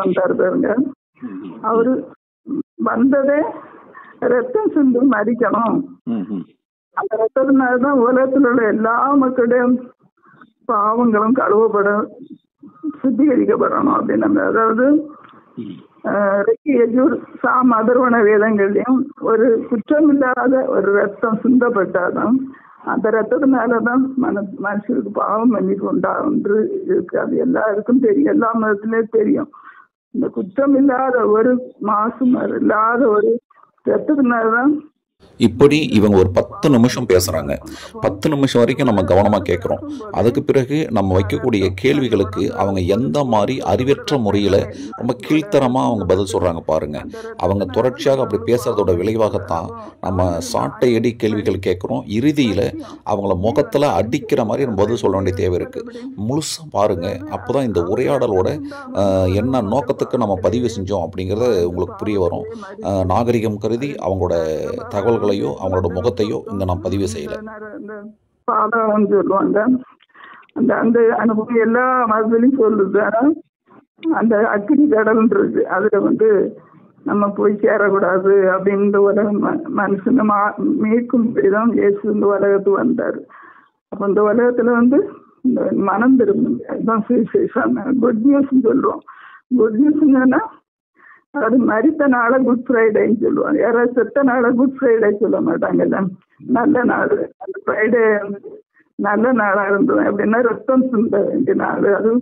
வந்தார் பாருங்க. அவரு வந்ததே ரத்தம் சிந்து மறிக்கணும், அந்த ரத்தத்தினால்தான் உலகத்தில் உள்ள எல்லா மக்களுடைய பாவங்களும் கழுவப்பட சுத்திகரிக்கப்படணும் அப்படின்னு. அதாவது அதர்வண வேதங்கள்லயும் ஒரு குற்றமில்லாத ஒரு ரத்தம் சிந்தப்பட்டாதான் அந்த ரத்தத்தினாலதான் மனுஷருக்கு பாவம் மன்னிப்பு உண்டாகும் இருக்கு. அது எல்லாருக்கும் தெரியும், எல்லா மதத்திலயும் தெரியும். இந்த குற்றம் இல்லாத ஒரு மாசும் இல்லாத ஒரு ரத்தத்தினாலதான். இப்படி இவங்க ஒரு 10 நிமிஷம் பேசுறாங்க. 10 நிமிஷம் வரைக்கும் நம்ம கவனமா கேட்கிறோம். அதுக்கு பிறகு நம்ம வைக்கக்கூடிய கேள்விகளுக்கு அவங்க எந்த மாதிரி அறிவற்ற முறையில ரொம்ப கீழ்த்தரமா அவங்க பதில் சொல்றாங்க பாருங்க. அவங்க தொடர்ச்சியாக அப்படி பேசுறதோட விளைவாகத்தான் நம்ம சாட்டை அடி கேள்விகள் கேட்கிறோம். இறுதியில அவங்கள முகத்துல அடிக்கிற மாதிரி நம்ம பதில் சொல்ல வேண்டிய தேவை இருக்கு. முழுசா பாருங்க, அப்போதான் இந்த உரையாடலோட என்ன நோக்கத்துக்கு நம்ம பதிவு செஞ்சோம் அப்படிங்கறத உங்களுக்கு புரிய வரும். நாகரிகம் கருதி அவங்களோட தகவல்களையோ அவங்களோட முகத்தையோ இங்க நான் பதிவு செய்யல. பாதம் சொல்லுவாங்க, அந்த அந்த அனுபவம் எல்லா மதத்திலையும் சொல்லுது. அந்த அக்னி கடல்ன்றது அதுல நம்ம போய் சேரக்கூடாது அப்படின்ற உலகம் மனுஷனை மீட்கும்படிதான் இயேசு இந்த உலகத்துக்கு வந்தாரு. அப்ப இந்த உலகத்துல இந்த மனம் திரும்ப குட் நியூஸ் சொல்லுவோம். குட் நியூஸ் என்னன்னா, அது மரித்த நாளை குட் ஃப்ரைடேன்னு சொல்லுவாங்க. யாராவது செத்த நாளை குட் ஃப்ரைடே சொல்ல மாட்டாங்கல்ல. நல்ல நாள், அந்த ஃப்ரைடே நல்ல நாளா இருந்தது. எப்படின்னா ரத்தம் சிந்த வேண்டிய நாள். அது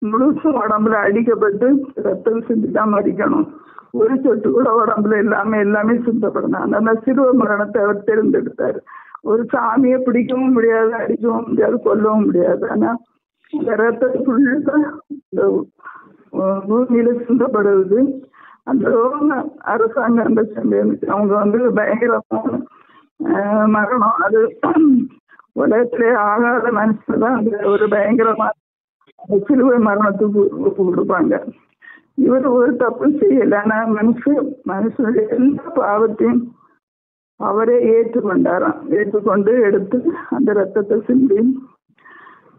முழுசும் உடம்புல அடிக்கப்பட்டு ரத்தம் சிந்திதான் மறிக்கணும். ஒரு சொட்டு கூட உடம்புல எல்லாமே சிந்தப்படணும். அந்த சிறுவ மரணத்தை அவர் தேர்ந்தெடுத்தாரு. ஒரு சாமியை பிடிக்கவும் முடியாது, அடிக்கவும் முடியாது, கொல்லவும் முடியாது. ஆனா அந்த ரத்தத்தை ஃபுல்லா இந்த பூமியில சிந்தப்படுவது. அந்த ரோம அரசாங்கம் அவங்க பயங்கரமான மரணம். அது உலகத்திலே ஆகாத மனுஷன் அந்த ஒரு பயங்கரமான சிலுவை மரணத்துக்கு கொடுப்பாங்க. இவர் ஒரு தப்பும் செய்யல. ஆனா மனுஷனுடைய எல்லா பாவத்தையும் அவரே ஏற்றுக்கொண்டாராம். ஏற்றுக்கொண்டு எடுத்து அந்த ரத்தத்தை சிந்தி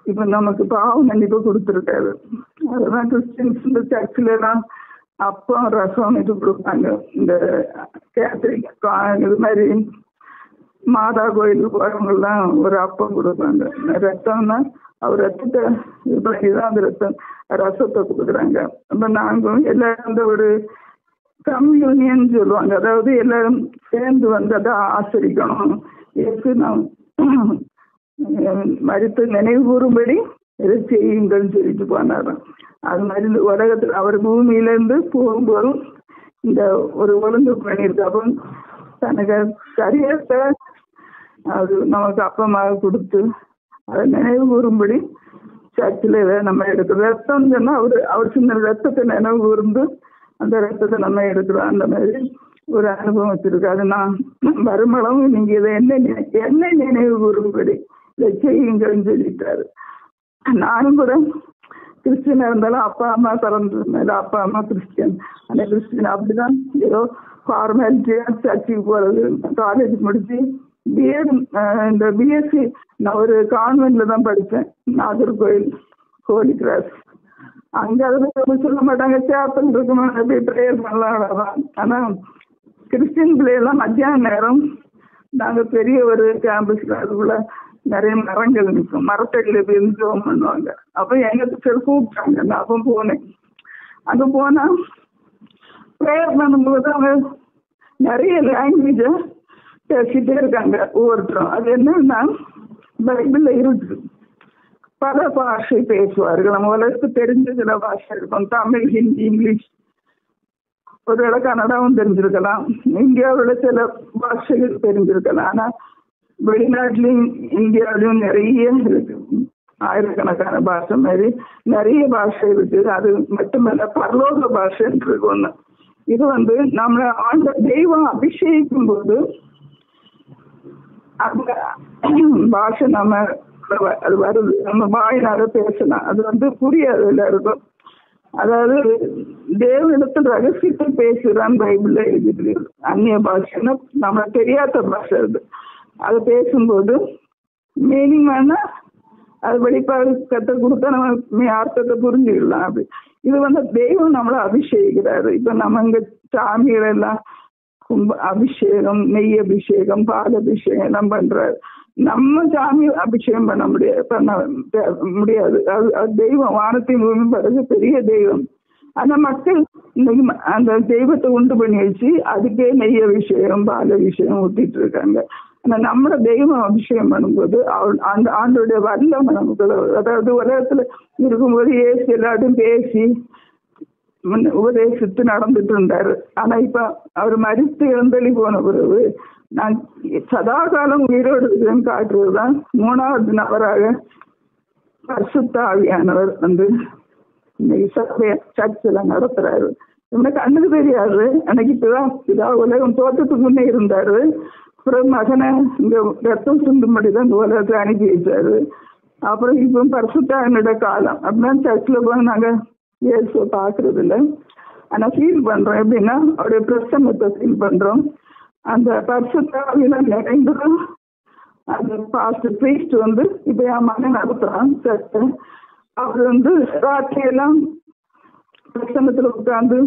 இப்ப நமக்கு பாவம் மன்னிப்பு கொடுத்துருக்காரு. அதுதான் கிறிஸ்டின்ஸ் இந்த சர்ச்சில் எல்லாம் அப்பம் ரசம் இது கொடுப்பாங்க. இந்த கேத்தரிக் இது மாதிரி மாதா கோயிலுக்கு போறவங்கெல்லாம் ஒரு அப்பம் கொடுப்பாங்க. ரத்தம்னா அவர் ரத்தத்தை இது பண்ணிதான் அந்த ரசத்தை கொடுக்குறாங்க. அப்ப நாங்களும் எல்லாரும் அந்த ஒரு கம்யூனியன் சொல்லுவாங்க. அதாவது எல்லாரும் சேர்ந்து அதை ஆசரிக்கணும். ஏற்று நாம் மறித்து நினைவு கூறும்படி எதை செய்யுங்கள் சொல்லிட்டு போனாராம். அது மாதிரி இந்த உலகத்தில் அவர் பூமியிலேருந்து போகும்போதும் இந்த ஒரு ஒழுங்கு பண்ணியிருக்கு. அப்போ தனக்கு சரீரத்தை அது நமக்கு அப்பமாக கொடுத்து அதை நினைவு கூறும்படி சர்ச்சில் நம்ம எடுக்கிறோம். ரத்தம் சொன்னால் அவர் சின்ன ரத்தத்தை நினைவு கூர்ந்து அந்த ரத்தத்தை நம்ம எடுக்கிறோம். அந்த மாதிரி ஒரு அனுபவம் வச்சிருக்கு. அது நான் மறுமளவும் நீங்க இதை என்ன நினைவு கூறும்படி இதை செய்யுங்கன்னு சொல்லிட்டாரு. நானும் கூட கிறிஸ்டியனா இருந்தாலும் அப்பா அம்மா பிறந்ததுனால அப்பா அம்மா கிறிஸ்டியன். அந்த கிறிஸ்டியன் அப்படிதான் ஏதோ ஃபார்மாலிட்டியா சர்ச்சுக்கு போறது. காலேஜ் முடிச்சு பிஎட் இந்த பிஎஸ்சி நான் ஒரு கான்வென்ட்ல தான் படித்தேன், நாகர்கோயில் ஹோலி கிராஸ். அங்க அதை சொல்ல மாட்டாங்க, சேப்பல் இருக்குமா அப்படி ப்ரேயர் பண்ணலாம். ஆனா கிறிஸ்டின் பிள்ளைகள்லாம் மத்தியான நேரம் நாங்கள் பெரிய ஒரு கேம்பஸ்ல அதுக்குள்ள நிறைய மரங்கள் நிற்கும், மரத்தடியில போய் ஜோம் பண்ணுவாங்க. அப்போ எங்க டீச்சர் கூப்பிட்டாங்க, நான் அப்போ போனேன். அங்கே போனா ப்ரேயர் பண்ணும்போது அவங்க நிறைய லாங்குவேஜை பேசிட்டே இருக்காங்க ஒவ்வொருத்தரும். அது என்னன்னா பைபிள்ல இருக்கு, பல பாஷை பேசுவார்கள். நம்ம உலகத்துக்கு தெரிஞ்ச சில பாஷை இருக்கும், தமிழ், ஹிந்தி, இங்கிலீஷ், ஒருவேளை கன்னடாவும் தெரிஞ்சிருக்கலாம், இந்தியாவில் சில பாஷைகள் தெரிஞ்சிருக்கலாம். ஆனா வெளிநாட்டிலையும் இந்தியாவிலையும் நிறைய இருக்கு, ஆயிரக்கணக்கான பாஷை மாதிரி நிறைய பாஷை இருக்கு. அது மட்டுமல்ல பரலோக பாஷைன்னு இருக்கு ஒண்ணு. இது நம்மளை ஆண்ட தெய்வம் அபிஷேகிக்கும் போது அந்த பாஷை நம்ம அது வருது, நம்ம வாயினால பேசலாம். அது புரியாது எல்லாருக்கும். அதாவது தேவனிடத்தில் ரகசியத்தை பேசுறான்னு பைபிள்ல எழுதிட்டு, அந்நிய பாஷைன்னா நம்மள தெரியாத பாஷை. அது பேசும்போது மீனிங் வேணா அது வெளிப்பாடு கத்தை கொடுத்தா நம்ம அர்த்தத்தை புரிஞ்சுக்கலாம். அப்படி இது தெய்வம் நம்மளை அபிஷேகிக்கிறாரு. இப்ப நம்ம இங்க சாமிகள் எல்லாம் அபிஷேகம், நெய் அபிஷேகம், பால் அபிஷேகம் எல்லாம் பண்றாரு. நம்ம சாமி அபிஷேகம் பண்ண முடியாது. அது தெய்வம், வானத்தின் பூமி பிறகு பெரிய தெய்வம். ஆனா மக்கள் இன்னைக்கு அந்த தெய்வத்தை உண்டு பண்ணி வச்சு அதுக்கே நெய் அபிஷேகம், பால் அபிஷேகம் ஊத்திட்டு இருக்காங்க. ஆனா நம்மளோட தெய்வம் அபிஷேகம் பண்ணும்போது அந்த ஆண்டோடைய வல்லமை நமக்கு, அதாவது உலகத்துல இருக்கும்போது ஏசி எல்லாத்தையும் பேசி உபதேசித்து நடந்துட்டு இருந்தாரு. ஆனா இப்ப அவர் மரித்து எழுந்தள்ளி போன பிறகு நான் சதா காலம் உயிரோடு இருக்கிறேன்னு காட்டுறதுதான் 3வது நபராக பரிசுத்த ஆவியானவர் இன்னைக்கு சர்ச்சில் நடத்துறாரு. இவனுக்கு கண்ணுக்கு தெரியாது. எனக்கு இப்பதான் இதா உலகம் தோற்றத்துக்கு முன்னே இருந்தாரு. அப்புறம் மகனை இங்க ரத்தம் சிந்தும்படிதான் இந்த உலகத்தை அனுப்பி வச்சாரு. அப்புறம் இப்போ பரிசுத்த காலம் அப்படின்னா சர்ச்சில் போய் நாங்க இயேசுவை பார்க்கறது இல்லை. ஆனா ஃபீல் பண்றோம். எப்படின்னா அவருடைய பிரசன்னத்தை ஃபீல் பண்றோம். அந்த பரிசுத்தாவில நிறைந்துடும். அந்த பாஸ்டர் பிரீஸ்ட் இப்ப என் மகன் நடத்துறான் சர்ச்சை. அவர் ராத்திரியெல்லாம் பிரசன்னத்துல உட்காந்து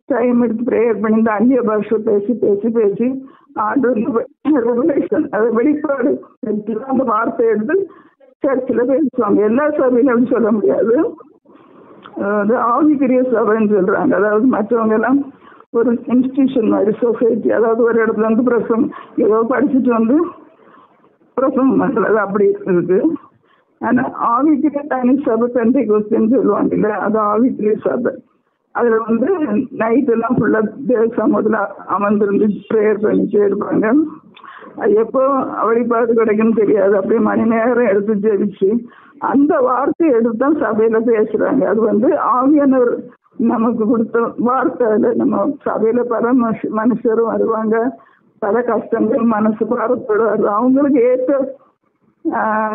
டைம் எடுத்து ப்ரேயர் பண்ணி இந்த அந்நிய பாஷை பேசி பேசி பேசி ஆண்டு ரெவலேஷன், அதை வெளிப்பாடு அந்த வார்த்தை எடுத்து சர்ச்சில் பேசுவாங்க. எல்லா சபையிலும் அப்படி சொல்ல முடியாது. அது ஆவிக்குரிய சபைன்னு சொல்றாங்க. அதாவது மற்றவங்க எல்லாம் ஒரு இன்ஸ்டிடியூஷன் மாதிரி, சொசைட்டி, அதாவது ஒரு இடத்துல பிரசவம் ஏதோ படிச்சுட்டு பிரசவம் பண்றது அப்படி இருக்கு. ஆனா ஆவிக்குரிய தனி சபை பெந்தைகோஸ்துன்னு சொல்லுவாங்க இல்ல, அது ஆவிக்குரிய சபை. அதுல நைட் எல்லாம் ஃபுல்லா தேவசமூகத்துல அமர்ந்திருந்து ப்ரேயர் பண்ணிட்டே இருப்பாங்க. அது எப்போ வழிபாடு கிடைக்குன்னு தெரியாது. அப்படியே மணி நேரம் எடுத்து ஜெபிச்சு அந்த வார்த்தையை எடுத்துதான் சபையில பேசுறாங்க. அது ஆவியானவர் நமக்கு கொடுத்த வார்த்தை. நம்ம சபையில பல மனுஷரும் வருவாங்க, பல கஷ்டங்கள் மனசு பாரப்படுவாரு. அவங்களுக்கு ஏற்ற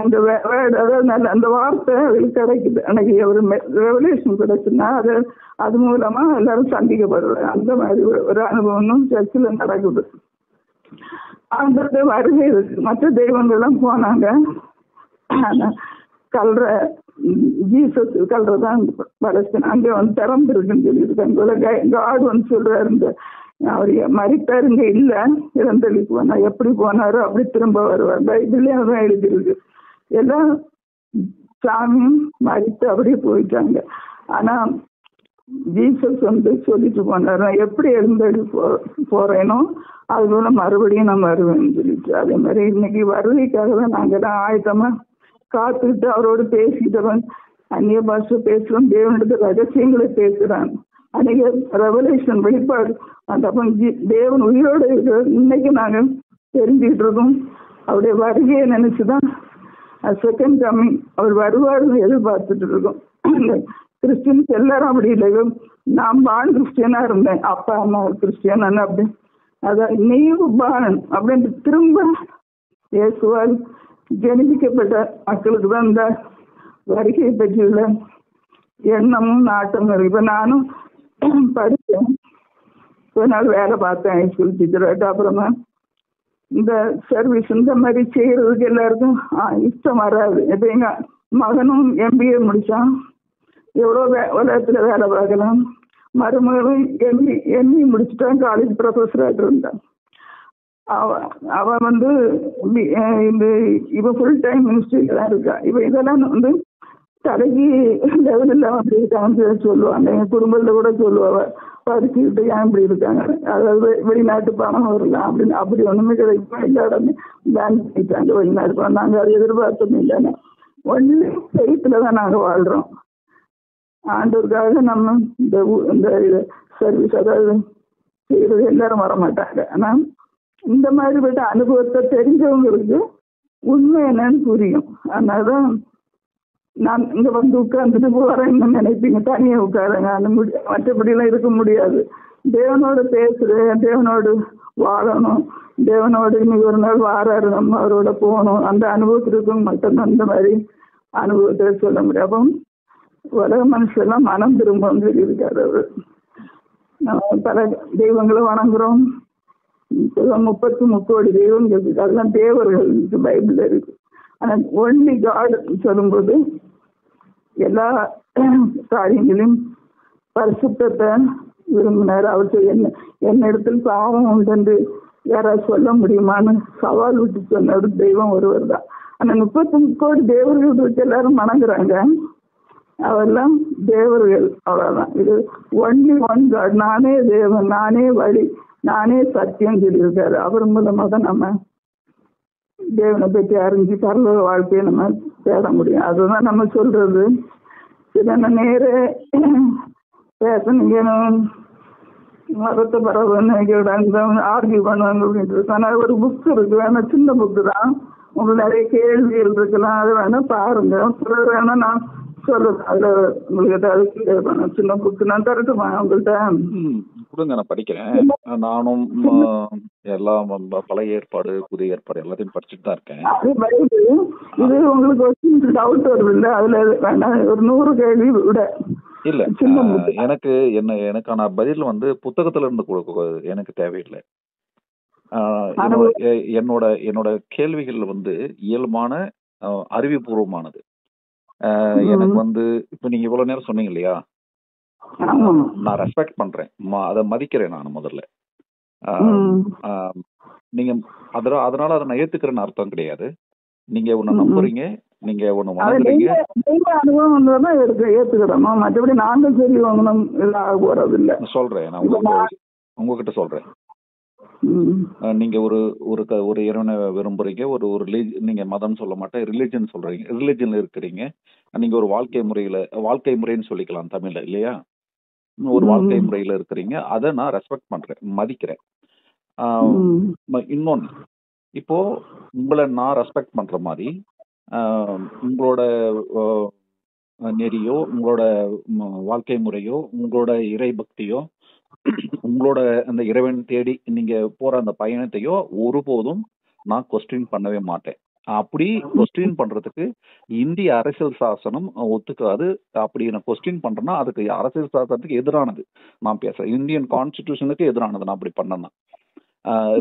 அந்த வேர்டு, அதாவது நல்ல அந்த வார்த்தை அவங்களுக்கு கிடைக்குது. அன்னைக்கு ஒரு ரெவல்யூஷன் கிடைச்சுன்னா அது மூலமா எல்லாரும் சந்திக்கப்படுறாங்க. அந்த மாதிரி ஒரு அனுபவம் சர்ச்சில் நடக்குது. அந்த வருகை இருக்கு. மற்ற தெய்வங்கள்லாம் போனாங்க. கல்ற ஜீசஸ் கல்றதான் பலஸ்தீன் அங்கே திறந்து இருக்குன்னு சொல்லியிருக்காங்க. காட் சொல்றாரு, இந்த அவர் மரித்தார், இங்க இல்ல, இறந்தளி போனா எப்படி போனாரோ அப்படி திரும்ப வருவார். பைபிள்லயே அதான் எழுதிருக்கு. எல்லாம் சாமியும் மரித்து அப்படியே போயிட்டாங்க. ஆனா ஜீசஸ் சொல்லிட்டு போனாரு, எப்படி எழுந்தடி போறேனோ அது போல மறுபடியும் நான் வருவேன்னு சொல்லிட்டு. அதே மாதிரி இன்னைக்கு வருகைக்காக தான் நாங்க எல்லாம் ஆயத்தமா காத்துக்கிட்டு அவரோடு பேசிட்டவன் அந்நிய பாஷை பேசுறோம், தேவனிடத்து ரகசியங்களை பேசுறான். அன்னைக்கு ரெவலேஷன் வெளிப்பாடு அந்த அப்ப தேவன் உயிரோடு இருக்கிற இன்னைக்கு நாங்க தெரிஞ்சுக்கிட்டு இருக்கோம். அவருடைய வருகையை நினைச்சுதான் செகண்ட் கம்மிங் அவர் வருவார்னு எதிர்பார்த்துட்டு இருக்கோம். கிறிஸ்டியன்ஸ் எல்லாரும் அப்படி இல்லை. நான் பான் கிறிஸ்டியனா இருந்தேன், அப்பா அம்மா கிறிஸ்டியன் அப்படி, அதான் நீவு பான் அப்படின்ட்டு திரும்ப இயேசுவால் ஜனிப்பிக்கப்பட்ட மக்களுக்கு தான் இந்த வருகையை பற்றியுள்ள எண்ணமும் நாட்டமும் இருக்கு. இப்ப நானும் படித்தேன், கொஞ்ச நாள் வேலை பார்த்தேன் ஹைஸ்கூல் டீச்சராக. அப்புறமா இந்த சர்வீஸ் இந்த மாதிரி செய்யறதுக்கு எல்லாருக்கும் இஷ்டம் வராது. இப்போ எங்க மகனும் MBA முடிச்சான், எவ்வளோ உலகத்துல வேலை பார்க்கலாம். மருமகளும் ME முடிச்சுட்டான், காலேஜ் ப்ரொஃபஸராக இருந்தான். அவன் இந்த இப்போ ஃபுல் டைம் மினிஸ்ட்ரியில தான் இருக்கா. இப்போ இதெல்லாம் தலைக்கு லெவலில் அப்படி இருக்கான்னு சொல்லுவாங்க. எங்கள் குடும்பத்தில் கூட சொல்லுவாங்க, படிச்சுக்கிட்டு ஏன் இப்படி இருக்காங்க, அதாவது வெளிநாட்டு பணம் வரலாம் அப்படின்னு. அப்படி ஒன்றுமே கிடைக்கும். எல்லா இடமே பேன் பண்ணிட்டாங்க வெளிநாட்டு பணம். நாங்கள் அதை எதிர்பார்த்தோம் இல்லைன்னா ஒன்லி ஃபெய்த்தில் தான் நாங்கள் வாழ்கிறோம். ஆண்டவருக்காக நம்ம இந்த சர்வீஸ் அதாவது செய்கிறது எல்லாரும் வர மாட்டாங்க. ஆனால் இந்த மாதிரிப்பட்ட அனுபவத்தை தெரிஞ்சவங்களுக்கு உண்மை என்னன்னு புரியும். அதனாலதான் நான் இங்க உட்கார்ந்துட்டு போறேன்னு நினைப்பீங்க, தனியா உட்காருங்க, அந்த மற்றபடியெல்லாம் இருக்க முடியாது. தேவனோடு பேசுறேன், தேவனோடு வாழணும், தேவனோடு இன்னைக்கு ஒரு நாள் வாராரு, நம்ம அவரோட போகணும். அந்த அனுபவத்திற்கும் மட்டும்தான் அந்த மாதிரி அனுபவத்தை சொல்ல முடியும். அப்போ உலக மனுஷெல்லாம் மனம் திரும்பவும் சொல்லியிருக்காரு அவரு. நம்ம பல தெய்வங்களை வணங்குறோம். 30 கோடி தெய்வங்கள் இருக்கு, அதெல்லாம் தேவர்கள் பைபிள்ல இருக்கு. ஆனா ஒன்லி காட் சொல்லும்போது எல்லா காரியங்களையும் பரிசுத்தத்தை விரும்பினார். அவர் என்னிடத்தில் பாவம் உண்டு யாராவது சொல்ல முடியுமான்னு சவால் விட்டு சொன்ன தெய்வம் ஒருவர் தான். ஆனா 35 கோடி தேவர்கள் வச்சு எல்லாரும் வணங்குறாங்க. அவெல்லாம் தேவர்கள், அவ்வளவுதான். இது ஒன்லி ஒன் காட், நானே தேவன், நானே வழி, நானே சத்தியம் சொல்லியிருக்காரு. அவர் மூலமா தான் நம்ம தேவனை பற்றி அறிஞ்சு பரலோக வாழ்க்கையை நம்ம தேட முடியும். அதுதான் நம்ம சொல்றது. சில நேர பேசணுங்க, மதத்தை பரவாயில்ல ஆர்கியூ பண்ணுவாங்க அப்படின்ட்டு. ஆனால் ஒரு புக் இருக்கு, வேணா சின்ன புக்கு தான், உங்களுக்கு நிறைய கேள்விகள் இருக்கலாம், அது வேணா பாருங்க. பிறகு வேணா நான் சொல்லுங்க, அதுல உங்களுக்கு ஏதாவது கிளியர் பண்ண சின்ன புக்கு நான் தரட்டுமா உங்கள்கிட்ட? கொடுங்க, நான் படிக்கிறேன். நானும் எல்லாம் பழைய ஏற்பாடு புதிய ஏற்பாடு எல்லாத்தையும் படிச்சுட்டு தான் இருக்கேன். அது பைபிள். இது உங்களுக்கு டவுட் வருது இல்ல, அதுல வேணா ஒரு 100 கேள்வி விட இல்ல. எனக்கான பதில் வந்து புத்தகத்துல இருந்து எனக்கு தேவையில்லை. என்னோட கேள்விகள் வந்து இயல்பான அறிவுபூர்வமானது. எனக்கு வந்து இப்ப நீங்க இவ்வளவு நேரம் சொன்னீங்க இல்லையா, நான் ரெஸ்பெக்ட் பண்றேன், அதை மதிக்கிறேன் நான் முதல்ல. நீங்க அதனால அதை நான் ஏத்துக்கிறேன்னு அர்த்தம் கிடையாது. நீங்க ஒண்ணு நம்புறீங்க, நீங்க ஒண்ணு வணங்குறீங்க, அனுபவம் ஏத்துக்கிறோமா, மற்றபடி நாங்கள் சரி வாங்கணும் போறது இல்ல. சொல்றேன், நான் உங்ககிட்ட சொல்றேன். நீங்க ஒரு இறைவனை விரும்புறீங்க, ஒரு நீங்க மதம் சொல்ல மாட்டேன், ரிலிஜன் சொல்றீங்க, ரிலிஜன்ல இருக்கிறீங்க. நீங்க ஒரு வாழ்க்கை முறைன்னு சொல்லிக்கலாம் தமிழ்ல இல்லையா, ஒரு வாழ்க்கை முறையில இருக்கிறீங்க. அதை நான் ரெஸ்பெக்ட் பண்றேன், மதிக்கிறேன். இன்னொன்னு, இப்போ உங்களை நான் ரெஸ்பெக்ட் பண்ற மாதிரி உங்களோட நெறியோ, உங்களோட வாழ்க்கை முறையோ, உங்களோட இறை பக்தியோ, உங்களோட அந்த இறைவன் தேடி நீங்க போற அந்த பயணத்தையோ ஒருபோதும் நான் கொஸ்டின் பண்ணவே மாட்டேன். அப்படி கொஸ்டின் பண்றதுக்கு இந்திய அரசியல் சாசனம் ஒத்துக்காது. அப்படி நான் கொஸ்டின் பண்றேன்னா அதுக்கு அரசியல் சாசனத்துக்கு எதிரானது நான் பேசுறேன். இந்தியன் கான்ஸ்டிடியூஷனுக்கு எதிரானது நான் அப்படி பண்ணேன்னா.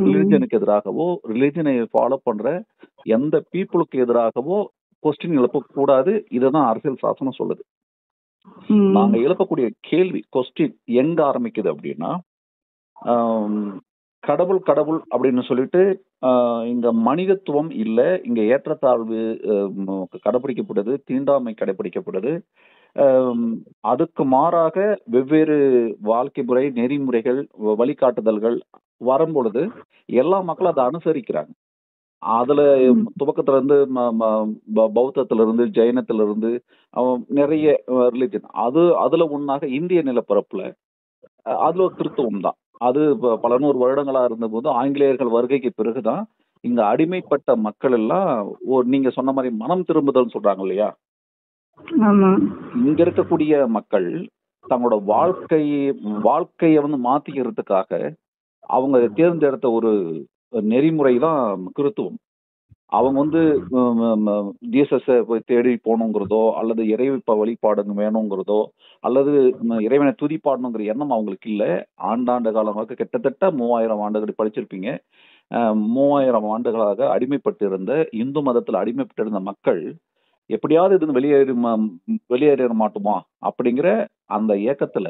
ரிலிஜனுக்கு எதிராகவோ, ரிலிஜனை ஃபாலோ பண்ற எந்த பீப்புளுக்கு எதிராகவோ கொஸ்டின் எழுப்ப கூடாது. இதுதான் அரசியல் சாசனம் சொல்லுது. நாங்க எழுப்பக்கூடிய கேள்வி கொஸ்டின் எங்க ஆரம்பிக்குது அப்படின்னா, கடவுள் கடவுள் அப்படின்னு சொல்லிட்டு இங்க மனிதத்துவம் இல்ல, இங்க ஏற்றத்தாழ்வு கடைபிடிக்கப்படுது, தீண்டாமை கடைபிடிக்கப்படுது. அதுக்கு மாறாக வெவ்வேறு வாழ்க்கை முறை, நெறிமுறைகள், வழிகாட்டுதல்கள் வரும்பொழுது எல்லா மக்களும் அதை அனுசரிக்கிறாங்க. அதுல துவக்கத்துல இருந்து பௌத்தத்துல இருந்து ஜெயினத்துல இருந்து நிறைய ரிலிஜன், அதுல ஒன்னாக இந்திய நிலப்பரப்புல அதுல ஒரு திருத்துவம் தான். அது பல நூறு வருடங்களா இருந்த போது ஆங்கிலேயர்கள் வருகைக்கு பிறகுதான் இங்க அடிமைப்பட்ட மக்கள் எல்லாம் நீங்க சொன்ன மாதிரி மனம் திரும்புதல் சொல்றாங்க இல்லையா, இங்க இருக்கக்கூடிய மக்கள் தங்களோட வாழ்க்கைய வந்து மாத்திக்கிறதுக்காக அவங்க தேர்ந்தெடுத்த ஒரு நெறிமுறை தான் கிறித்துவம். அவங்க வந்து ஜீசஸ போய் தேடி போகணுங்கிறதோ, அல்லது இறை வழிபாடு வேணுங்கிறதோ, அல்லது இறைவனை துதிப்பாடணுங்கிற எண்ணம் அவங்களுக்கு இல்லை. ஆண்டாண்டு காலமாக கிட்டத்தட்ட 3000 ஆண்டுகள் படிச்சிருப்பீங்க. 3000 ஆண்டுகளாக அடிமைப்பட்டு இருந்த, இந்து மதத்துல அடிமைப்பட்டு இருந்த மக்கள் எப்படியாவது இது வெளியேற மாட்டோமா அப்படிங்கிற அந்த இயக்கத்துல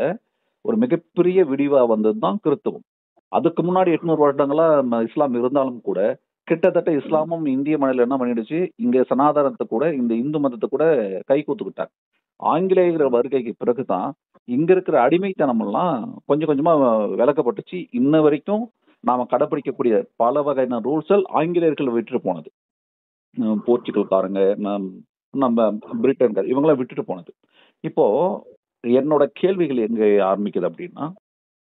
ஒரு மிகப்பெரிய விடிவா வந்ததுதான் கிறித்துவம். அதுக்கு முன்னாடி 800 வருடங்களா இஸ்லாம் இருந்தாலும் கூட கிட்டத்தட்ட இஸ்லாமும் இந்திய மண்ணில் என்ன பண்ணிடுச்சு, இங்க சனாதனத்தை கூட இந்த இந்து மதத்தை கூட கை கூத்துக்கிட்டாங்க. ஆங்கிலேயர் வருகைக்கு பிறகுதான் இங்க இருக்கிற அடிமைத்தனம் எல்லாம் கொஞ்சம் கொஞ்சமா விலக்கப்பட்டுச்சு. இன்ன வரைக்கும் நாம கடைபிடிக்கக்கூடிய பல வகையான ரூல்ஸல் ஆங்கிலேயர்கள் விட்டுட்டு போனது. போர்ச்சுகல்காரங்க, நம்ம பிரிட்டன்கார், இவங்களாம் விட்டுட்டு போனது. இப்போ என்னோட கேள்விகள் எங்க ஆரம்பிக்குது அப்படின்னா,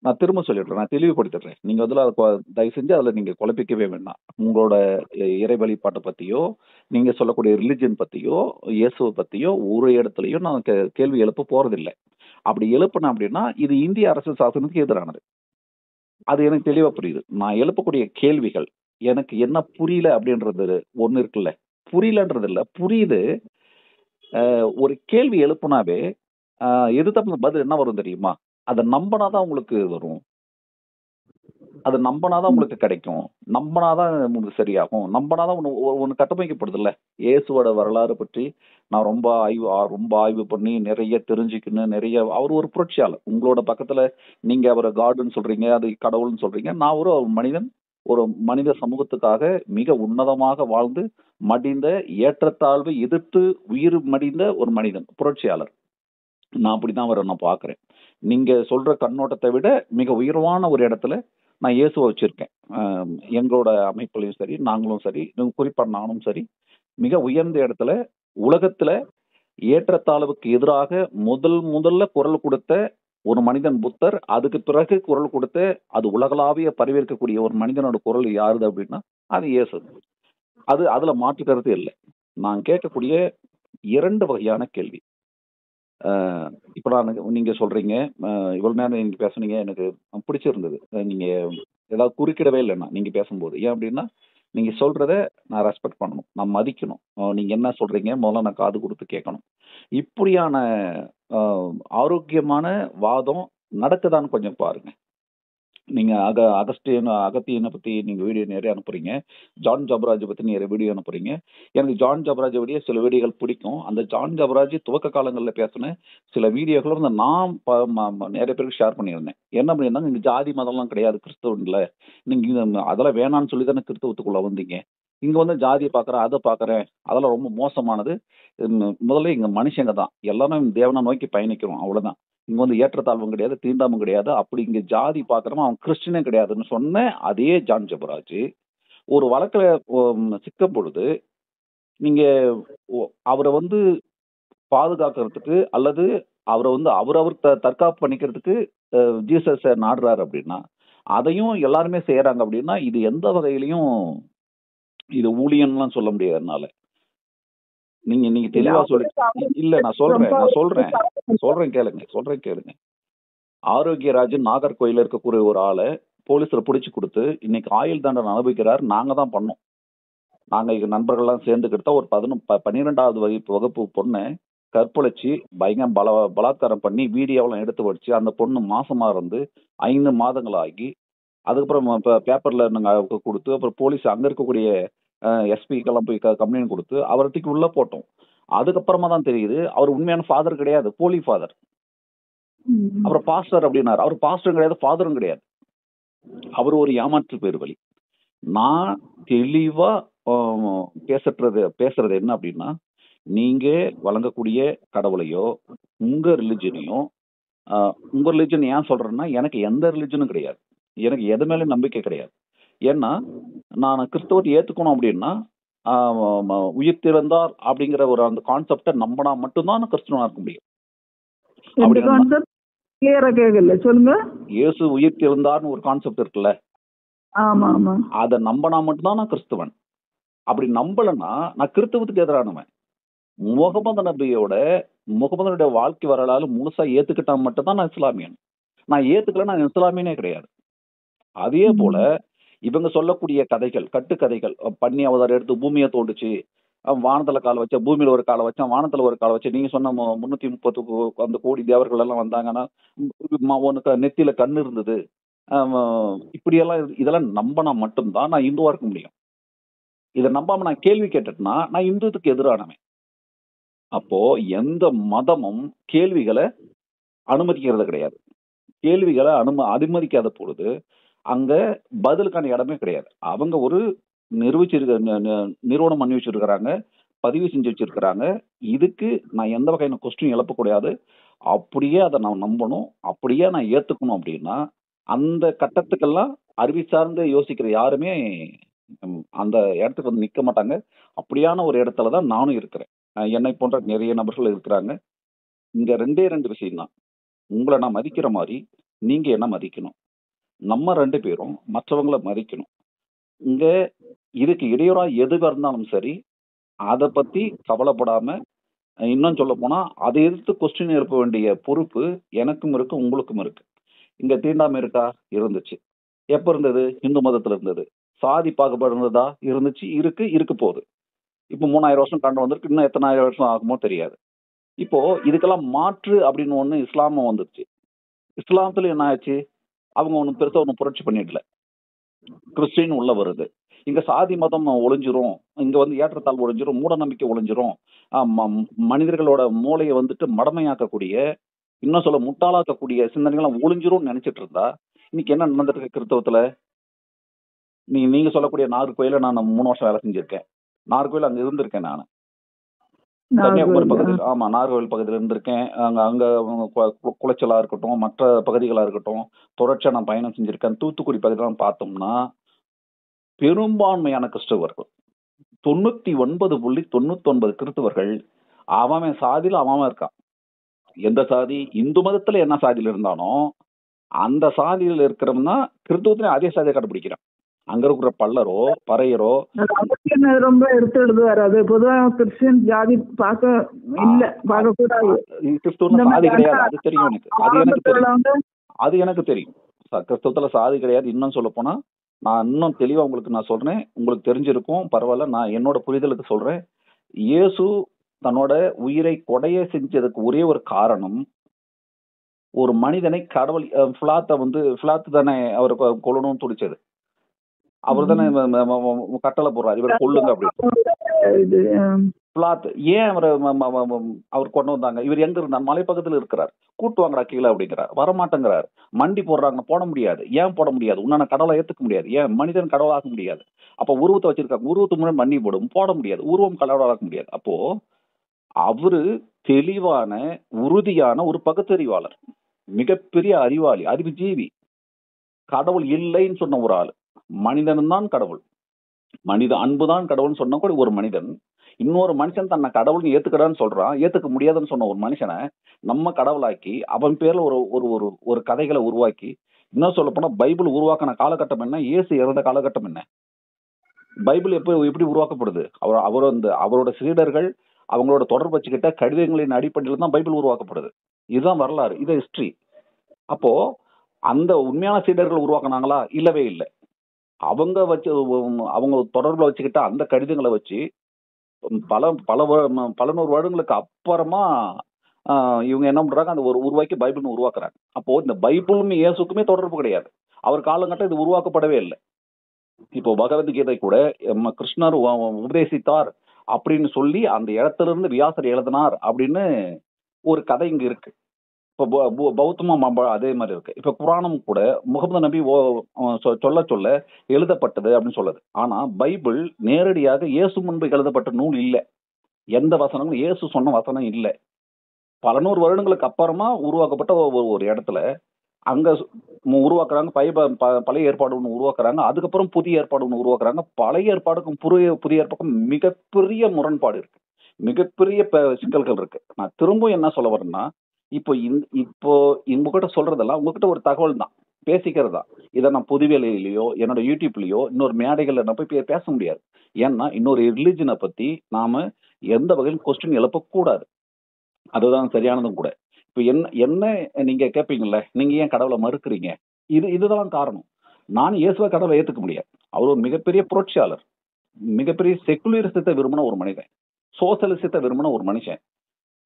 நான் திரும்ப சொல்லிடுறேன், நான் தெளிவுபடுத்திடுறேன். நீங்க அதுல தயவு செஞ்சு அதுல நீங்க குழப்பிக்கவே வேண்டாம். உங்களோட இறை வழிபாட்டை பத்தியோ, நீங்க சொல்லக்கூடிய ரிலிஜன் பத்தியோ, இயேசுவை பத்தியோ ஒரு இடத்துலயும் நான் கேள்வி எழுப்ப போறதில்லை. அப்படி எழுப்பினேன் அப்படின்னா இது இந்திய அரசியல் சாசனத்துக்கு எதிரானது. அது எனக்கு தெளிவா புரியுது. நான் எழுப்பக்கூடிய கேள்விகள் எனக்கு என்ன புரியல அப்படின்றது ஒண்ணு இருக்குல்ல, புரியலன்றது இல்ல, புரியுது. ஒரு கேள்வி எழுப்புனாவே எது தப்பு பதில் என்ன வரும் தெரியுமா, அதை நம்பினாதான் உங்களுக்கு வரும். அது நம்பினாதான் உங்களுக்கு கிடைக்கும், நம்பினாதான் உங்களுக்கு சரியாகும், நம்பினாதான் ஒன்று கட்டமைக்கப்படுதுல்ல. இயேசுவோட வரலாறு பற்றி நான் ரொம்ப ஆய்வு பண்ணி நிறைய தெரிஞ்சுக்கணும். அவர் ஒரு புரட்சியாளர். உங்களோட பக்கத்துல நீங்க அவரை காடுன்னு சொல்றீங்க, அது கடவுள்னு சொல்றீங்க. நான் ஒரு மனிதன், ஒரு மனித சமூகத்துக்காக மிக உன்னதமாக வாழ்ந்து மடிந்த, ஏற்றத்தாழ்வை எதிர்த்து உயிர் மடிந்த ஒரு மனிதன், புரட்சியாளர். நான் அப்படிதான் அவரை நான் பார்க்கிறேன். நீங்க சொல்ற கண்ணோட்டத்தை விட மிக உயர்வான ஒரு இடத்துல நான் இயேசுவை வச்சிருக்கேன். எங்களோட அமைப்புலையும் சரி, நாங்களும் சரி, குறிப்பா நானும் சரி, மிக உயர்ந்த இடத்துல, உலகத்துல ஏற்றத்தாழ்வுக்கு எதிராக முதல்ல குரல் கொடுத்த ஒரு மனிதன் புத்தர். அதுக்கு பிறகு குரல் கொடுத்த, அது உலகளாவிய பரவேற்கக்கூடிய ஒரு மனிதனோட குரல் யாருது அப்படின்னா அது இயேசு. அதுல மாற்று கருத்து இல்லை. நான் கேட்கக்கூடிய 2 வகையான கேள்வி. இப்ப நீங்க சொல்றீங்க, இவ்வளவு நேரம் நீங்க பேசுனீங்க, எனக்கு பிடிச்சிருந்தது. நீங்க ஏதாவது குறுக்கிடவே இல்லைன்னா நீங்க பேசும்போது. ஏன் அப்படின்னா, நீங்க சொல்றத நான் ரெஸ்பெக்ட் பண்ணணும், நான் மதிக்கணும். நீங்க என்ன சொல்றீங்க முதல்ல நான் காது கொடுத்து கேட்கணும். இப்படியான ஆரோக்கியமான வாதம் நடக்குதான்னு கொஞ்சம் பாருங்க. நீங்க அகத்தியனை பத்தி நீங்க வீடியோ நிறைய அனுப்புறீங்க, ஜான் ஜபராஜ் பத்தி நிறைய வீடியோ அனுப்புறீங்க. எனக்கு ஜான் ஜபராஜ் விட சில வீடியோகள் பிடிக்கும். அந்த ஜான் ஜபராஜ் துவக்க காலங்களில் பேசின சில வீடியோக்களை வந்து நான் நிறைய பேருக்கு ஷேர் பண்ணியிருந்தேன். என்ன பண்ணியிருந்தாங்க, இங்க ஜாதி மதம்லாம் கிடையாது கிறிஸ்தவன்ல, நீங்க அதெல்லாம் வேணான்னு சொல்லி தானே கிறிஸ்தவத்துக்குள்ள வந்தீங்க, இங்க வந்து ஜாதியை பாக்குறேன், அதை பாக்குறேன், அதெல்லாம் ரொம்ப மோசமானது. முதல்ல இங்க மனுஷங்க தான் எல்லாரும் தேவனை நோக்கி பயணிக்கிறோம், அவ்வளவுதான். இங்க வந்து ஏற்றத்தாழ்வும் கிடையாது, தீண்டாமும் கிடையாது. அப்படி இங்க ஜாதி பாக்குறவன் அவன் கிறிஸ்டினே கிடையாதுன்னு சொன்ன அதே ஜான் ஜபராஜ் ஒரு வழக்குல சிக்கும் பொழுது நீங்க அவரை வந்து பாதுகாக்கிறதுக்கு அல்லது அவரை வந்து அவர் தற்காப்பு பண்ணிக்கிறதுக்கு ஜீசஸ் நாடுறாரு அப்படின்னா, அதையும் எல்லாருமே செய்யறாங்க அப்படின்னா, இது எந்த வகையிலையும் இது ஊழியம்லாம் சொல்ல முடியாது என்னால. நீங்க தெளிவா சொல்லி இல்ல, நான் சொல்றேன் கேளுங்க. ஆரோக்கியராஜன் நாகர்கோயில இருக்கக்கூடிய ஒரு ஆளை போலீஸ்ல புடிச்சு கொடுத்து இன்னைக்கு ஆயுள் தண்டனை அனுபவிக்கிறார். நாங்க தான் பண்ணோம். நாங்க எங்க நண்பர்கள்லாம் சேர்ந்துக்கிட்ட ஒரு 12வது வகுப்பு பொண்ணை கற்பழிச்சு பயங்கர பலாத்காரம் பண்ணி வீடியோவெல்லாம் எடுத்து வச்சு அந்த பொண்ணு மாசமா இருந்து 5 மாதங்கள் ஆகி, அதுக்கப்புறம் பேப்பர்ல நாங்க கொடுத்து, அப்புறம் போலீஸ் அங்க இருக்கக்கூடிய எஸ்பிக்கெல்லாம் போய் கம்ப்ளைண்ட் கொடுத்து அவரத்துக்கு உள்ள போட்டோம். அதுக்கப்புறமா தான் தெரியுது அவர் உண்மையான ஃபாதர் கிடையாது, போலி ஃபாதர். அப்புறம் பாஸ்டர் அப்படின்னாரு. அவர் பாஸ்டரும் கிடையாது, ஃபாதரும் கிடையாது. அவர் ஒரு ஏமாற்று பேர் வழி. நான் தெளிவா பேசுறது என்ன அப்படின்னா, நீங்க வழங்கக்கூடிய கடவுளையோ உங்க ரிலிஜனையோ, உங்க ரிலிஜன் ஏன் சொல்றேன்னா, எனக்கு எந்த ரிலிஜனும் கிடையாது, எனக்கு எது மேல நம்பிக்கை கிடையாது. ஏன்னா நான் கிறிஸ்தவத்தை ஏத்துக்கணும் அப்படின்னா உயிர் திறந்தார் அப்படிங்கிற ஒரு அந்த கான்செப்டை நம்பினா மட்டும்தான் நான் கிறிஸ்தவனா இருக்க முடியும். சொல்லுங்க. இயேசு உயிர் திறந்தார்னு ஒரு கான்செப்ட் இருக்குல்ல, அதை நம்பினா மட்டும்தான் நான் கிறிஸ்தவன். அப்படி நம்பலன்னா நான் கிறிஸ்தவத்துக்கு எதிரானவன். முகமதனுடைய வாழ்க்கை வரலாறு முழுசா ஏத்துக்கிட்டா மட்டும்தான் நான் இஸ்லாமியன். நான் ஏத்துக்கல, நான் இஸ்லாமியனே கிடையாது. அதே போல இவங்க சொல்லக்கூடிய கதைகள், கட்டுக்கதைகள், பண்ணி அவதாரம் எடுத்து பூமியை தோண்டுச்சு, வானத்துல கால வச்சா, பூமியில ஒரு காலை வச்சா, வானத்துல ஒரு காலை வச்சா, நீங்க சொன்ன 330 அந்த கோடி தேவர்கள் எல்லாம் வந்தாங்கன்னா உனக்கு நெத்தியில கண்ணு இருந்தது, இப்படியெல்லாம் இதெல்லாம் நம்பினா மட்டும்தான் நான் இந்துவா இருக்க முடியும். இதை நம்பாம நான் கேள்வி கேட்டுட்டுனா நான் இந்துத்துக்கு எதிரானவன். அப்போ எந்த மதமும் கேள்விகளை அனுமதிக்கிறது கிடையாது. கேள்விகளை அனுமதிக்காத பொழுது அங்க பதிலுக்கான இடமே கிடையாது. அவங்க ஒரு நிறுவனம் பண்ணி வச்சிருக்கிறாங்க, பதிவு செஞ்சு வச்சிருக்கிறாங்க. இதுக்கு நான் எந்த வகையான கொஸ்டின் எழுப்பக்கூடாது. அப்படியே அதை நான் நம்பணும், அப்படியே நான் ஏத்துக்கணும். அப்படின்னா அந்த கட்டத்துக்கெல்லாம் அறிவி சார்ந்து யோசிக்கிற யாருமே அந்த இடத்துக்கு வந்து நிக்க மாட்டாங்க. அப்படியான ஒரு இடத்துலதான் நானும் இருக்கிறேன். என்னை போன்ற நிறைய நபர்கள் இருக்கிறாங்க. இங்க 2 விஷயம் தான். உங்களை நான் மதிக்கிற மாதிரி நீங்க என்ன மதிக்கணும். நம்ம 2 பேரும் மற்றவங்களை மதிக்கணும். இங்க இதுக்கு இடையூறா எதுவா இருந்தாலும் சரி, அதை பத்தி கவலைப்படாம, இன்னும் சொல்ல போனா அதை எதிர்த்து கொஸ்டின் எழுப்ப வேண்டிய பொறுப்பு எனக்கும் இருக்கு, உங்களுக்கும் இருக்கு. இங்க தீண்டாமை இருக்கா? இருந்துச்சு. எப்ப இருந்தது? இந்து மதத்துல இருந்தது. சாதி பாகுபாடு இருந்ததா? இருந்துச்சு, இருக்க போகுது. இப்போ 3000 வருஷம் கண்டு வந்திருக்கு, இன்னும் எத்தனை ஆயிரம் வருஷம் ஆகுமோ தெரியாது. இப்போ இதுக்கெல்லாம் மாற்று அப்படின்னு ஒண்ணு இஸ்லாமும் வந்துருச்சு. இஸ்லாமத்துல என்ன ஆச்சு? அவங்க ஒன்றும் பெருசா ஒன்றும் புரட்சி பண்ணிடல. கிறிஸ்டின் உள்ள வருது. இங்க சாதி மதம் ஒளிஞ்சிரும், இங்க வந்து ஏற்றத்தாழ்வு ஒளிஞ்சிரும், மூட நம்பிக்கை ஒளிஞ்சிரும், மனிதர்களோட மூளையை வந்துட்டு மடமையாக்கக்கூடிய, இன்னும் சொல்ல முட்டாளாக்கக்கூடிய சிந்தனைகள்லாம் ஒளிஞ்சிரும்னு நினைச்சிட்டு இருந்தா இன்னைக்கு என்ன நடந்துட்டு இருக்கு கிறிஸ்தவத்துல? நீங்க சொல்லக்கூடிய நாகர்கோயில நான் 3 வருஷம் வேலை செஞ்சிருக்கேன். நாகர்கோயில் அங்க இருந்திருக்கேன் நான். கன்னியாகுமரி பகுதியில், ஆமா, நாகர்கோவில் பகுதியில் இருந்திருக்கேன். அங்க அங்க குளச்சலா இருக்கட்டும், மற்ற பகுதிகளா இருக்கட்டும், தொடர்ச்சியா நான் பயணம் செஞ்சிருக்கேன். தூத்துக்குடி பகுதியெல்லாம் பார்த்தோம்னா பெரும்பான்மையான கிறிஸ்தவர்கள், 99.99 கிறிஸ்தவர்கள் அவன் சாதியில அவன் இருக்கான். எந்த சாதி, இந்து மதத்துல என்ன சாதியில இருந்தானோ அந்த சாதியில இருக்கிறவன் தான் கிறிஸ்தவத்திலே அதே சாதியை கடைபிடிக்கிறான். அங்க இருக்கிற பல்லரோ பறையரோ ரொம்ப எடுத்து எழுதுவாரு. அது பொதுவாக கிறிஸ்டியன் ஜாதி பார்க்க இல்ல, பார்க்க கூடாது. கிறிஸ்தவத்துல சாதி கிடையாது, அது தெரியும் எனக்கு. அது எனக்கு தெரியும். கிறிஸ்தவத்துல சாதி கிடையாது. இன்னும் சொல்ல போனா நான் இன்னும் தெளிவா உங்களுக்கு நான் சொல்றேன், உங்களுக்கு தெரிஞ்சிருக்கும், பரவாயில்ல, நான் என்னோட புரிதலுக்கு சொல்றேன். இயேசு தன்னோட உயிரை கொடைய செஞ்சதுக்கு ஒரே ஒரு காரணம், ஒரு மனிதனை கடவுள் பிளாத்து தானே அவரை கொல்லணும்னு துடிச்சது. அவர் தானே கட்டளை போடுறாரு, இவர் கொல்லுங்க அப்படின்னு. பிளாத் ஏன் அவர் கொண்டு வந்தாங்க? இவர் எங்க இருந்தார்? மலை பக்கத்துல இருக்கிறார். கூட்டு வாங்கடா கீழே அப்படிங்கிறார். வரமாட்டேங்கிறார். மண்டி போடுறாங்க, போட முடியாது. ஏன் போட முடியாது? உன்னான கடவுளை ஏத்துக்க முடியாது. ஏன் மனிதன் கடவுளாக முடியாது? அப்ப உருவத்தை வச்சிருக்காங்க, உருவத்துக்கு முன்னாடி மண்ணி போட முடியாது. உருவம் கடவுளாக முடியாது. அப்போ அவரு தெளிவான உறுதியான ஒரு பகுத்தறிவாளர், மிகப்பெரிய அறிவாளி, அறிவுஜீவி. கடவுள் இல்லைன்னு சொன்ன ஒரு ஆள். மனிதன் தான் கடவுள், மனித அன்புதான் கடவுள்னு சொன்ன கூட ஒரு மனிதன். இன்னொரு மனுஷன் தன்னை கடவுள்னு ஏத்துக்கடான்னு சொல்றான். ஏத்துக்க முடியாதுன்னு சொன்ன ஒரு மனுஷனை நம்ம கடவுளாக்கி அவன் பேர்ல ஒரு ஒரு ஒரு கதைகளை உருவாக்கி, இன்னும் சொல்ல போனா பைபிள் உருவாக்கின காலகட்டம் என்ன, இயேசு இறந்த காலகட்டம் என்ன, பைபிள் எப்படி உருவாக்கப்படுது, அவரோட சீடர்கள் அவங்களோட தொடர்பு வச்சுக்கிட்ட கடிதங்களின் அடிப்படையில் தான் பைபிள் உருவாக்கப்படுது. இதுதான் வரலாறு, இது ஹிஸ்டரி. அப்போ அந்த உண்மையான சீடர்கள் உருவாக்குனாங்களா? இல்லவே இல்லை. அவங்க தொடர்புல வச்சுக்கிட்ட அந்த கடிதங்களை வச்சு பல நூறு வருடங்களுக்கு அப்புறமா இவங்க என்ன பண்றாங்க, அந்த ஒரு உருவாக்கி பைபிள்னு உருவாக்குறாங்க. அப்போ இந்த பைபிளும் இயேசுக்குமே தொடர்பு கிடையாது. அவர் காலகட்டம் இது உருவாக்கப்படவே இல்லை. இப்போ பகவத்கீதை கூட கிருஷ்ணர் உபதேசித்தார் அப்படின்னு சொல்லி அந்த இடத்துல இருந்து வியாசர் எழுதினார் அப்படின்னு ஒரு கதை இங்க இருக்கு. இப்போ பௌத்தமும் அதே மாதிரி இருக்கு. இப்ப குரானும் கூட முகமது நபி சொல்ல சொல்ல எழுதப்பட்டது அப்படின்னு சொல்லுது. ஆனா பைபிள் நேரடியாக இயேசு முன்பு எழுதப்பட்ட நூல் இல்லை. எந்த வசனங்களும் இயேசு சொன்ன வசனம் இல்லை. பல நூறு வருடங்களுக்கு அப்புறமா உருவாக்கப்பட்ட ஒரு இடத்துல அங்க உருவாக்குறாங்க. பழைய ஏற்பாடு ஒன்று உருவாக்குறாங்க. அதுக்கப்புறம் புதிய ஏற்பாடு ஒன்று உருவாக்குறாங்க. பழைய ஏற்பாடுக்கும் புதிய ஏற்பாடுக்கும் மிகப்பெரிய முரண்பாடு இருக்கு, மிகப்பெரிய சிக்கல்கள் இருக்கு. நான் திரும்ப என்ன சொல்ல வரேன்னா, இப்போ உங்ககிட்ட சொல்றதெல்லாம் உங்ககிட்ட ஒரு தகவல் தான், பேசிக்கிறது தான். இதை நான் பொதுவேலையிலயோ என்னோட யூடியூப்லயோ இன்னொரு மேடைகள்ல நான் போய் பேச முடியாது. ஏன்னா இன்னொரு ரிலிஜனை பத்தி நாம எந்த வகையிலும் கொஸ்டின் எழுப்பக்கூடாது. அதுதான் சரியானதும் கூட. இப்ப என்ன நீங்க கேட்பீங்கல்ல, நீங்க ஏன் கடவுளை மறுக்கிறீங்க? இதுதான் காரணம். நான் இயேசுவை கடவுளை ஏத்துக்க முடியாது. அவர் ஒரு மிகப்பெரிய புரட்சியாளர், மிகப்பெரிய செக்குலரிசத்தை விரும்பின ஒரு மனிதன், சோசியலிசத்தை விரும்பின ஒரு மனுஷன்.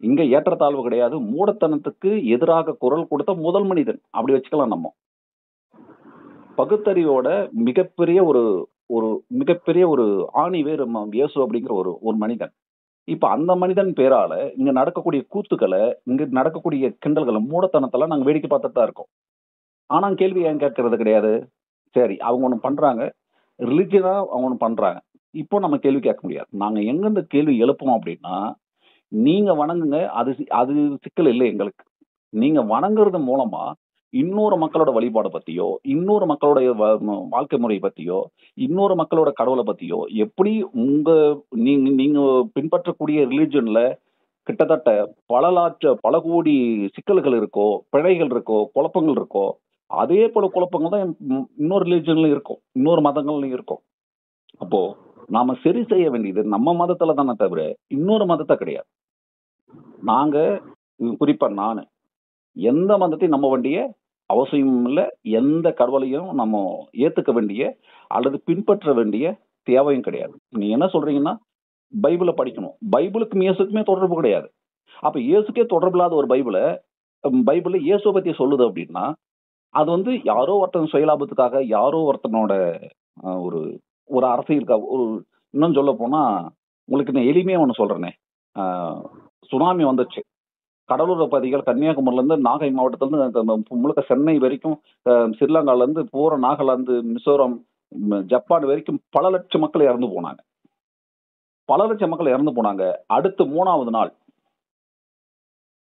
இங்க ஏற்றத்தாழ்வு கிடையாது. மூடத்தனத்துக்கு எதிராக குரல் கொடுத்த முதல் மனிதன், அப்படி வச்சுக்கலாம். நம்ம பகுத்தறிவோட மிகப்பெரிய ஒரு ஆணி வேறு இயேசு அப்படிங்கிற ஒரு மனிதன். இப்ப அந்த மனிதன் பேரால இங்க நடக்கக்கூடிய கூத்துக்களை, இங்க நடக்கக்கூடிய கிண்டல்களை, மூடத்தனத்தெல்லாம் நாங்க வேடிக்கை பார்த்துட்டு தான் இருக்கோம். ஆனா கேள்வி ஏன் கேட்கறது கிடையாது? சரி, அவங்க ஒண்ணு பண்றாங்க, ரிலிஜியனா அவங்க ஒண்ணு பண்றாங்க. இப்போ நம்ம கேள்வி கேட்க முடியாது. நாங்க எங்க இந்த கேள்வி எழுப்போம் அப்படின்னா, நீங்க வணங்குங்க, அது சிக்கல் இல்லை எங்களுக்கு. நீங்க வணங்குறது மூலமா இன்னொரு மக்களோட வழிபாடு பத்தியோ, இன்னொரு மக்களுடைய வாழ்க்கை முறை பத்தியோ, இன்னொரு மக்களோட கடவுளை பத்தியோ, எப்படி நீங்க பின்பற்றக்கூடிய ரிலிஜன்ல கிட்டத்தட்ட பல கோடி சிக்கல்கள் இருக்கோ, பிழைகள் இருக்கோ, குழப்பங்கள் இருக்கோ, அதே போல குழப்பங்கள் தான் இன்னொரு ரிலிஜன்லயும் இருக்கும், இன்னொரு மதங்கள்லயும் இருக்கும். அப்போ நாம சரி செய்ய வேண்டியது நம்ம மதத்துல தானே தவிர இன்னொரு மதத்தை கிடையாது. நாங்க குறிப்பா நானு எந்த மதத்தையும் நம்ப வேண்டிய அவசியம் இல்லை. எந்த கடவுளையும் நம்ம ஏத்துக்க வேண்டிய அல்லது பின்பற்ற வேண்டிய தேவையும் கிடையாது. நீ என்ன சொல்றீங்கன்னா பைபிளை படிக்கணும். பைபிளுக்கும் இயேசுக்குமே தொடர்பு கிடையாது. அப்ப இயேசுக்கே தொடர்பு இல்லாத ஒரு பைபிள்ல இயேசுவை பத்தி சொல்லுது அப்படின்னா அது வந்து யாரோ ஒருத்தன் சுயலாபத்துக்காக, யாரோ ஒருத்தனோட ஒரு ஒரு அரசியலுக்காக, ஒரு இன்னும் சொல்ல போனா உங்களுக்கு நான் எளிமையா ஒண்ணு சொல்றேனே. ஆ சுனாமி வந்துச்சு. கடலோர பகுதிகள் கன்னியாகுமரியில இருந்து நாகை மாவட்டத்துல இருந்து முழுக்க சென்னை வரைக்கும், ஸ்ரீலங்கால இருந்து பூரா நாகாலாந்து, மிசோரம், ஜப்பான் வரைக்கும் பல லட்சம் மக்கள் இறந்து போனாங்க. பல லட்சம் மக்கள் இறந்து போனாங்க. அடுத்து 3வது நாள்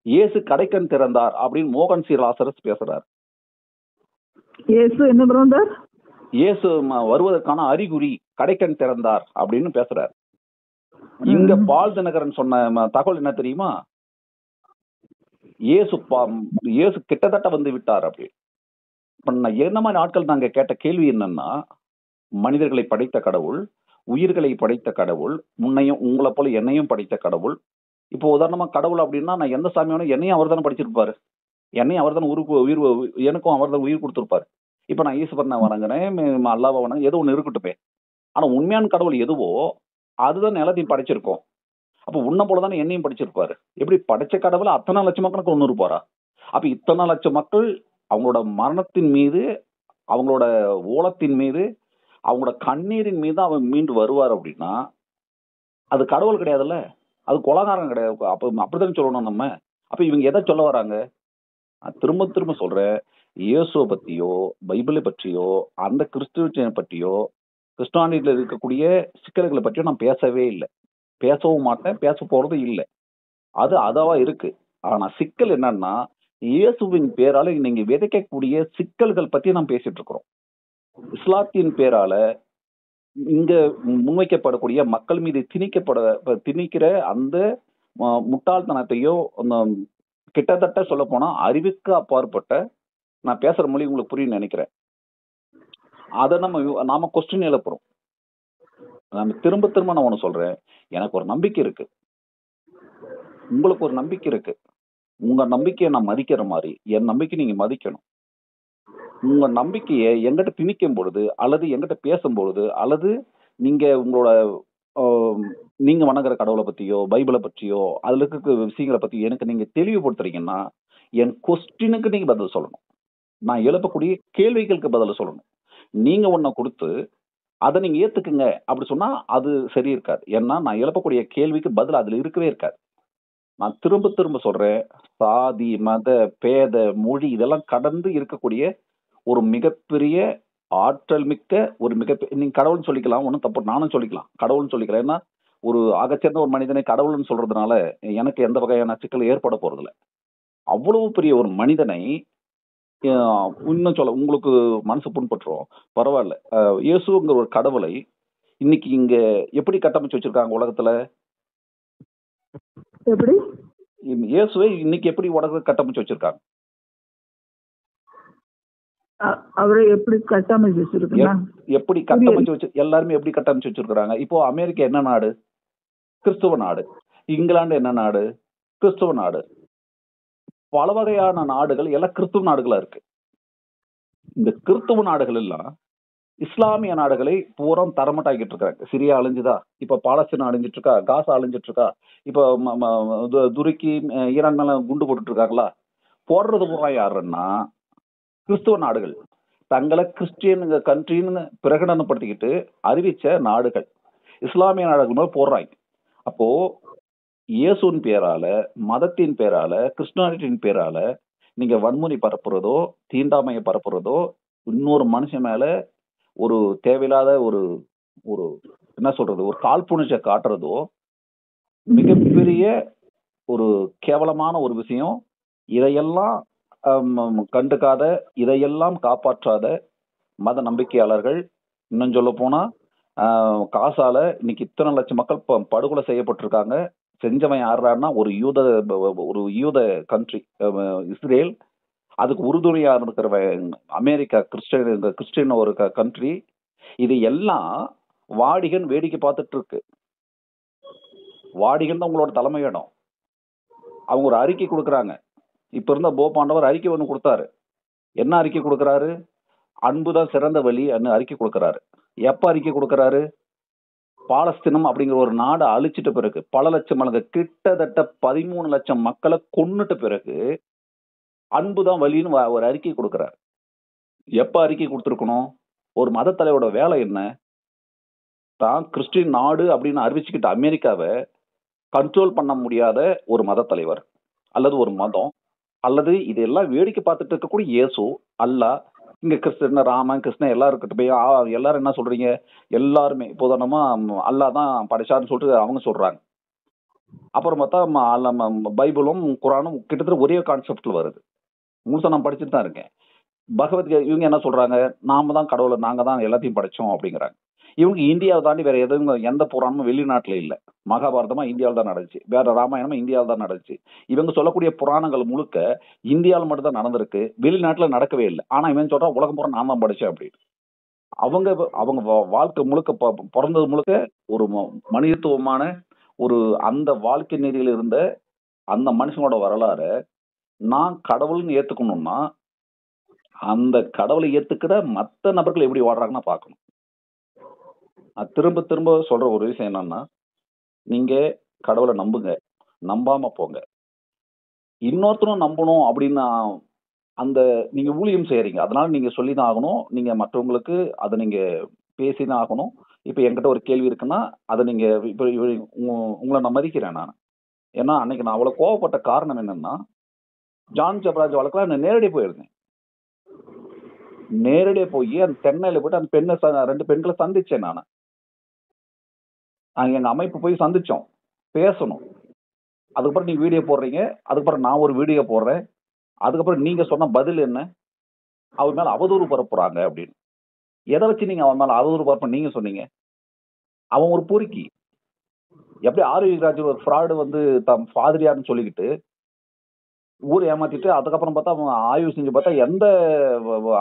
இயேசு கடைக்கண் திறந்தார் அப்படின்னு மோகன் சி லாசரஸ் பேசுறார். இயேசு என்ன பிரதர்? இயேசு வருவதற்கான அறிகுறி கடைக்கண் திறந்தார் அப்படின்னு பேசுறார். இங்க பால் தினகரன் சொன்ன தகவல் என்ன தெரியுமா? இயேசு கிட்டத்தட்ட வந்து விட்டார் அப்படி. இப்ப நான் என்ன மாதிரி ஆட்கள் நாங்க கேட்ட கேள்வி என்னன்னா, மனிதர்களை படைத்த கடவுள், உயிர்களை படைத்த கடவுள், முன்னையும் உங்களை போல என்னையும் படைத்த கடவுள். இப்போ உதாரணமா கடவுள் அப்படின்னா நான் எந்த சாமியான என்னையும் அவர் தானே படிச்சிருப்பாரு. என்னையும் அவர் தானே உயிர் எனக்கும் அவர் தான் உயிர் கொடுத்திருப்பாரு. இப்ப நான் ஈஸ்வரனை வணங்குறேன், அல்லாவை வணங்குறேன், ஏதோ ஒண்ணு இருக்கட்டுமே. ஆனா உண்மையான கடவுள் எதுவோ அதுதான் எல்லாத்தையும் படைச்சிருக்கோம். அப்ப உன்ன போலதானே என்னையும் படிச்சிருப்பாரு. எப்படி படைச்ச கடவுளை அத்தனை லட்சம் மக்களுக்கு கொண்டு இருப்பாரா? அப்ப இத்தனை லட்சம் மக்கள் அவங்களோட மரணத்தின் மீது, அவங்களோட ஓலத்தின் மீது, அவங்களோட கண்ணீரின் மீது அவன் மீண்டு வருவார் அப்படின்னா அது கடவுள் கிடையாதுல்ல, அது கொலகாரம் கிடையாது. அப்ப அப்படித்தானே சொல்லணும் நம்ம. அப்ப இவங்க எதை சொல்ல வராங்க? திரும்ப திரும்ப சொல்றேன், இயேசுவை பத்தியோ பைபிளை பற்றியோ அந்த கிறிஸ்துவ பற்றியோ கிறிஸ்டானிட்டியில இருக்கக்கூடிய சிக்கல்களை பற்றியோ நான் பேசவே இல்லை, பேசவும் மாட்டேன், பேச போறது இல்லை. அது அதாவா இருக்கு. ஆனா சிக்கல் என்னன்னா, இயேசுவின் பேரால நீங்க விதைக்கக்கூடிய சிக்கல்கள் பத்தி நாம் பேசிட்டு இருக்கிறோம். இஸ்லாத்தின் பேரால இங்க முன்வைக்கப்படக்கூடிய மக்கள் மீது திணிக்கிற அந்த முட்டாள்தனத்தையோ, கிட்டத்தட்ட சொல்ல போனா அறிவுக்கு அப்பாற்பட்ட, நான் பேசுற மொழி உங்களுக்கு புரியும் நினைக்கிறேன், அதை நாம கொஸ்டின் எழுப்புறோம். நம்ம திரும்ப திரும்ப நான் ஒண்ணு சொல்றேன், எனக்கு ஒரு நம்பிக்கை இருக்கு, உங்களுக்கு ஒரு நம்பிக்கை இருக்கு. உங்க நம்பிக்கையை நான் மதிக்கிற மாதிரி என் நம்பிக்கை நீங்க மதிக்கணும். உங்க நம்பிக்கையை எங்கிட்ட திணிக்கும் பொழுது, அல்லது எங்கிட்ட பேசும்பொழுது, அல்லது நீங்க உங்களோட நீங்க வணங்குற கடவுளை பத்தியோ பைபிளை பற்றியோ அதுல இருக்க விஷயங்களை பத்தி எனக்கு நீங்க தெளிவுபடுத்துறீங்கன்னா என் கொஸ்டினுக்கு நீங்க பதில் சொல்லணும். நான் எழுப்பக்கூடிய கேள்விகளுக்கு பதில் சொல்லணும். நீங்க ஒன்ன கொடுத்து அதை நீங்க ஏத்துக்குங்க அப்படி சொன்னா அது சரி இருக்காது. ஏன்னா நான் எழுப்பக்கூடிய கேள்விக்கு பதில் அதுல இருக்கவே இருக்காது. நான் திரும்ப திரும்ப சொல்றேன், சாதி, மத, பேத, மொழி இதெல்லாம் கடந்து இருக்கக்கூடிய ஒரு மிகப்பெரிய ஆற்றல் மிக்க ஒரு நீங்க கடவுள்னு சொல்லிக்கலாம், ஒன்றும் தப்பு, நானும் சொல்லிக்கலாம், கடவுள்னு சொல்லிக்கலாம். ஏன்னா ஒரு ஆகச்சிறந்த ஒரு மனிதனை கடவுள்னு சொல்றதுனால எனக்கு எந்த வகையான சிக்கல் ஏற்பட போறதில்ல. அவ்வளவு பெரிய ஒரு மனிதனை இன்னும் சொல்ல உங்களுக்கு மனசு புண்பற்றுவோம், பரவாயில்ல. இயேசுங்கிற ஒரு கடவுளை இன்னைக்கு இங்க எப்படி கட்டமைச்சு வச்சிருக்காங்க உலகத்துல? எப்படி இயேசுவை இன்னைக்கு எப்படி உலகத்தை கட்டமைச்சு வச்சிருக்காங்க? அவரை எப்படி கட்டமைச்சு வச்சிருக்காங்க? எப்படி கட்டமைச்சு வச்சு எல்லாருமே எப்படி கட்டமைச்சு வச்சிருக்காங்க? இப்போ அமெரிக்கா என்ன நாடு? கிறிஸ்துவ நாடு. இங்கிலாந்து என்ன நாடு? கிறிஸ்துவ நாடு. பல வகையான நாடுகள் எல்லாம் கிறிஸ்துவ நாடுகளா இருக்கு. இந்த கிறிஸ்துவ நாடுகள் எல்லாம் இஸ்லாமிய நாடுகளை பூரா தரமட்டாக்கிட்டு இருக்காங்க. சிரியா அழிஞ்சுதா, இப்ப பாலஸ்தீனம் அழிஞ்சிட்டு இருக்கா, காசா அழிஞ்சிட்டு இருக்கா, இப்ப துருக்கி ஈரான் மேல குண்டு போட்டுட்டு இருக்காங்களா? போடுறது பூரா யாருன்னா கிறிஸ்துவ நாடுகள். தங்களை கிறிஸ்டியன் கண்ட்ரின்னு பிரகடனப்படுத்திக்கிட்டு அறிவிச்ச நாடுகள் இஸ்லாமிய நாடுகள் மேல போடுறாங்க. அப்போ இயேசுவின் பேரால, மதத்தின் பேரால, கிறிஸ்டியானிட்டியின் பேரால நீங்க வன்முறை பரப்புறதோ, தீண்டாமையை பரப்புறதோ, இன்னொரு மனுஷன் மேல ஒரு தேவையில்லாத ஒரு ஒரு என்ன சொல்றது, ஒரு காழ்ப்புணர்ச்சியை காட்டுறதோ மிகப்பெரிய ஒரு கேவலமான ஒரு விஷயம். இதையெல்லாம் கண்டுக்காத, இதையெல்லாம் காப்பாற்றாத மத நம்பிக்கையாளர்கள், இன்னும் சொல்ல போனா காசால இன்னைக்கு இத்தனை லட்சம் மக்கள் படுகொலை செய்யப்பட்டிருக்காங்க. செஞ்சவன் யாருன்னா ஒரு யூத கண்ட்ரி இஸ்ரேல். அதுக்கு உறுதுணையா இருக்கிற அமெரிக்கா கிறிஸ்டியன் ஒரு கண்ட்ரி. இது எல்லாம் வாடிகன் வேடிக்கை பார்த்துட்டு இருக்கு. வாடிகன் தான் உங்களோட தலைமையிடம். அவங்க ஒரு அறிக்கை கொடுக்குறாங்க. இப்ப இருந்த போப்பாண்டவர் அறிக்கை ஒண்ணு கொடுத்தாரு. என்ன அறிக்கை கொடுக்கிறாரு? அன்புதான் சிறந்த வழி அறிக்கை கொடுக்கிறாரு. எப்ப அறிக்கை கொடுக்கிறாரு? பாலஸ்தீனம் அப்படிங்கிற ஒரு நாடு அழிச்சிட்ட பிறகு, பல லட்சம் கிட்டத்தட்ட 13 லட்சம் மக்களை கொன்னுட்ட பிறகு அன்புதான் வழின்னு ஒரு அறிக்கை கொடுக்கிறார். எப்ப அறிக்கை கொடுத்துருக்கணும்? ஒரு மத தலைவரோட வேலை என்ன? தான் கிறிஸ்டின் நாடு அப்படின்னு அறிவிச்சுக்கிட்ட அமெரிக்காவை கண்ட்ரோல் பண்ண முடியாத ஒரு மத தலைவர் அல்லது ஒரு மதம் அல்லது இதெல்லாம் வேடிக்கை பார்த்துட்டு இருக்கக்கூடிய இயேசு, அல்லாஹ், இங்க கிறிஸ்தன், ராமன், கிருஷ்ணன் எல்லாரும் இருக்கட்டும் போய் எல்லாரும் என்ன சொல்றீங்க? எல்லாருமே உதாரணமா அல்லாஹ் தான் படைச்சாருன்னு சொல்லிட்டு அவங்க சொல்றாங்க. அப்புறம் பார்த்தா பைபிளும் குரானும் கிட்டத்தட்ட ஒரே கான்செப்ட்ல வருது. முழுசா நான் படிச்சுட்டு தான் இருக்கேன். பகவத்கீதை இவங்க என்ன சொல்றாங்க? நாம தான் கடவுளை, நாங்க தான் எல்லாத்தையும் படைச்சோம் அப்படிங்கிறாங்க. இவங்க இந்தியாவை தாண்டி வேற எதுவும் எந்த புராணமும் வெளிநாட்டுல இல்ல. மகாபாரதமா இந்தியாவில் தான் நடந்துச்சு. வேற ராமாயணமா இந்தியாவில் தான் நடந்துச்சு. இவங்க சொல்லக்கூடிய புராணங்கள் முழுக்க இந்தியாவில் மட்டும் தான் நடந்திருக்கு. வெளிநாட்டுல நடக்கவே இல்லை. ஆனா இவன் சொல்றான் உலகம் பூரா நான் தான் படிச்சேன் அப்படின்னு. அவங்க அவங்க வாழ்க்கை முழுக்க பிறந்தது முழுக்க ஒரு மனிதத்துவமான ஒரு அந்த வாழ்க்கை நெறியில இருந்த அந்த மனுஷனோட வரலாறு நான் கடவுள்னு ஏத்துக்கணும்னா அந்த கடவுளை ஏத்துக்கிற மத்த நபர்கள் எப்படி வாடுறாங்கன்னு பார்க்கணும். திரும்ப திரும்ப சொல்ற ஒரு விஷயம் என்னன்னா, நீங்க கடவுளை நம்புங்க, நம்பாம போங்க. இன்னொருத்தரும் நம்பணும் அப்படின்னு அந்த நீங்க ஊழியம் செய்யறீங்க, அதனால நீங்க சொல்லிதான் ஆகணும். நீங்க மற்றவங்களுக்கு அதை நீங்க பேசிதான் ஆகணும். இப்ப என்கிட்ட ஒரு கேள்வி இருக்குன்னா அதை நீங்க இப்ப உங்களை நான் மதிக்கிறேன் நான். ஏன்னா அன்னைக்கு நான் அவ்வளவு கோவப்பட்ட காரணம் என்னன்னா, ஜான் ஜபராஜ் வழக்குல நான் நேரடியாக போயிருந்தேன். நேரடியாக போய் அந்த தென்னையில போயிட்டு அந்த பெண்ணை 2 பெண்களை சந்திச்சேன் நான். எங்க அமைப்பு போய் சந்திச்சோம், பேசணும். அதுக்கப்புறம் நீங்க வீடியோ போடுறீங்க, அதுக்கப்புறம் நான் ஒரு வீடியோ போடுறேன். அதுக்கப்புறம் நீங்க சொன்ன பதில் என்ன? அவர் மேல அவதூறு பரப்புறாங்க அப்படின்னு. எதை வச்சு நீங்க அவன் மேல அவதூறு பரப்ப நீங்க சொன்னீங்க? அவன் ஒரு பொறுக்கி. எப்படி ஆரோக்கியராஜ் ஒரு ஃப்ராடு வந்து தம் ஃபாதிரியார்னு சொல்லிக்கிட்டு ஊரை ஏமாத்திட்டு அதுக்கப்புறம் பார்த்தா அவன் ஆய்வு செஞ்சு பார்த்தா எந்த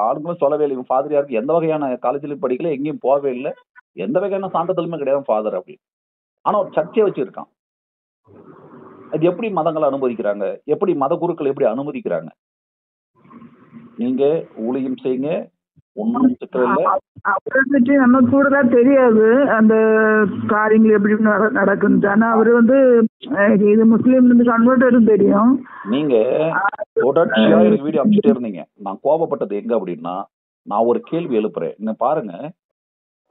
ஆளுங்களும் சொல்லவே இல்லை. இவன் ஃபாதிரியாருக்கு எந்த வகையான காலேஜ்லயும் படிக்கல, எங்கேயும் போகவே இல்லை, எந்த வகையான சான்றிதழுமே கிடையாது ஃபாதர் அப்படின்னு. ஆனா ஒரு சர்ச்சையை வச்சிருக்கான். அது எப்படி மதங்களை அனுமதிக்கிறாங்க? எப்படி மத குருக்கள் எப்படி அனுமதிக்கிறாங்க? நீங்க ஊழியம் செய்யுங்க, ஒன்றும் சிக்கல் இல்லை. அவரை பற்றி நம்ம கூடதா தெரியாது அந்த காரியங்கள் எப்படி நடக்குன்னு. ஆனா அவரு வந்து இது முஸ்லீம் இருந்து கன்வெர்ட்டரும் தெரியும். நீங்க தொடர்ச்சியா எனக்கு வீடியோ அனுப்பிச்சுட்டே இருந்தீங்க. நான் கோபப்பட்டது எங்க அப்படின்னா, நான் ஒரு கேள்வி எழுப்புறேன். என்ன பாருங்க,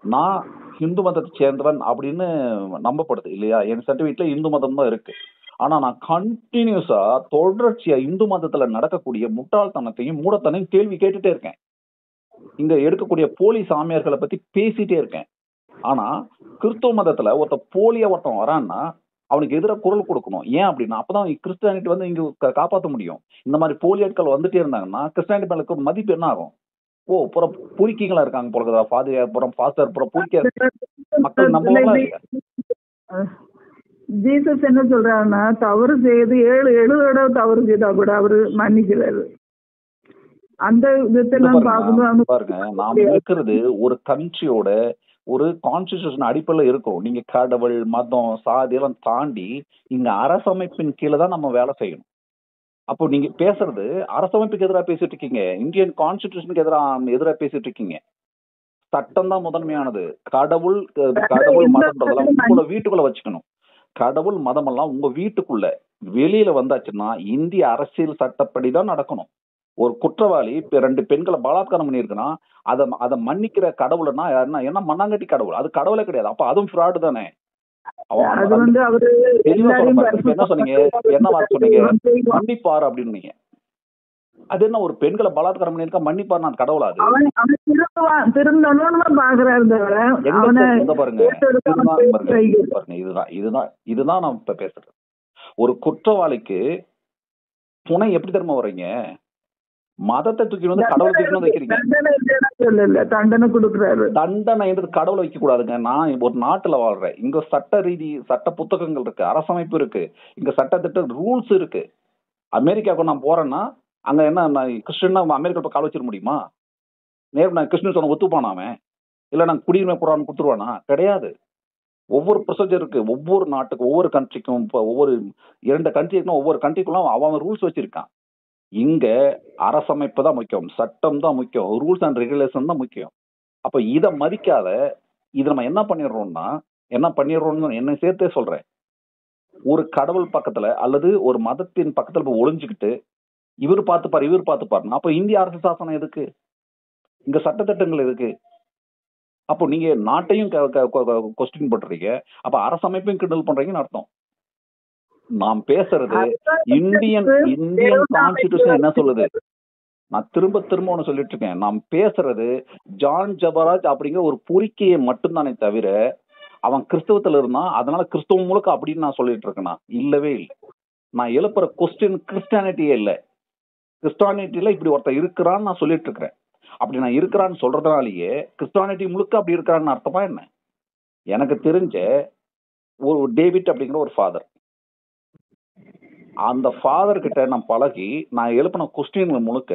நான் இந்து மதத்தை சேர்ந்தவன் அப்படின்னு நம்பப்படுது இல்லையா? என் சர்டிபிகேட்ல இந்து மதம் தான் இருக்கு. ஆனா நான் கண்டினியூஸா தொடர்ச்சியா இந்து மதத்துல நடக்கக்கூடிய முட்டாள்தனத்தையும் மூடத்தனையும் கேள்வி கேட்டுட்டே இருக்கேன். இங்க எடுக்கக்கூடிய போலி சாமியார்களை பத்தி பேசிட்டே இருக்கேன். ஆனா கிறிஸ்துவ மதத்துல ஒருத்தன் வரான்னா அவனுக்கு எதிராக குரல் கொடுக்கணும். ஏன் அப்படின்னா அப்பதான் கிறிஸ்டியானிட்டி வந்து இங்க காப்பாற்ற முடியும். இந்த மாதிரி போலி ஆட்கள் வந்துட்டே இருந்தாங்கன்னா கிறிஸ்டியானிட்டி மேல ஒரு மதிப்பு என்ன ஆகும்? புறம் பூரிக்கைகளா இருக்காங்க போல, ஃபாதர் புறம் பாஸ்டர் புறம் பூரிக்கையா மக்கள் நம்பலாம் இல்ல. ஜீசஸ் என்ன சொல்றாருன்னா, தவறு செய்து 7 தடவை தவறு செய்தா கூட அவரு மன்னிக்கிறாரு. அந்த விதத்தெல்லாம் பார்க்கும்போது பாருங்க, நாம இருக்கிறது ஒரு கண்ட்ரியோட ஒரு கான்ஸ்டிடியூஷன் அடிப்படையில் இருக்கும். நீங்க கடவுள், மதம், சாதி எல்லாம் தாண்டி இங்க அரசமைப்பின் கீழே தான் நம்ம வேலை செய்யணும். அப்போ நீங்க பேசுறது அரசமைப்புக்கு எதிராக பேசிட்டு இருக்கீங்க, இந்தியன் கான்ஸ்டிடியூஷனுக்கு எதிராக பேசிட்டு இருக்கீங்க. சட்டம் தான் முதன்மையானது. கடவுள் மதம்ன்றதெல்லாம் உங்களோட வீட்டுக்குள்ள வச்சுக்கணும். கடவுள் மதம் எல்லாம் உங்க வீட்டுக்குள்ள, வெளியில வந்தாச்சுன்னா இந்திய அரசியல் சட்டப்படிதான் நடக்கணும். ஒரு குற்றவாளி 2 பெண்களை பலாத்காரம் பண்ணியிருக்குன்னா அதை மன்னிக்கிற கடவுள்னா என்ன? மண்ணாங்கட்டி கடவுள். அது கடவுளே கிடையாது. அப்ப அதுவும் ஃப்ராடு தானே. என்ன சொன்னீங்க? என்ன வார்த்தை சொன்னீங்க? மன்னிப்பார் அப்படின்னு. அது என்ன, ஒரு பெண்களை பலாத்காரம் பண்ணிருக்கா மன்னிப்பார்? நான் கடவுளா? அது இதுதான் நான் இப்ப பேசுறது. ஒரு குற்றவாளிக்கு துணை எப்படி தெரியுமா வர்றீங்க? மதத்தை தூக்கி வந்து கடவுளை தூக்கி வந்து வைக்கிறீங்க. தண்டனை கடவுளை வைக்க கூடாதுங்க. நான் ஒரு நாட்டுல வாழ்றேன். இங்க சட்ட புத்தகங்கள் இருக்கு, அரசமைப்பு இருக்கு, இங்க சட்டத்திட்ட ரூல்ஸ் இருக்கு. அமெரிக்காவுக்கு நான் போறேன்னா அங்க என்ன, கிறிஸ்டின்னா அமெரிக்கா கால் வச்சிட முடியுமா? நேரம் நான் கிறிஸ்டின் சொன்ன ஒத்துப்பானாமே, இல்ல நான் குடியுரிமை போறான்னு கொடுத்துருவானா? கிடையாது. ஒவ்வொரு ப்ரொசீஜர் இருக்கு. ஒவ்வொரு நாட்டுக்கும், ஒவ்வொரு கண்ட்ரிக்கும், ஒவ்வொரு 2 கண்ட்ரி இருக்குன்னா ஒவ்வொரு கண்ட்ரிக்குள்ள அவன் ரூல்ஸ் வச்சிருக்கான். இங்க அரசமைப்பு தான் முக்கியம், சட்டம் தான் முக்கியம், ரூல்ஸ் அண்ட் ரெகுலேஷன் தான் முக்கியம். அப்ப இதை மதிக்காத இதை நம்ம என்ன பண்ணிடுறோம்னு என்ன சேர்த்தே சொல்றேன். ஒரு கடவுள் பக்கத்துல அல்லது ஒரு மதத்தின் பக்கத்துல போய் ஒளிஞ்சுக்கிட்டு இவர் பார்த்துப்பாருன்னா அப்ப இந்திய அரசு சாசனம் எதுக்கு? இங்க சட்டத்திட்டங்கள் இருக்கு. அப்போ நீங்க நாட்டையும் கொஸ்டின் பண்றீங்க, அப்ப அரசமைப்பையும் கிண்டல் பண்றீங்கன்னு அர்த்தம். நாம் பேசுறது இந்தியன் கான்ஸ்டிடியூஷன் என்ன சொல்லுது? நான் திரும்ப திரும்ப ஒண்ணு சொல்லிட்டு இருக்கேன். நாம் பேசுறது ஜான் ஜபராஜ் அப்படிங்கிற ஒரு பொறிக்கையை மட்டும்தானே தவிர, அவன் கிறிஸ்தவத்துல இருந்தான், அதனால கிறிஸ்தவம் முழுக்க அப்படின்னு நான் சொல்லிட்டு இருக்கேனா? இல்லவே இல்லை. நான் எழுப்புற கொஸ்டின் கிறிஸ்டியானிட்டியே இல்லை. கிறிஸ்டியானிட்டியில இப்படி ஒருத்தர் இருக்கிறான்னு நான் சொல்லிட்டு இருக்கிறேன். அப்படி நான் இருக்கிறான்னு சொல்றதுனாலயே கிறிஸ்டியானிட்டி முழுக்க அப்படி இருக்கிறான்னு அர்த்தமா என்ன? எனக்கு தெரிஞ்ச ஒரு டேவிட் அப்படிங்கிற ஒரு ஃபாதர், அந்த ஃபாதர் கிட்ட நான் பழகி நான் எழுப்பின கொஸ்டின்கள் முழுக்க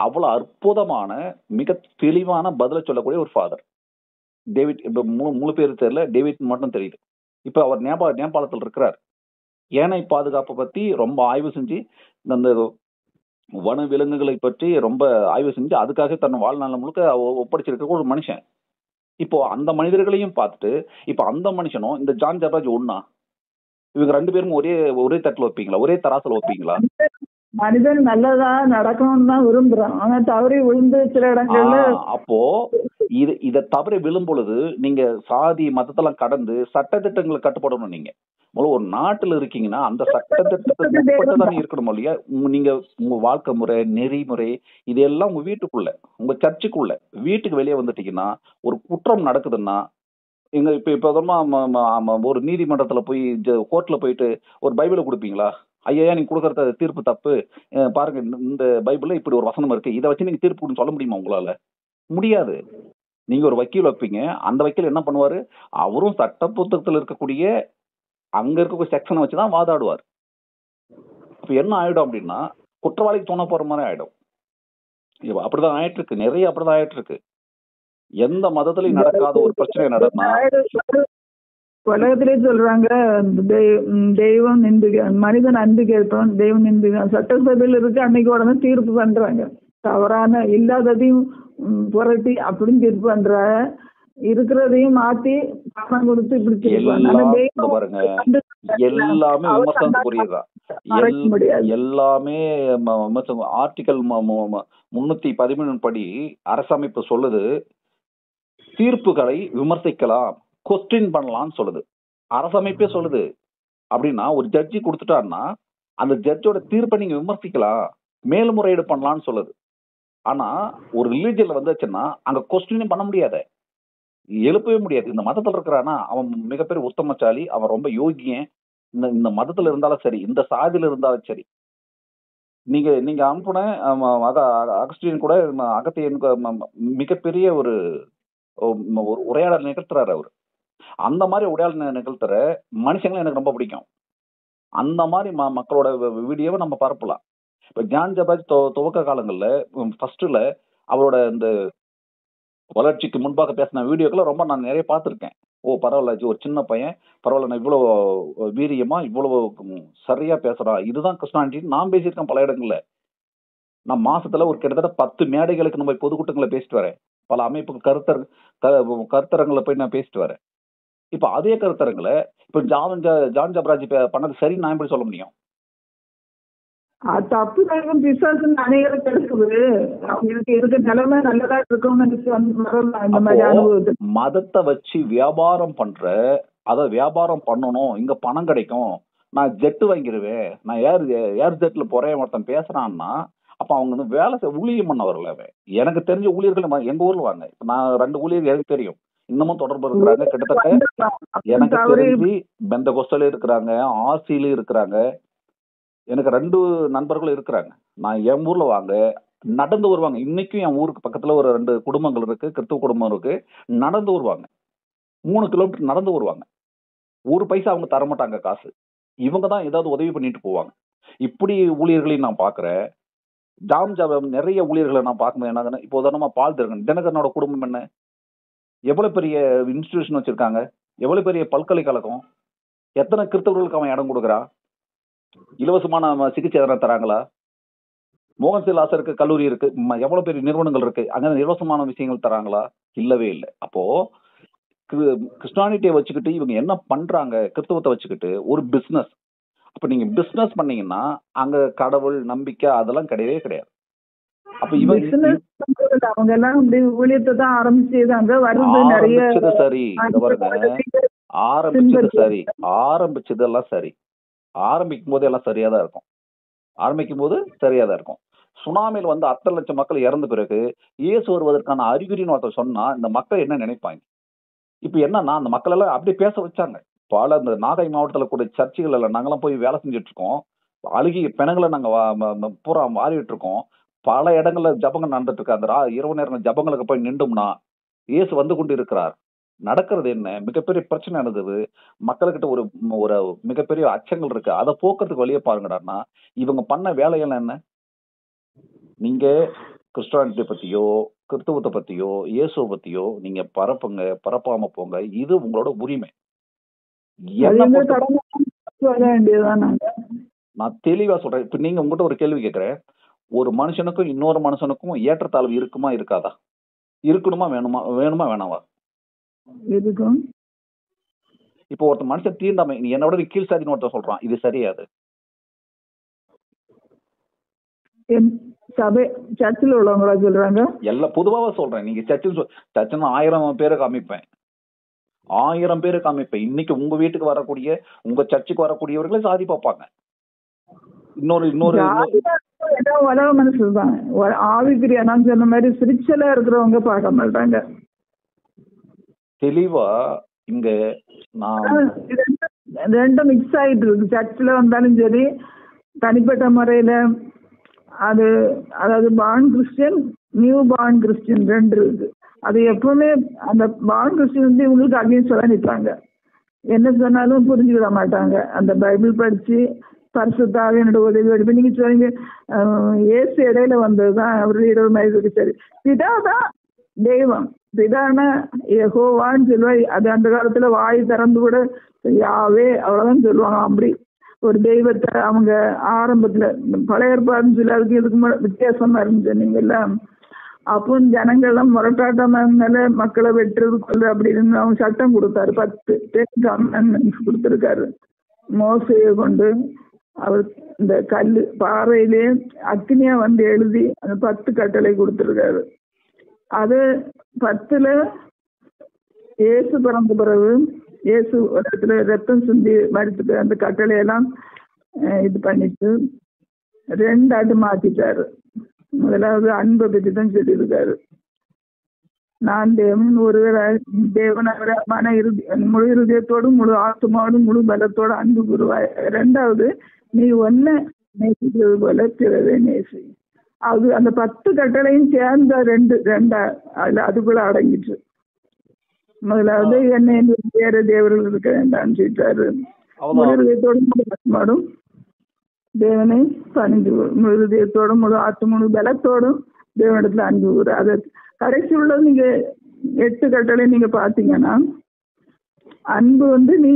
அவ்வளவு அற்புதமான மிக தெளிவான பதில சொல்லக்கூடிய ஒரு ஃபாதர் டேவிட். இப்ப முழு பேரு தெரியல, டேவிட் மட்டும் தெரியுது. இப்ப அவர் நேபாளத்தில் இருக்கிறார். யானை பாதுகாப்பை பத்தி ரொம்ப ஆய்வு செஞ்சு, இந்த வன விலங்குகளை பற்றி ரொம்ப ஆய்வு செஞ்சு அதுக்காக தன் வாழ்நாள் முழுக்க ஒப்படைச்சிருக்க ஒரு மனுஷன். இப்போ அந்த மனிதர்களையும் பார்த்துட்டு இப்ப அந்த மனுஷனும் இந்த ஜான் ஜபராஜ் ஒண்ணா? இவங்க ரெண்டு பேரும் ஒரே தட்டுல வைப்பீங்களா? ஒரே தராசுல வைப்பீங்களா? மனிதன் நல்லதா நடக்கணும்னு தான் விரும்புறான். ஆனா தவறி விழுந்து சில இடங்கள்ல அப்போ இதை தவறி விழும் பொழுது நீங்க சாதி மதத்தெல்லாம் கடந்து சட்டத்திட்டங்களை கட்டுப்படணும். நீங்க ஒரு நாட்டுல இருக்கீங்கன்னா அந்த சட்டத்திட்டத்தை தான் இருக்கணும் இல்லையா? நீங்க உங்க வாழ்க்கை முறை, நெறிமுறை இதெல்லாம் உங்க வீட்டுக்குள்ள, உங்க சர்ச்சுக்குள்ள. வீட்டுக்கு வெளியே வந்துட்டீங்கன்னா ஒரு குற்றம் நடக்குதுன்னா, எங்க இப்ப ஒரு நீதிமன்றத்துல போய் கோர்ட்ல போயிட்டு ஒரு பைபிளை கொடுப்பீங்களா? ஐயா நீங்க கொடுக்கறது தீர்ப்பு தப்பு, பாருங்க இந்த பைபிள்ல இப்படி ஒரு வசனம் இருக்கு, இதை வச்சு நீங்க தீர்ப்பு சொல்ல முடியுமா? உங்களால முடியாது. நீங்க ஒரு வக்கீல் வைப்பீங்க, அந்த வக்கீல் என்ன பண்ணுவாரு? அவரும் சட்ட புத்தகத்துல இருக்கக்கூடிய அங்க இருக்கக்கூடிய செக்ஷனை வச்சுதான் வாதாடுவார். இப்ப என்ன ஆயிடும் அப்படின்னா, குற்றவாளிக்கு தோண போற மாதிரி ஆயிடும். அப்படிதான் ஆயிட்டு இருக்கு, நிறைய அப்படிதான் ஆயிட்டு இருக்கு. எந்த மதத்திலையும் நடக்காத ஒரு பிரச்சனை நடந்தா உலகத்திலே சொல்றாங்க, தெய்வம் நிந்துக, மனிதன் அன்பு கேட்பவன் தெய்வம் நிந்துக. சட்டசபையில் இருக்கு, அன்னைக்கு உடனே தீர்ப்பு பண்றாங்க. தவறான இல்லாததையும் புரட்டி அப்படின்னு தீர்ப்பு பண்ற, இருக்கிறதையும் மாத்தி பணம் கொடுத்து இப்படி பாருங்க. எல்லாமே விமர்சனத்துக்குரியதுதான். எல்லாமே ஆர்டிகல் 313 படி அரசமைப்பு சொல்லுது, தீர்ப்புகளை விமர்சிக்கலாம், கொஸ்டின் பண்ணலாம்னு சொல்லுது. அரசமைப்பே சொல்லுது. அப்படின்னா ஒரு ஜட்ஜி கொடுத்துட்டாருன்னா அந்த ஜட்ஜோட தீர்ப்பை நீங்க விமர்சிக்கலாம், மேல்முறையீடு பண்ணலாம்னு சொல்லுது. ஆனா ஒரு ரிலீஜியன்ல வந்துச்சுன்னா அங்க கொஸ்டின் பண்ண முடியாது, எழுப்பவே முடியாது. இந்த மதத்துல இருக்கிறானா அவன் மிகப்பெரிய உத்தமசாலி, அவன் ரொம்ப யோகியன், இந்த மதத்துல இருந்தாலும் சரி, இந்த சாதியில இருந்தாலும் சரி. நீங்க அனுப்புன அகஸ்டின் கூட அகத்தியனுக்கு மிகப்பெரிய ஒரு உரையாடல் நிகழ்த்துறாரு அவரு. அந்த மாதிரி உரையாடல் நிகழ்த்துற மனுஷங்களை எனக்கு ரொம்ப பிடிக்கும். அந்த மாதிரி மக்களோட வீடியோவை நம்ம பரப்பலாம். இப்ப ஜான் ஜபராஜ் துவக்க காலங்கள்ல ஃபர்ஸ்ட்ல அவரோட இந்த வளர்ச்சிக்கு முன்பாக பேசின வீடியோக்களை ரொம்ப நான் நிறைய பார்த்துருக்கேன். ஓ பரவாயில்ல, ஒரு சின்ன பையன் பரவாயில்ல, நான் இவ்வளவு வீரியமா இவ்வளவு சரியா பேசுறான், இதுதான் கிறிஸ்டானிட்டின்னு நான் பேசியிருக்கேன் பல இடங்கள்ல. நான் மாசத்துல ஒரு கிட்டத்தட்ட 10 மேடைகளுக்கு நம்ம பொதுக்கூட்டங்களை பேசிட்டு வரேன். பல அமைப்புக்கு கருத்தரங்களை போய் நான் பேசிட்டு வரேன். இப்ப அதே கருத்தரங்களை இப்ப ஜான் ஜபராஜ் பண்ணது சரி நான் எப்படி சொல்ல முடியும்? தப்பு பிசாசுன்னு அநேகருக்கு இருக்குது. அவங்களுக்கு இருக்க நிலைமை நல்லதா இருக்கும்னு மதத்தை வச்சு வியாபாரம் பண்ற, அத வியாபாரம் பண்ணணும், இங்க பணம் கிடைக்கும், நான் ஜெட்டு வாங்கிடுவேன், நான் ஏர் ஜெட்ல போறேன் ஒருத்தன் பேசுறான்னா அப்ப அவங்க வந்து வேலை ஊழியம் பண்ண வரல. எனக்கு தெரிஞ்ச ஊழியர்கள் எங்க ஊர்ல வாங்க. இப்ப நான் 2 ஊழியர் எனக்கு தெரியும், இன்னமும் தொடர்பு இருக்கிறாங்க. கிட்டத்தட்ட எனக்கு தெரிஞ்சு பெந்தகோஸ்டல இருக்கிறாங்க, ஆர்சியில இருக்கிறாங்க. எனக்கு 2 நண்பர்களும் இருக்கிறாங்க. நான் என் ஊர்ல வாங்க நடந்து வருவாங்க. இன்னைக்கும் என் ஊருக்கு பக்கத்துல ஒரு 2 குடும்பங்கள் இருக்கு, கிறிஸ்துவ குடும்பம் இருக்கு. நடந்து வருவாங்க, 3 கிலோமீட்டர் நடந்து வருவாங்க. 1 பைசா அவங்க தரமாட்டாங்க காசு. இவங்க தான் ஏதாவது உதவி பண்ணிட்டு போவாங்க. இப்படி ஊழியர்களையும் நான் பாக்குறேன். நிறைய ஊழியர்களை நான் பார்க்கும்போது என்ன, இப்போ உதாரணமா பால் தினகரனோட குடும்பம் என்ன, எவ்வளவு பெரிய இன்ஸ்டிடியூஷன் வச்சிருக்காங்க, எவ்வளவு பெரிய பல்கலைக்கழகம், எத்தனை கிறிஸ்தவர்களுக்கு அவன் இடம் கொடுக்குறான், இலவசமான சிகிச்சை எதனா தராங்களா? மோகன்சிங் லாசருக்கு கல்லூரி இருக்கு, எவ்வளவு பெரிய நிறுவனங்கள் இருக்கு, அங்க இலவசமான விஷயங்கள் தராங்களா? இல்லவே இல்லை. அப்போ கிறிஸ்டானிட்டியை வச்சுக்கிட்டு இவங்க என்ன பண்றாங்க, கிறிஸ்தவத்தை வச்சுக்கிட்டு ஒரு பிசினஸ். அப்ப நீங்க பிசினஸ் பண்ணீங்கன்னா அங்க கடவுள் நம்பிக்கை அதெல்லாம் கிடையவே கிடையாது. அப்ப இவன் பிசினஸ் பண்றது அவங்க எல்லாம் அப்படி ஊழியத்தை தான் ஆரம்பிச்சுதாங்க வருது நிறைய ஆரம்பிச்சது சரி, இத பாருங்க, ஆரம்பிச்சது சரி, ஆரம்பிச்சதெல்லாம் சரி, ஆரம்பிக்கும் போது எல்லாம் சரியா தான் இருக்கும். ஆரம்பிக்கும் போது சரியா தான் இருக்கும். சுனாமியில் வந்து 6 லட்சம் மக்கள் இறந்த பிறகு இயேசு வருவதற்கான அறிகுறின்னு ஒருத்தர் சொன்னா இந்த மக்கள் என்ன நினைப்பாங்க? இப்ப என்னன்னா அந்த மக்கள் எல்லாம் அப்படியே பேச வச்சாங்க. பல இந்த நாகை மாவட்டத்துல கூட சர்ச்சுகள் எல்லாம் நாங்கெல்லாம் போய் வேலை செஞ்சுட்டு இருக்கோம். அழுகி பிணங்களை நாங்க பூரா மாறிட்டு இருக்கோம். பல இடங்கள்ல ஜபங்கள் நடந்துட்டு இருக்கு. அந்த இரவு நேரங்கள் ஜபங்களுக்கு போய் நின்றோம்னா இயேசு வந்து கொண்டு இருக்கிறார். நடக்கிறது என்ன? மிகப்பெரிய பிரச்சனை நடந்தது. மக்கள்கிட்ட ஒரு ஒரு மிகப்பெரிய அச்சங்கள் இருக்கு. அதை போக்குறதுக்கு வழியே பாருங்கடான்னா இவங்க பண்ண வேலையெல்லாம் என்ன? நீங்க கிறிஸ்டானிட்டி பத்தியோ கிறிஸ்துவத்தை பத்தியோ இயேசுவை பத்தியோ நீங்க பரப்புங்க, பரப்பாம போங்க. இது உங்களோட உரிமை. நான் தெளிவா சொல்றேன். இப்ப நீங்க உங்ககிட்ட ஒரு கேள்வி கேட்கிறேன். ஒரு மனுஷனுக்கும் இன்னொரு மனுஷனுக்கும் ஏற்றத்தாழ்வு இருக்குமா இருக்காதா? இருக்கணுமா வேணுமா வேணாவா? இருக்கும். இப்போ ஒருத்த மனுஷன் தீண்டாமை, நீ என்னோட கீழ் சாதின்னு ஒருத்தர் சொல்றான், இது சரியாது? சபை சர்ச்சில் உள்ளவங்களா சொல்றாங்க? எல்லாம் பொதுவாக சொல்றேன். நீங்க சர்ச்சுன்னு 1000 பேரை காமிப்பேன், 1000 பேரை காமிப்பேன். இன்னைக்கு உங்க வீட்டுக்கு வரக்கூடிய உங்க சர்ச்சுக்கு வரக்கூடியவர்களே சாதி பார்ப்பாங்க. இன்னொரு உலக மனசு தான் ஆவிக்குரிய நான் சொன்ன மாதிரி ஸ்பிரிச்சுவலா இருக்கிறவங்க பார்க்க மாட்டாங்க. தெளிவா இங்க நான் ரெண்டும் மிக்ஸ் ஆயிட்டு இருக்கு. சர்ச்சில் வந்தாலும் சரி, தனிப்பட்ட முறையில அது அதாவது born Christian, new born Christian ரெண்டு இருக்கு. அது எப்பவுமே அந்த பார்ன் கிறிஸ்டியன் வந்து இவங்களுக்கு அகைன்ஸ்டா தான் நிற்பாங்க. என்ன சொன்னாலும் புரிஞ்சுக்கிட மாட்டாங்க. அந்த பைபிள் படிச்சு பரிசுத்த ஆவியோட உதவி எடுப்பு. நீங்க சொன்னீங்க இயேசு இடையில வந்ததுதான் அவருடைய 20 வயசுக்கு சரி. பிதாதான் தெய்வம், பிதான யெகோவான்னு சொல்லுவாங்க. அது அந்த காலத்துல வாய் திறந்து கூட யாவே அவ்வளவுதான் சொல்லுவாங்க. அப்படி ஒரு தெய்வத்தை அவங்க ஆரம்பத்துல பழைய ஏற்பாடுன்னு சொல்லி அதுக்கு இதுக்கு வித்தியாசமா இருந்துச்சு. நீங்க எல்லாம் அப்போ ஜனங்கள்லாம் முரட்டாட்டமா இருந்தால மக்களை வெட்டுறது கொள்ளு அப்படின்னு அவங்க சட்டம் கொடுத்தாரு. 10 கமெண்ட்மெண்ட்ஸ் கொடுத்துருக்காரு. மோசையை கொண்டு அவர் இந்த கல்லு பாறையிலே அக்னியா வந்து எழுதி அந்த 10 கட்டளை கொடுத்துருக்காரு. அது 10ல இயேசு பிறந்த பிறகு இயேசு ஒரு இடத்துல ரத்தம் சிந்தி மறித்துட்டு அந்த கட்டளையெல்லாம் இது பண்ணிட்டு 2 மாத்திட்டாரு. முதலாவது அன்பை பற்றி தான் சொல்லியிருக்காரு. நான் தேவன் ஒருவர் தேவன் அவரை மன முழு இருதயத்தோடும் முழு ஆத்மாவோடும் முழு பலத்தோடு அன்பு கூறுவாய். 2வது நீ ஒன்ன நேசிக்கிறது போல பிறரை நேசி. அது அந்த 10 கட்டளையும் சேர்ந்த ரெண்டா அதுல அதுக்குள்ள அடங்கிட்டு. முதலாவது என்ன வேற தேவர்கள் இருக்க வேண்டாம்னு சொல்லிட்டாரு. முழு இருதயத்தோடும் முழு ஆத்மாவோடும் தேவனை பணிந்து முழு இதயத்தோடும் முழு முழு பலத்தோடும் தேவனிடத்துல அன்பு கூறு. அது கடைசி உள்ளது நீங்க 8 கட்டளை நீங்க பாத்தீங்கன்னா அன்பு வந்து நீ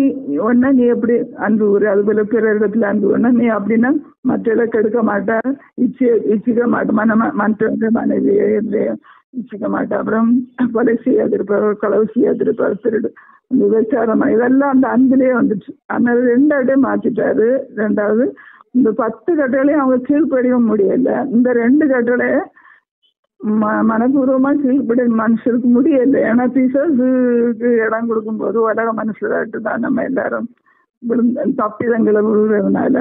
ஒன்னா நீ எப்படி அன்பு கூறு, அது போல பிற இடத்துல அன்பு ஒன்னா நீ அப்படின்னா மற்ற கெடுக்க மாட்டா, இச்சிக்க மாட்டா, மற்ற மனைவியை இச்சிக்க மாட்டா, அப்புறம் கொலை செய்யாதிருப்பார், களவு செய்யாதிருப்பார், திருடு விபச்சாரம், இதெல்லாம் அந்த அன்பிலே வந்துச்சு. அதனால 2 மாத்திட்டாரு. 2வது இந்த 10 கட்டளையும் அவங்க கீழ்ப்படிய முடியல. இந்த 2 கட்டளை மனப்பூர்வமா கீழ்ப்படி மனுஷருக்கு முடியல. ஏன்னா பிசாசுக்கு இடம் கொடுக்கும் போது உலக மனுஷராட்டு தான் நம்ம எல்லாரும் தப்பிதங்களை விழுறதுனால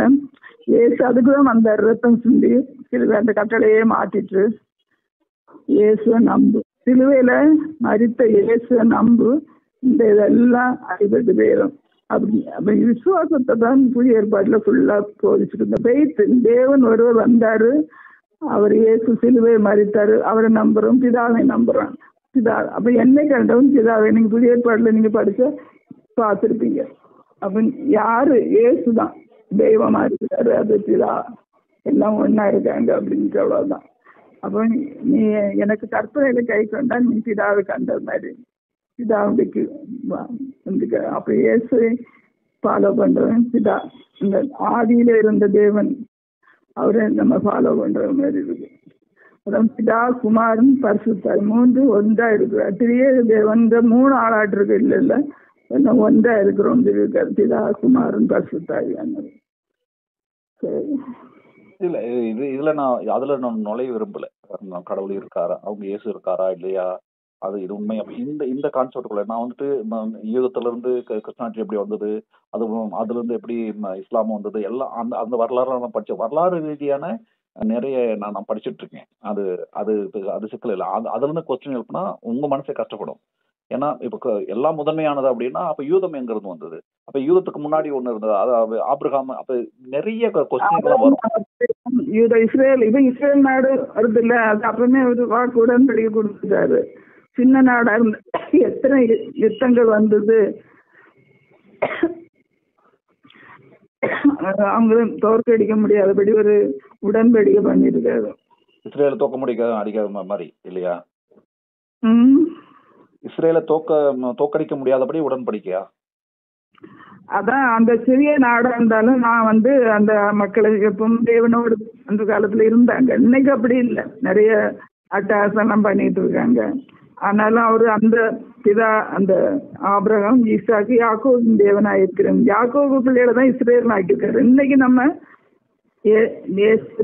ஏசு அதுக்குதான் வந்தார். ரத்தம் சிந்தி சிலுவை அந்த கட்டளையே மாத்திட்டு இயேசுவை நம்பு, சிலுவையில மரித்த இயேசுவை நம்பு, இந்த இதெல்லாம் அடிபட்டு போயிடும். அப்படி விசுவாசத்தை தான் புதிய ஏற்பாட்டுல ஃபுல்லா போதிச்சிருந்த பெய்த்து தேவன் ஒருவர் வந்தாரு, அவர் இயேசு சிலுவை மரித்தாரு, அவரை நம்புறோம், பிதாவை நம்புறோம். பிதா அப்ப என்னை கண்டவன் பிதாவை நீங்க புதிய ஏற்பாட்டுல நீங்க படிச்ச பார்த்துருப்பீங்க. அப்ப யாரு? இயேசுதான் தெய்வமா இருக்கிறாரு, அது பிதா எல்லாம் ஒன்னா இருக்காங்க அப்படின்னு அவ்வளவுதான். அப்ப நீ எனக்கு கற்பனையில கை கொண்டா நீ பிதாவை கண்ட மாதிரி பிதாவுக்கு அப்ப இயேசு ஃபாலோ பண்றவன் பிதா, இந்த ஆதியில இருந்த தேவன் அவரை நம்ம ஃபாலோ பண்ற மாதிரி இருக்கு. அதான் பிதா குமாரன் பரிசுத்தாய் 3 ஒன்றா இருக்கிறார். திரிய தேவன் 3 ஆளாட்டு இருக்கு, இல்ல எல்லாம் ஒன்றா இருக்கிறோம் இருக்காரு. பிதா குமாரன் பரிசுத்தாய். இல்ல இதுல நான் அதுல நான் நுழைய விரும்பல. கடவுள் இருக்காரா, அவங்க இயேசு இருக்காரா இல்லையா, அது இது உண்மை. இந்த இந்த கான்செப்டுக்குள்ள நான் வந்துட்டு யூதத்துல இருந்து கிறிஸ்டானிட்டி எப்படி வந்தது, அதுல இருந்து எப்படி இஸ்லாம் வந்தது, எல்லாம் அந்த அந்த வரலாறு நான் படிச்சேன். வரலாறு ரீதியான நிறைய நான் படிச்சுட்டு இருக்கேன். அது அது அது சிக்கல் இல்லை. அதுல இருந்து கொஸ்டின் எழுப்புனா உங்க மனசே கஷ்டப்படும். ஏன்னா இப்ப எல்லாம் முதன்மையானது அப்படின்னா அப்ப யூதம் எங்க இருந்து வந்தது, அப்ப யூதத்துக்கு முன்னாடி ஒண்ணு இருந்தது, அதாவது ஆபிரகாம், அப்ப நிறைய கொஸ்டின்கள் வரும். இஸ்ரேல் நாடு வருது இல்ல, அது அப்பவுமே ஒரு வாக்கு உடன்படிக்கை கொடுத்துட்டாரு. சின்ன நாடா இருந்த எத்தனை யுத்தங்கள் வந்தது, அவங்களும் தோற்கடிக்க முடியாதபடி ஒரு உடன்படிக்கை பண்ணிருக்காரு. இஸ்ரேல அடிக்காத மாதிரி இல்லையா? ம், இஸ்ரேல தோக்கடிக்க முடியாதபடி உடன்படிக்கையா? அதான் அந்த சிறிய நாடா இருந்தாலும் நான் அந்த மக்களுக்கு எப்பவும் தேவனோடு அந்த காலத்துல இருந்தாங்க. இன்னைக்கு அப்படி இல்லை, நிறைய அட்டகாசம் பண்ணிட்டு இருக்காங்க. ஆனாலும் அவரு அந்த பிதா, அந்த ஆபிரகாம், ஈசாக்கு, யாக்கோபின் தேவனா இருக்கிறோம். யாக்கோபு பிள்ளைகளை தான் இஸ்ரேல் ஆக்கியிருக்காரு. இன்னைக்கு நம்ம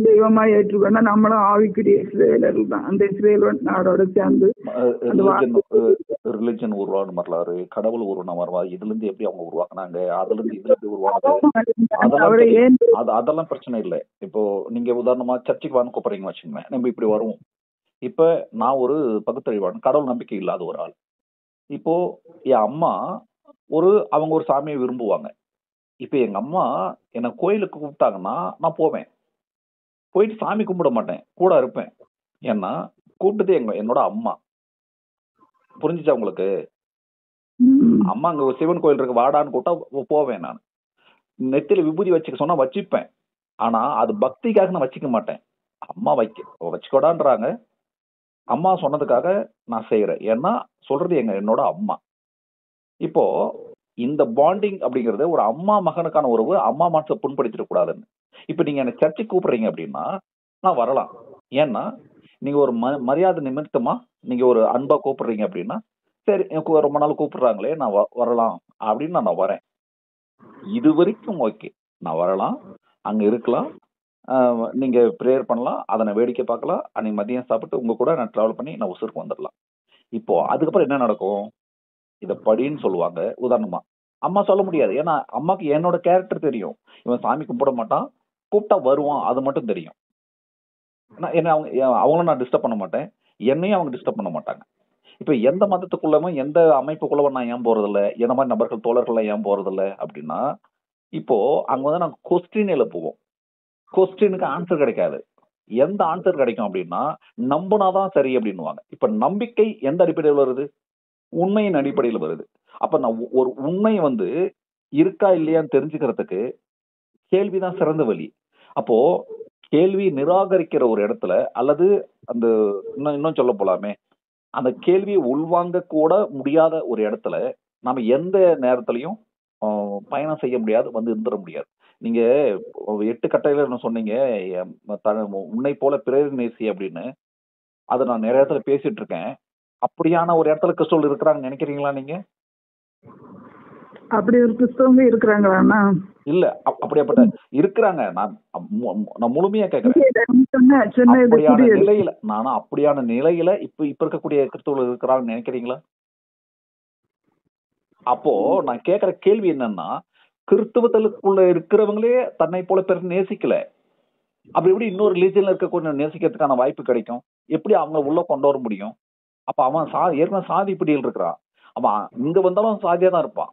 தெய்வமா ஏற்றுக்கொண்டா நம்மளும் ஆவிக்குரிய இஸ்ரேலர்கள் தான். அந்த இஸ்ரேல் நாடோட சேர்ந்து ரிலிஜன் உருவான வரலாறு, கடவுள் உருவான வரலாறு, இதுல இருந்து எப்படி அவங்க உருவாக்குனாங்க, அதுல இருந்து இதுல எப்படி உருவாக்குனாங்க, அதெல்லாம் பிரச்சனை இல்லை. இப்போ நீங்க உதாரணமா சர்ச்சுக்கு வாங்க கூப்பிடுறீங்கன்னு வச்சுக்கோங்க, நம்ம இப்படி வருவோம். இப்ப நான் ஒரு பகுத்தறிவாளன், கடவுள் நம்பிக்கை இல்லாத ஒரு ஆள். இப்போ என் அம்மா அவங்க ஒரு சாமியை விரும்புவாங்க. இப்ப எங்க அம்மா என்ன கோயிலுக்கு கூப்பிட்டாங்கன்னா நான் போவேன். போயிட்டு சாமி கும்பிட மாட்டேன், கூட இருப்பேன். ஏன்னா கூப்பிட்டது என்னோட அம்மா. புரிஞ்சுச்சா உங்களுக்கு? அம்மா அங்க ஒரு சிவன் கோயில் இருக்கு, வாடான்னு கூப்பிட்டா போவேன். நான் நெத்தில விபூதி வச்சுக்க சொன்னா வச்சுப்பேன். ஆனா அது பக்திக்காக நான் வச்சுக்க மாட்டேன். அம்மா வச்சுக்கோடான்றாங்க, அம்மா சொன்னதுக்காக நான் செய்யறேன். ஏன்னா சொல்றது என்னோட அம்மா. இப்போ இந்த பாண்டிங் அப்படிங்கிறது ஒரு அம்மா மகனுக்கான உறவு, அம்மா மனசை புண்படுத்திட கூடாதுன்னு. இப்ப நீங்க என்ன சர்ச்சுக்கு கூப்பிடுறீங்க அப்படின்னா நான் வரலாம். ஏன்னா நீங்க ஒரு மரியாதை நிமித்தமா நீங்க ஒரு அன்பா கூப்பிடுறீங்க அப்படின்னா சரி, எனக்கு ரொம்ப நாள் கூப்பிடுறாங்களே நான் வரலாம் அப்படின்னு நான் வரேன். இது வரைக்கும் ஓகே, நான் வரலாம், அங்க இருக்கலாம், நீங்க ப்ரேயர் பண்ணலாம், அதை நான் வேடிக்கை பார்க்கலாம், அன்னைக்கு மதியம் சாப்பிட்டு உங்க கூட நான் டிராவல் பண்ணி நான் உசுருக்கு வந்துடலாம். இப்போ அதுக்கப்புறம் என்ன நடக்கும்? இத படின்னு சொல்லுவாங்க. உதாரணமா அம்மா சொல்ல முடியாது, ஏன்னா அம்மாக்கு என்னோட கேரக்டர் தெரியும். இவன் சாமி கும்பிட மாட்டான், கூப்பிட்டா வருவான், அது மட்டும் தெரியும். என்ன அவங்களும் நான் டிஸ்டர்ப் பண்ண மாட்டேன், என்னையும் அவங்க டிஸ்டர்ப் பண்ண மாட்டாங்க. இப்ப எந்த மதத்துக்குள்ளவும் எந்த அமைப்புக்குள்ளவும் நான் ஏன் போறதில்ல, என்ன மாதிரி நபர்கள் தோழர்கள் ஏன் போறதில்ல அப்படின்னா, இப்போ அங்க நாங்க கொஸ்டின் எழுப்புவோம். கொஸ்டினுக்கு ஆன்சர் கிடைக்காது. எந்த ஆன்சர் கிடைக்கும் அப்படின்னா நம்புனாதான் சரி அப்படின்னுவாங்க. இப்ப நம்பிக்கை எந்த அடிப்படையில் வருது? உண்மையின் அடிப்படையில் வருது. அப்ப நான் ஒரு உண்மை இருக்கா இல்லையான்னு தெரிஞ்சுக்கிறதுக்கு கேள்விதான் சிறந்த வழி. அப்போ கேள்வி நிராகரிக்கிற ஒரு இடத்துல, அல்லது அந்த இன்னும் சொல்ல போலாமே, அந்த கேள்வியை உள்வாங்க கூட முடியாத ஒரு இடத்துல நாம எந்த நேரத்திலையும் பயணம் செய்ய முடியாது, இருந்துட முடியாது. நீங்க 8 கட்டையில என்ன சொன்னீங்க, உன்னை போல பிறர் நேசி அப்படின்னு. அதை நான் நிறைய இடத்துல பேசிட்டு இருக்கேன். அப்படியான ஒரு இடத்துல கிறிஸ்தவர்கள் இருக்கிறாங்கன்னு நினைக்கிறீங்களா நீங்க? அப்படி ஒரு கிறிஸ்தவங்க இருக்கிறாங்களா? இல்ல, அப்படியாப்பட்ட இருக்கிறாங்க. நான் முழுமையா கேட்கிறேன். அப்படியான நிலையில இப்ப இருக்கக்கூடிய கிறிஸ்தவர்கள் இருக்கிறாங்கன்னு நினைக்கிறீங்களா? அப்போ நான் கேட்கிற கேள்வி என்னன்னா, கிறிஸ்தவத்துக்குள்ள இருக்கிறவங்களே தன்னை போல பிறர் நேசிக்கல, அப்படி எப்படி இன்னொரு ரிலீஜன்ல இருக்க நேசிக்கிறதுக்கான வாய்ப்பு கிடைக்கும்? எப்படி அவங்க உள்ள கொண்டு வர முடியும்? அப்ப அவன் ஏற்கனவே சாதி பிடியில் இருக்கிறான். அவன் இங்க வந்தாலும் சாதியா தான் இருப்பான்.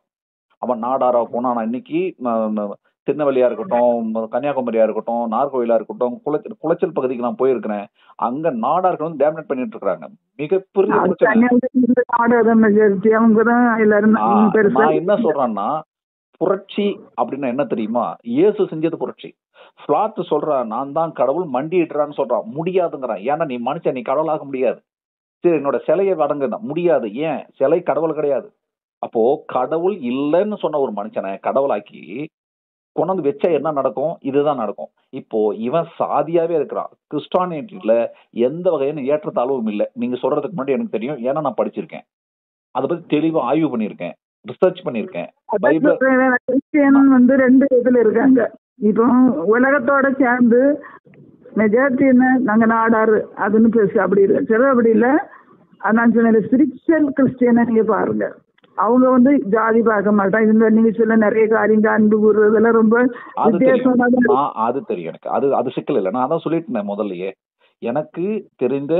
அவன் நாடாரா போனா, நான் இன்னைக்கு திருநெல்வேலியா இருக்கட்டும், கன்னியாகுமரியா இருக்கட்டும், நாகர்கோவிலா இருக்கட்டும், குளச்சல் பகுதிக்கு நான் போயிருக்கிறேன். அங்க நாடார்கள் டேமினேட் பண்ணிட்டு இருக்காங்க. மிகப்பெரிய நான் என்ன சொல்றேன்னா, புரட்சி அப்படின்னா என்ன தெரியுமா? இயேசு செஞ்சது புரட்சி. பிளாட் சொல்றான் நான் தான் கடவுள், மண்டிடுறான்னு சொல்றான். முடியாதுங்கிறான். ஏன்னா நீ மனுஷன், நீ கடவுளாக முடியாது. சரி, என்னோட சிலையை வணங்குனா முடியாது. ஏன்? சிலை கடவுள் கிடையாது. அப்போ கடவுள் இல்லைன்னு சொன்ன ஒரு மனுஷனை கடவுளாக்கி கொண்டு வச்சா என்ன நடக்கும்? இதுதான் நடக்கும். இப்போ இவன் சாதியாவே இருக்கிறான். கிறிஸ்டானிட்டியில எந்த வகையான ஏற்றத்தாழ்வும் இல்லை. நீங்க சொல்றதுக்கு முன்னாடி எனக்கு தெரியும், ஏன்னா நான் படிச்சிருக்கேன். அதை பத்தி தெளிவா ஆய்வு பண்ணிருக்கேன், ரிசர்ச் பண்ணிருக்கேன். ரெண்டு இதுல இருக்காங்க. இப்போ உலகத்தோட சேர்ந்து மெஜாரிட்டி என்ன நாங்க நாடாரு அதுன்னு பேசு அப்படி இல்லை, சில அப்படி இல்லை. நான் சொன்ன ஸ்பிரிச்சுவல் கிறிஸ்டியனை நீங்க பாருங்க, அவங்க வந்து ஜாதி பார்க்க மாட்டாங்க. இந்த நீங்க சொல்ல நிறைய காரியங்க அன்பு கூறுறதெல்லாம் ரொம்ப வித்தியாசமாக. அது தெரியும் எனக்கு, அது சிக்கல் இல்லை. நான் அதான் சொல்லிட்டேன் முதல்லயே. எனக்கு தெரிந்த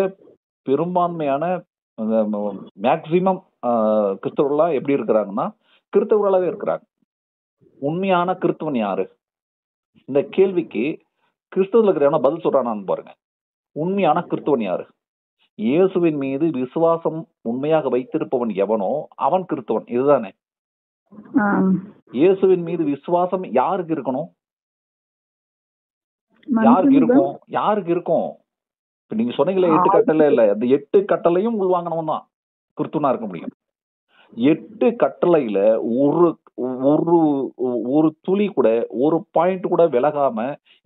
பெரும்பான்மையான மேக்சிமம் கிறிஸ்தவர்களா எப்படி இருக்கிறாங்கன்னா கிறிஸ்தவர்களாவே இருக்கிறாங்க. உண்மையான கிறிஸ்தவன் யாரு? இந்த கேள்விக்கு கிறிஸ்தவர்கள் இருக்கிற பதில் சொல்றானான்னு பாருங்க. உண்மையான கிறிஸ்தவன் யாரு? இயேசுவின் மீது விசுவாசம் உண்மையாக வைத்திருப்பவன் எவனோ அவன் கிறிஸ்தவன். இதுதானே? இயேசுவின் மீது விசுவாசம் யாருக்கு இருக்கணும்? யாருக்கு இருக்கும்? இப்ப நீங்க சொன்னீங்களே 8 கட்டளை இல்ல, அந்த 8 கட்டளையும் உள்வாங்கணும் தான் கிறிஸ்துவனா இருக்க முடியும். 8 கட்டளையில ஒரு துளி கூட, ஒரு பாயிண்ட் கூட விலகாம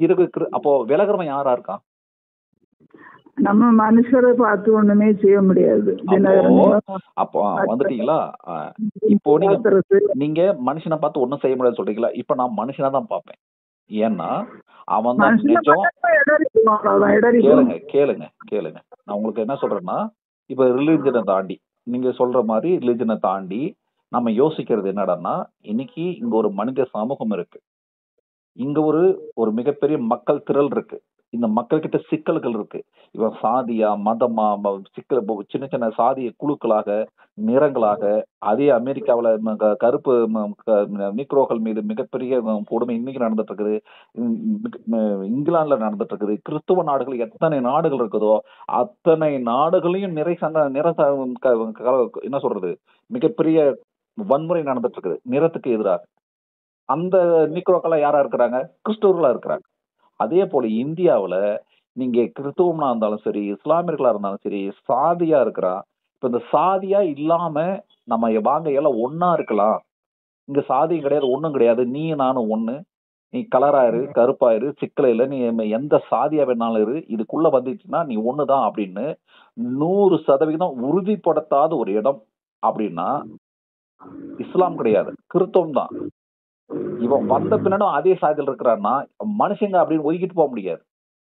இருக்கு. அப்போ விலகிறவன் யாரா இருக்கான்? நம்ம மனுஷரை பார்த்து ஒண்ணுமே செய்ய முடியாது. அப்போ வந்துட்டீங்களா? இப்போ நீங்க மனுஷனை பார்த்து ஒண்ணும் செய்ய முடியாது சொல்றீங்களா? இப்ப நான் மனுஷனா தான் பார்ப்பேன். ஏன்னா அவன் தான் நிஜம். கேளுங்க நான் உங்களுக்கு என்ன சொல்றேன்னா, இப்ப ரிலிஜனை தாண்டி, நீங்க சொல்ற மாதிரி ரிலிஜனை தாண்டி நம்ம யோசிக்கிறது என்னடான்னா, இன்னைக்கு இங்க ஒரு மனித சமூகம் இருக்கு, இங்க ஒரு மிகப்பெரிய மக்கள் திரள் இருக்கு. இந்த மக்கள் கிட்ட சிக்கல்கள் இருக்கு. இவன் சாதியா மதமா சிக்கல், சின்ன சின்ன சாதிய குழுக்களாக, நிறங்களாக. அதே அமெரிக்காவில கருப்பு நீக்ரோக்கள் மீது மிகப்பெரிய கொடுமை இன்னைக்கு நடந்துட்டு இருக்குது. இங்கிலாந்துல நடந்துட்டு இருக்குது. கிறிஸ்துவ நாடுகள் எத்தனை நாடுகள் இருக்குதோ அத்தனை நாடுகளையும் என்ன சொல்றது, மிகப்பெரிய வன்முறை நடந்துட்டு இருக்குது நிறத்துக்கு எதிராக. அந்த நீக்ரோக்களா யாரா இருக்கிறாங்க? கிறிஸ்தவர்களா இருக்கிறாங்க. அதே போல இந்தியாவுல நீங்க கிறிஸ்துவமா இருந்தாலும் சரி, இஸ்லாமியர்களா இருந்தாலும் சரி, சாதியா இருக்கிறான். இப்ப இந்த சாதியா இல்லாம நம்ம வாங்க எல்லாம் ஒன்னா இருக்கலாம். இங்க சாதியும் கிடையாது, ஒண்ணும் கிடையாது. நீ நானும் ஒண்ணு. நீ கலராயிரு, கருப்பாயிரு, சிக்கல இல்ல, நீ எந்த சாதியா வேணாலும் இரு, இதுக்குள்ள வந்துச்சுன்னா நீ ஒண்ணுதான் அப்படின்னு 100% உறுதிப்படுத்தாத ஒரு இடம் அப்படின்னா இஸ்லாம் கிடையாது, கிறிஸ்தவம் தான். இவன் வந்த பின்னாடும் அதே சாதியில் இருக்கிறான்னா மனுஷங்க அப்படின்னு ஒதுக்கிட்டு போக முடியாது.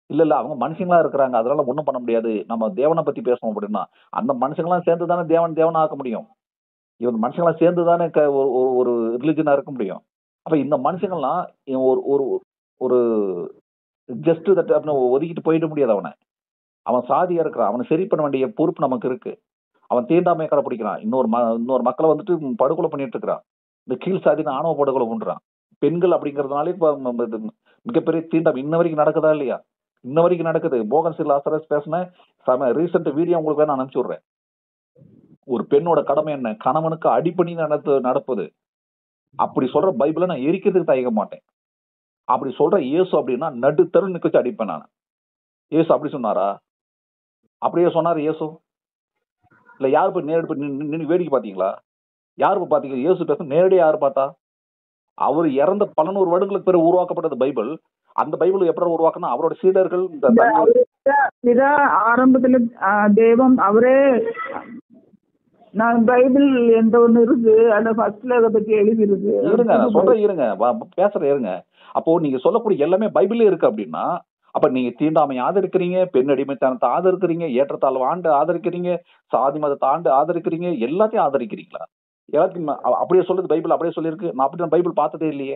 இல்ல அவங்க மனுஷங்களா இருக்கிறாங்க, அதனால ஒண்ணும் பண்ண முடியாது. நம்ம தேவனை பத்தி பேசணும் அப்படின்னா அந்த மனுஷங்களாம் சேர்ந்து தானே தேவன் ஆக்க முடியும். இவன் மனுஷங்களாம் சேர்ந்து தானே ஒரு ரிலிஜனா இருக்க முடியும். அப்ப இந்த மனுஷங்கள்லாம் ஒரு ஒரு ஜஸ்ட் அப்படின்னு ஒதுக்கிட்டு போயிட முடியாது. அவன் சாதியா இருக்கிறான், அவனை சரி பண்ண வேண்டிய பொறுப்பு நமக்கு இருக்கு. அவன் தீண்டாமையை கடைப்பிடிக்கிறான், இன்னொரு மக்களை வந்துட்டு படுகொலை பண்ணிட்டு இருக்கிறான். இந்த கீழ் சாதின்னு ஆணவ படுகொலை பண்றான். பெண்கள் அப்படிங்கறதுனாலே இப்ப மிகப்பெரிய தீண்டாமை இன்ன வரைக்கும் நடக்குதா இல்லையா? இன்ன வரைக்கும் நடக்குது. மோகன் சி லாசரஸ் பேசின ரீசெண்ட் வீடியோ உங்களுக்கு வேணா அனுப்பிச்சு விடுறேன். ஒரு பெண்ணோட கடமை என்ன? கணவனுக்கு அடிப்பணி நடப்பது. அப்படி சொல்ற பைபிளை நான் எரிக்கிறதுக்கு தயங்க மாட்டேன். அப்படி சொல்ற இயேசு அப்படின்னா நடுத்தருள் நிக்க வச்சு அடிப்பேன் நான். இயேசு அப்படி சொன்னாரா? அப்படியே சொன்னாரு இயேசு? இல்ல யாரு போய் நின்று வேடிக்கை பாத்தீங்களா? யாரு பாத்தீங்க? இயேசு பேச நேரடியா யாரு பார்த்தா? அவர் இறந்த 1100 வருடங்களுக்கு பிறகு உருவாக்கப்பட்டது பைபிள். அந்த பைபிள் எப்படி உருவாக்கணும்? அவரோட சீடர்கள் ஆரம்பத்துல தேவன் அவரே, நான் பைபிள் எந்த ஒண்ணு இருக்கு அந்த ஃபர்ஸ்ட்ல அதை பத்தி எழுதி இருக்கு. இருங்க நான் சொல்றேன், இருங்க பேசுறேன் இருங்க. அப்போ நீங்க சொல்லக்கூடிய எல்லாமே பைபிள்ல இருக்கு அப்படின்னா, அப்ப நீங்க தீண்டாமை ஆதரிக்கிறீங்க, பெண் அடிமைத்தனத்தை ஆதரிக்கிறீங்க, ஏற்றத்தாழ்வு ஆண்டு ஆதரிக்கிறீங்க, சாதி மதத்தை ஆண்டு ஆதரிக்கிறீங்க, எல்லாத்தையும் ஆதரிக்கிறீங்களா? எல்லாத்தையும் அப்படியே சொல்லுது பைபிள், அப்படியே சொல்லியிருக்கு. நான் அப்படி பைபிள் பார்த்ததே இல்லையே.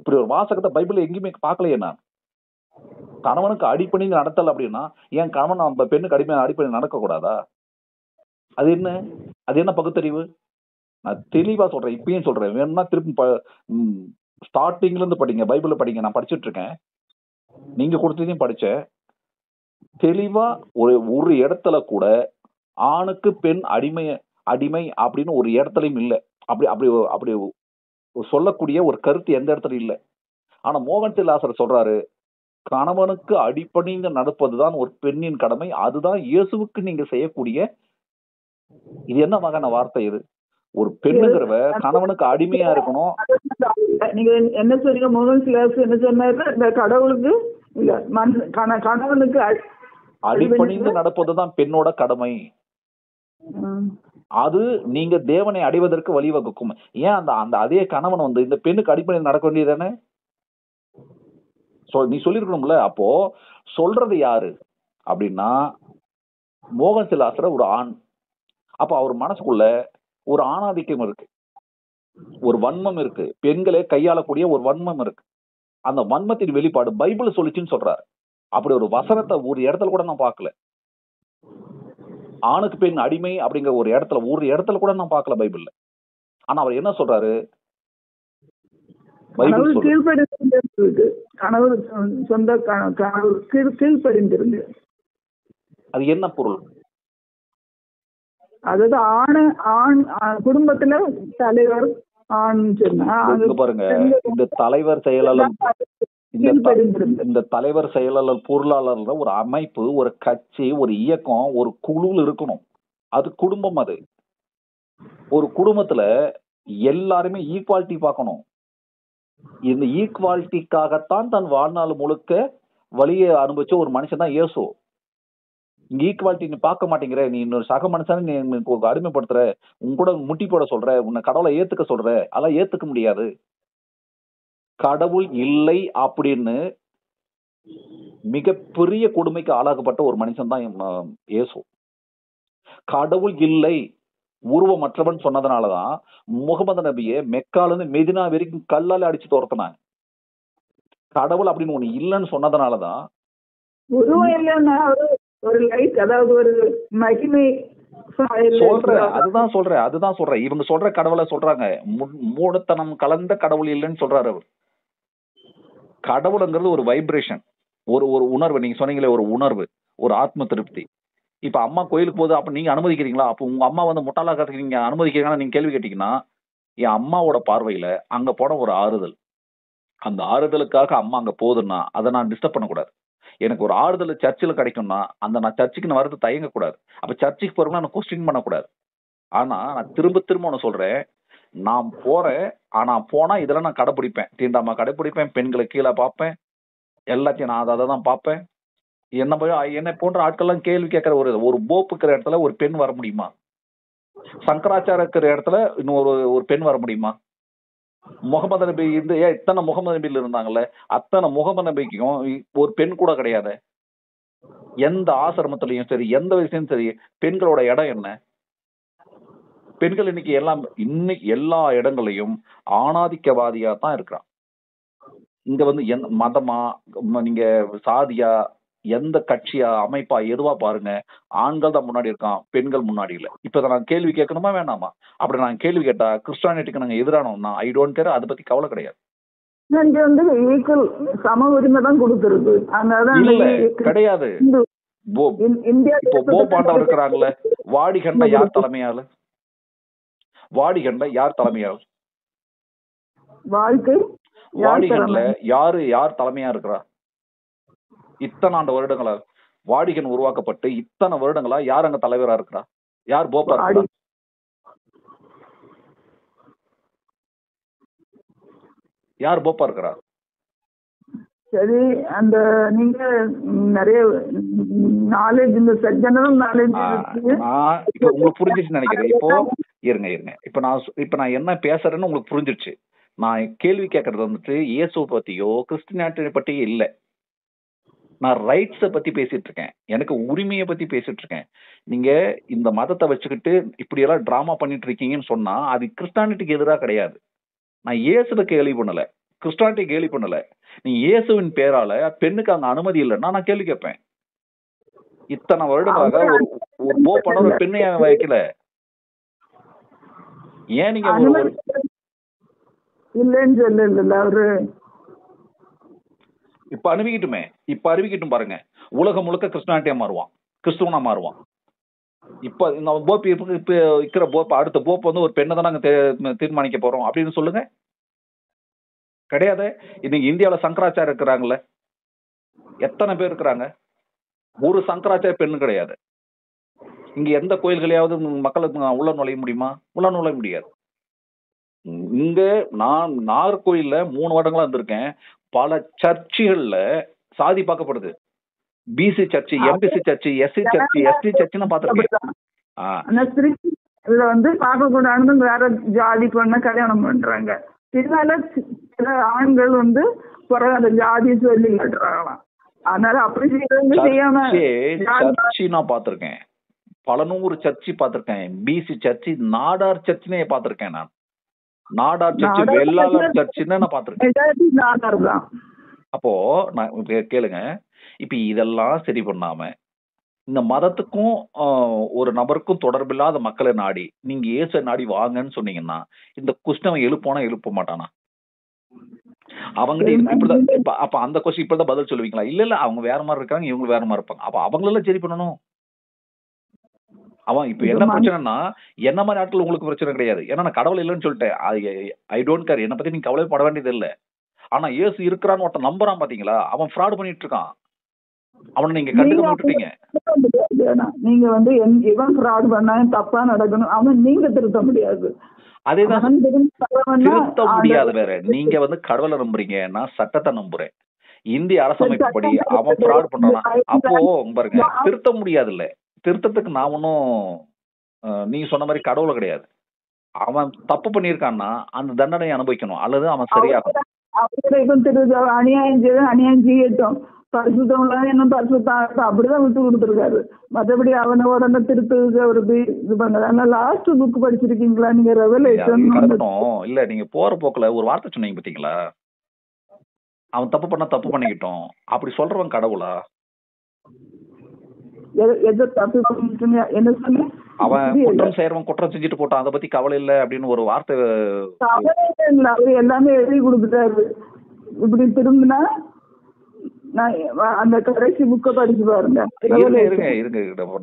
இப்படி ஒரு வாசகத்தை பைபிள் எங்கேயுமே பார்க்கலையே நான். கணவனுக்கு அடிப்பணி நடத்தல் அப்படின்னா ஏன் கணவன் பெண்ணுக்கு அடிப்பணி நடக்க கூடாதா? அது என்ன பகுத்தறிவு? நான் தெளிவா சொல்றேன், இப்பயும் சொல்றேன். வேணும்னா திருப்பி ஸ்டார்டிங்ல இருந்து படிங்க, பைபிள் படிங்க. நான் படிச்சுட்டு இருக்கேன், நீங்க கொடுத்ததையும் படிச்சேன். தெளிவா ஒரு இடத்துல கூட ஆணுக்கு பெண் அடிமை அப்படின்னு ஒரு இடத்துலயும் இல்லை. அப்படி அப்படி அப்படி சொல்லக்கூடிய ஒரு கருத்து எந்த இடத்துல இல்லை. ஆனா மோகன் சி லாசரஸ் சொல்றாரு, கணவனுக்கு அடிப்பணிந்து நடப்பதுதான் ஒரு பெண்ணின் கடமை, அதுதான் இயேசுவுக்கு நீங்க செய்யக்கூடிய. இது என்ன வகையான வார்த்தை இது? ஒரு பெண்ணுங்கிறவ கணவனுக்கு அடிமையா இருக்கணும். நீங்க என்ன சொல்றீங்க? மோகன் சி லாசரஸ் என்ன சொன்னாரு? இந்த கடவுளுக்கு இல்ல கணவனுக்கு அடிப்பணிந்து நடப்பதுதான் பெண்ணோட கடமை. அது நீங்க தேவனை அடைவதற்கு வழிவகுக்கும். ஏன் அந்த அதே கணவன் இந்த பெண்ணுக்கு அடிப்படையில் நடக்க வேண்டியதானே? நீ சொல்லிருக்கணும்ல. அப்போ சொல்றது யாரு அப்படின்னா மோகன் சிலாசர ஒரு ஆண். அப்ப அவர் மனசுக்குள்ள ஒரு ஆணாதிக்கம் இருக்கு, ஒரு வன்மம் இருக்கு, பெண்களே கையாளக்கூடிய ஒரு வன்மம் இருக்கு. அந்த வன்மத்தின் வெளிப்பாடு பைபிள் சொல்லிச்சுன்னு சொல்றாரு. அப்படி ஒரு வசனத்தை ஒரு இடத்துல கூட நான் பார்க்கல. ஆணுக்கு பெண் அடிமை அப்படிங்கிற ஒரு இடத்துல கூட நான் பார்க்கல பைபிள்ல. ஆனா அவர் என்ன சொல்றாரு? பைபிள் சொல்லுது கீழ்ப்படிந்திருக்கு, கணவர் சொந்த கணவர் கீழ்ப்படிந்திருக்கு. அது என்ன பொருள்? அதாவது ஆண் குடும்பத்துல தலைவர் ஆண் சொன்னா பாருங்க, இந்த தலைவர் செயலாளர், இந்த தலைவர் செயலாளர் பொருளாளர் ஒரு அமைப்பு, ஒரு கட்சி, ஒரு இயக்கம், ஒரு குழு இருக்கணும். அது குடும்பம். அது ஒரு குடும்பத்துல எல்லாருமே ஈக்குவாலிட்டி பார்க்கணும். இந்த ஈக்குவாலிட்டிக்காகத்தான் தன் வாழ்நாள் முழுக்க வழியை அனுபவிச்ச ஒரு மனுஷன் தான் இயேசு. இங்க ஈக்குவாலிட்டி நீ பார்க்க மாட்டேங்கிற, நீ இன்னொரு சக மனுஷன் நீ அடிமைப்படுத்துற, உன் கூட முட்டி போட சொல்ற, உன்னை கடவுளை ஏத்துக்க சொல்ற, அதெல்லாம் ஏத்துக்க முடியாது. கடவுள் இல்லை அப்படின்னு மிகப்பெரிய கொடுமைக்கு ஆளாக்கப்பட்ட ஒரு மனுஷன் தான் இயேசு. கடவுள் இல்லை, உருவமற்றவன் சொன்னதுனாலதான் முகமது நபியை மெக்கால இருந்து மெதினா வரைக்கும் கல்லால அடிச்சு துரத்தினாங்க. கடவுள் அப்படின்னு ஒண்ணு இல்லைன்னு சொன்னதுனாலதான் உருவம் இல்லைன்னா ஒரு லைட், அதாவது ஒரு மகிமை அதுதான் சொல்றேன். இவங்க சொல்ற கடவுளை சொல்றாங்க, மூடத்தனம் கலந்த கடவுள் இல்லைன்னு சொல்றாரு அவர். கடவுளுங்கிறது ஒரு வைப்ரேஷன், ஒரு உணர்வு. நீங்க சொன்னீங்களே, ஒரு உணர்வு, ஒரு ஆத்ம திருப்தி. இப்ப அம்மா கோயிலுக்கு போகுது, அப்ப நீங்க அனுமதிக்கிறீங்களா? அப்ப உங்க அம்மா வந்து முட்டாளாக்கிறதுக்கு நீங்க அனுமதிக்கிறீங்களா நீங்க கேள்வி கேட்டீங்கன்னா, என் அம்மாவோட பார்வையில அங்க போன ஒரு ஆறுதல், அந்த ஆறுதலுக்காக அம்மா அங்க போகுதுன்னா அதை நான் டிஸ்டர்ப் பண்ணக்கூடாது. எனக்கு ஒரு ஆறுதல் சர்ச்சில் கிடைக்கும்னா நான் சர்ச்சுக்கு நான் வரது தயங்கக்கூடாது. அப்ப சர்ச்சுக்கு போறவங்க நான் கொஸ்டின் பண்ணக்கூடாது. ஆனா நான் திரும்ப ஒண்ணு சொல்றேன், நான் போறேன், ஆனா போனா இதெல்லாம் நான் கடைப்பிடிப்பேன். தீண்டாம கடைப்பிடிப்பேன், பெண்களை கீழே பார்ப்பேன், எல்லாத்தையும் நான் அதை தான் பார்ப்பேன். என்னை போன்ற ஆட்கள்லாம் கேள்வி கேட்கிற ஒரு போப்பு இருக்கிற இடத்துல ஒரு பெண் வர முடியுமா? சங்கராச்சார இருக்கிற இடத்துல இன்னும் ஒரு பெண் வர முடியுமா? முகமது நபி இத்தனை முகமது நபியில் இருந்தாங்கல்ல, அத்தனை முகமது நபிக்கும் ஒரு பெண் கூட கிடையாது. எந்த ஆசிரமத்திலையும் சரி, எந்த விஷயம் சரி, பெண்களோட இடம் என்ன? பெண்கள் இன்னைக்கு எல்லா இடங்களையும் ஆணாதிக்கவாதியா தான் இருக்கிறான். இங்க வந்து மதமா, நீங்க சாதியா, எந்த கட்சியா, அமைப்பா, எதுவா பாருங்க, ஆண்கள் தான் முன்னாடி இருக்கான், பெண்கள் முன்னாடி இல்ல. இப்ப நான் கேள்வி கேட்கணுமா வேணாமா? அப்படி நான் கேள்வி கேட்டா கிறிஸ்டானிட்டிக்கு நாங்க எதிரானோம்னா ஐ டோன்ட் கேர், அதை பத்தி கவலை கிடையாது. சம உரிமை தான் கொடுத்துருக்கு. கிடையாது. இப்போ போபாண்டவர் இருக்கிறாங்கல்ல, வாடிகண்ட யார் தலைமையாளு? வாடிகன்ல யார் தலைமையா இருக்கிறா? இத்தனை ஆண்டு வருடங்களா வாடிகன் உருவாக்கப்பட்டு இத்தனை வருடங்களா யார் அங்க தலைவரா இருக்கிறா? யார் போப்பா இருக்கிறா? யார் போப்பா இருக்கிறா? சரி, அந்த நீங்க நிறைய நாலேஜ், இந்த ஜெனரல் நாலேஜ் உங்களுக்கு புரிஞ்சிச்சுன்னு நினைக்கிறேன். இப்போ இருங்க, இப்ப நான் என்ன பேசுறேன்னு உங்களுக்கு புரிஞ்சிருச்சு. நான் கேள்வி கேட்கறது வந்துட்டு இயேசுவை பத்தியோ கிறிஸ்டியானிட்டி பத்தியோ இல்ல. நான் ரைட்ஸை பத்தி பேசிட்டு இருக்கேன், எனக்கு உரிமையை பத்தி பேசிட்டு இருக்கேன். நீங்க இந்த மதத்தை வச்சுக்கிட்டு இப்படி எல்லாம் டிராமா பண்ணிட்டு இருக்கீங்கன்னு சொன்னா அது கிறிஸ்டானிட்டிக்கு எதிராக கிடையாது. நான் இயேசுவை கேள்வி பண்ணல, கிறிஸ்டானிட்டி கேள்வி பண்ணல. நீ இயேசுவின் பேரால பெண்ணுக்கு அங்க அனுமதி இல்லைன்னா நான் கேள்வி கேட்பேன். இத்தனை வருடங்களாக ஒரு போப்பான ஒரு பெண்ணை வைக்கல, ஏன் நீங்க இல்லன்னு சொல்லல அவரு? இப்ப அறிவிக்கட்டும் பாருங்க, உலகம் முழுக்க கிறிஸ்டானிட்டியா மாறுவான், கிறிஸ்துவனா மாறுவான். இப்ப போப்பு இப்ப இருக்கிற போப்பு, அடுத்த போப்பு வந்து ஒரு பெண்ணை தான் நாங்க தீர்மானிக்க போறோம் அப்படின்னு சொல்லுங்க. கிடையாது. இன்னைக்கு இந்தியாவில சங்கராச்சாரம் இருக்கிறாங்கல்ல, எத்தனை பேர் இருக்கிறாங்க? ஒரு சங்கராச்சார பெண்ணு கிடையாது. இங்க எந்த கோயில்களையாவது மக்களுக்கு உள்ள நுழைய முடியுமா? உள்ள நுழைய முடியாது. இங்க நான் நாகர்கோயில்ல 3 வருடங்களா இருந்திருக்கேன். பல சர்ச்சுகள்ல சாதி பார்க்கப்படுது. BC church, MBC church, SC church, ST சர்ச்சுன்னு பாத்துருக்கேன். இதுல வந்து பார்க்க கூடாதுன்னு வேற ஜாதி பொண்ண கல்யாணம் பண்றாங்க. இதனால சில ஆண்கள் வந்து அந்த ஜாதி சொல்லி காட்டுறாங்களாம். அதனால அப்படி செய்யறவங்க செய்யாம சர்ச்சு நான் பாத்திருக்கேன், பல நூறு சர்ச்சு பாத்திருக்கேன், பிசி சர்ச்சு, நாடார் சர்ச்சுனே பாத்திருக்கேன். நான் நாடார் சர்ச்சு, வெள்ளாளர் சர்ச்சுன்னு நான் பாத்திருக்கேன். நாடார் தான். அப்போ நான் கேளுங்க, இப்ப இதெல்லாம் சரி பண்ணாம இந்த மதத்துக்கும் ஒரு நபருக்கும் தொடர்பில்லாத மக்களை நாடி நீங்க இயேசு நாடி வாங்கன்னு சொன்னீங்கன்னா இந்த குஷ்ணவன் எழுப்பானா எழுப்ப மாட்டானா? அவங்க இப்படிதான். அப்ப அந்த கொஸ்டின் இப்பதான் பதில் சொல்லுவீங்களா? இல்ல இல்ல அவங்க வேற மாதிரி இருக்காங்க, இவங்க வேற மாதிரி இருப்பாங்க. அப்ப அவங்களெல்லாம் சரி பண்ணணும். அவன் இப்ப என்ன பிரச்சனைனா, என்ன மாதிரி ஆட்கள் உங்களுக்கு பிரச்சனை கிடையாது. ஏன்னா நான் கடவுள் இல்லைன்னு சொல்லிட்டேன். ஐ டோன்ட் கேர், என்னை பத்தி நீங்க கவலைப்பட வேண்டியது இல்லை. ஆனா இயேசு இருக்கிறான்னு ஒருத்தன் நம்புறான் பாத்தீங்களா, அவன் ஃப்ராட் பண்ணிட்டு இருக்கான். அவனை நீங்க கண்டுக்க விட்டுட்டீங்க. நீங்க வந்து இவன் ஃப்ராட் பண்ணா தப்பா நடக்கணும், அவன் நீங்க திருத்த முடியாது. அதேதான், திருத்த முடியாது. வேற நீங்க வந்து கடவுளை நம்புறீங்க, நான் சட்டத்தை நம்புறேன். இந்திய அரசமைப்புப்படி அவன் ஃப்ராட் பண்றானா, அப்போ பாருங்க திருத்த முடியாது. இல்ல திருத்தத்துக்கு நான் ஒன்னும் நீங்க சொன்ன மாதிரி கடவுளை கிடையாது. அவன் தப்பு பண்ணியிருக்கான்னா அந்த தண்டனை அனுபவிக்கணும், அல்லது அவன் சரியாகும். அநியாயம் செய்ய அநியாயம் செய்யட்டும், பரிசுத்தம் என்ன பரிசுத்தம் அப்படிதான் விட்டு கொடுத்துருக்காரு. மற்றபடி அவனை உடனே திருத்துக்கு அவருக்கு இது பண்ணது. ஆனா லாஸ்ட் புக் படிச்சிருக்கீங்களா நீங்க? ரெவலேஷன் இல்ல, நீங்க போற போக்குல ஒரு வார்த்தை சொன்னீங்க பாத்தீங்களா, அவன் தப்பு பண்ண தப்பு பண்ணிக்கிட்டோம், அப்படி சொல்றவன் கடவுளா? என்ன சொன்ன? அவன் குற்றம் செய்யறவன் குற்றம் செஞ்சுட்டு போட்டான், அதை பத்தி கவலை இல்ல அப்படின்னு ஒரு வார்த்தை. அவரு எல்லாமே எழுதி கொடுத்துட்டாரு. இப்படி திரும்பினா அந்த கடைசி புக்க படிச்சு பாருங்க. இருங்க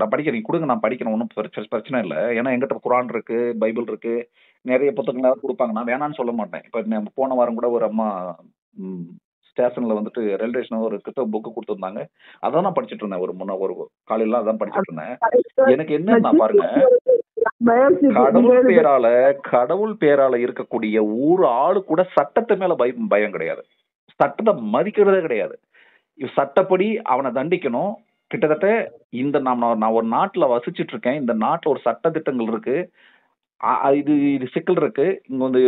நான் படிக்கிறேன், கொடுங்க, நான் படிக்கிறேன், ஒன்னும் பிரச்சனை இல்லை. ஏன்னா எங்கிட்ட குரான் இருக்கு, பைபிள் இருக்கு, நிறைய புத்தகங்கள் கொடுப்பாங்க, நான் வேணான்னு சொல்ல மாட்டேன். இப்ப போன வாரம் கூட ஒரு அம்மா ஸ்டேஷன்ல வந்துட்டு ரயில்வே ஸ்டேஷன் ஒரு கிட்ட புக்கு கொடுத்துருந்தாங்க, அதான் நான் படிச்சுட்டு இருந்தேன். ஒரு காலையில அதான் படிச்சுட்டு இருந்தேன். எனக்கு என்னன்னா பாருங்க, கடவுள் பேரால இருக்கக்கூடிய ஒரு ஆளு கூட சட்டத்தை மேல பயம் கிடையாது, சட்டத்தை மதிக்கிறதே கிடையாது. சட்டப்படி அவனை தண்டிக்கணும். கிட்டத்தட்ட இந்த நான் ஒரு நாட்டுல வசிச்சுட்டு இருக்கேன், இந்த நாட்டுல ஒரு சட்ட திட்டங்கள் இருக்கு. இது சிக்கல் இருக்கு, இங்க வந்து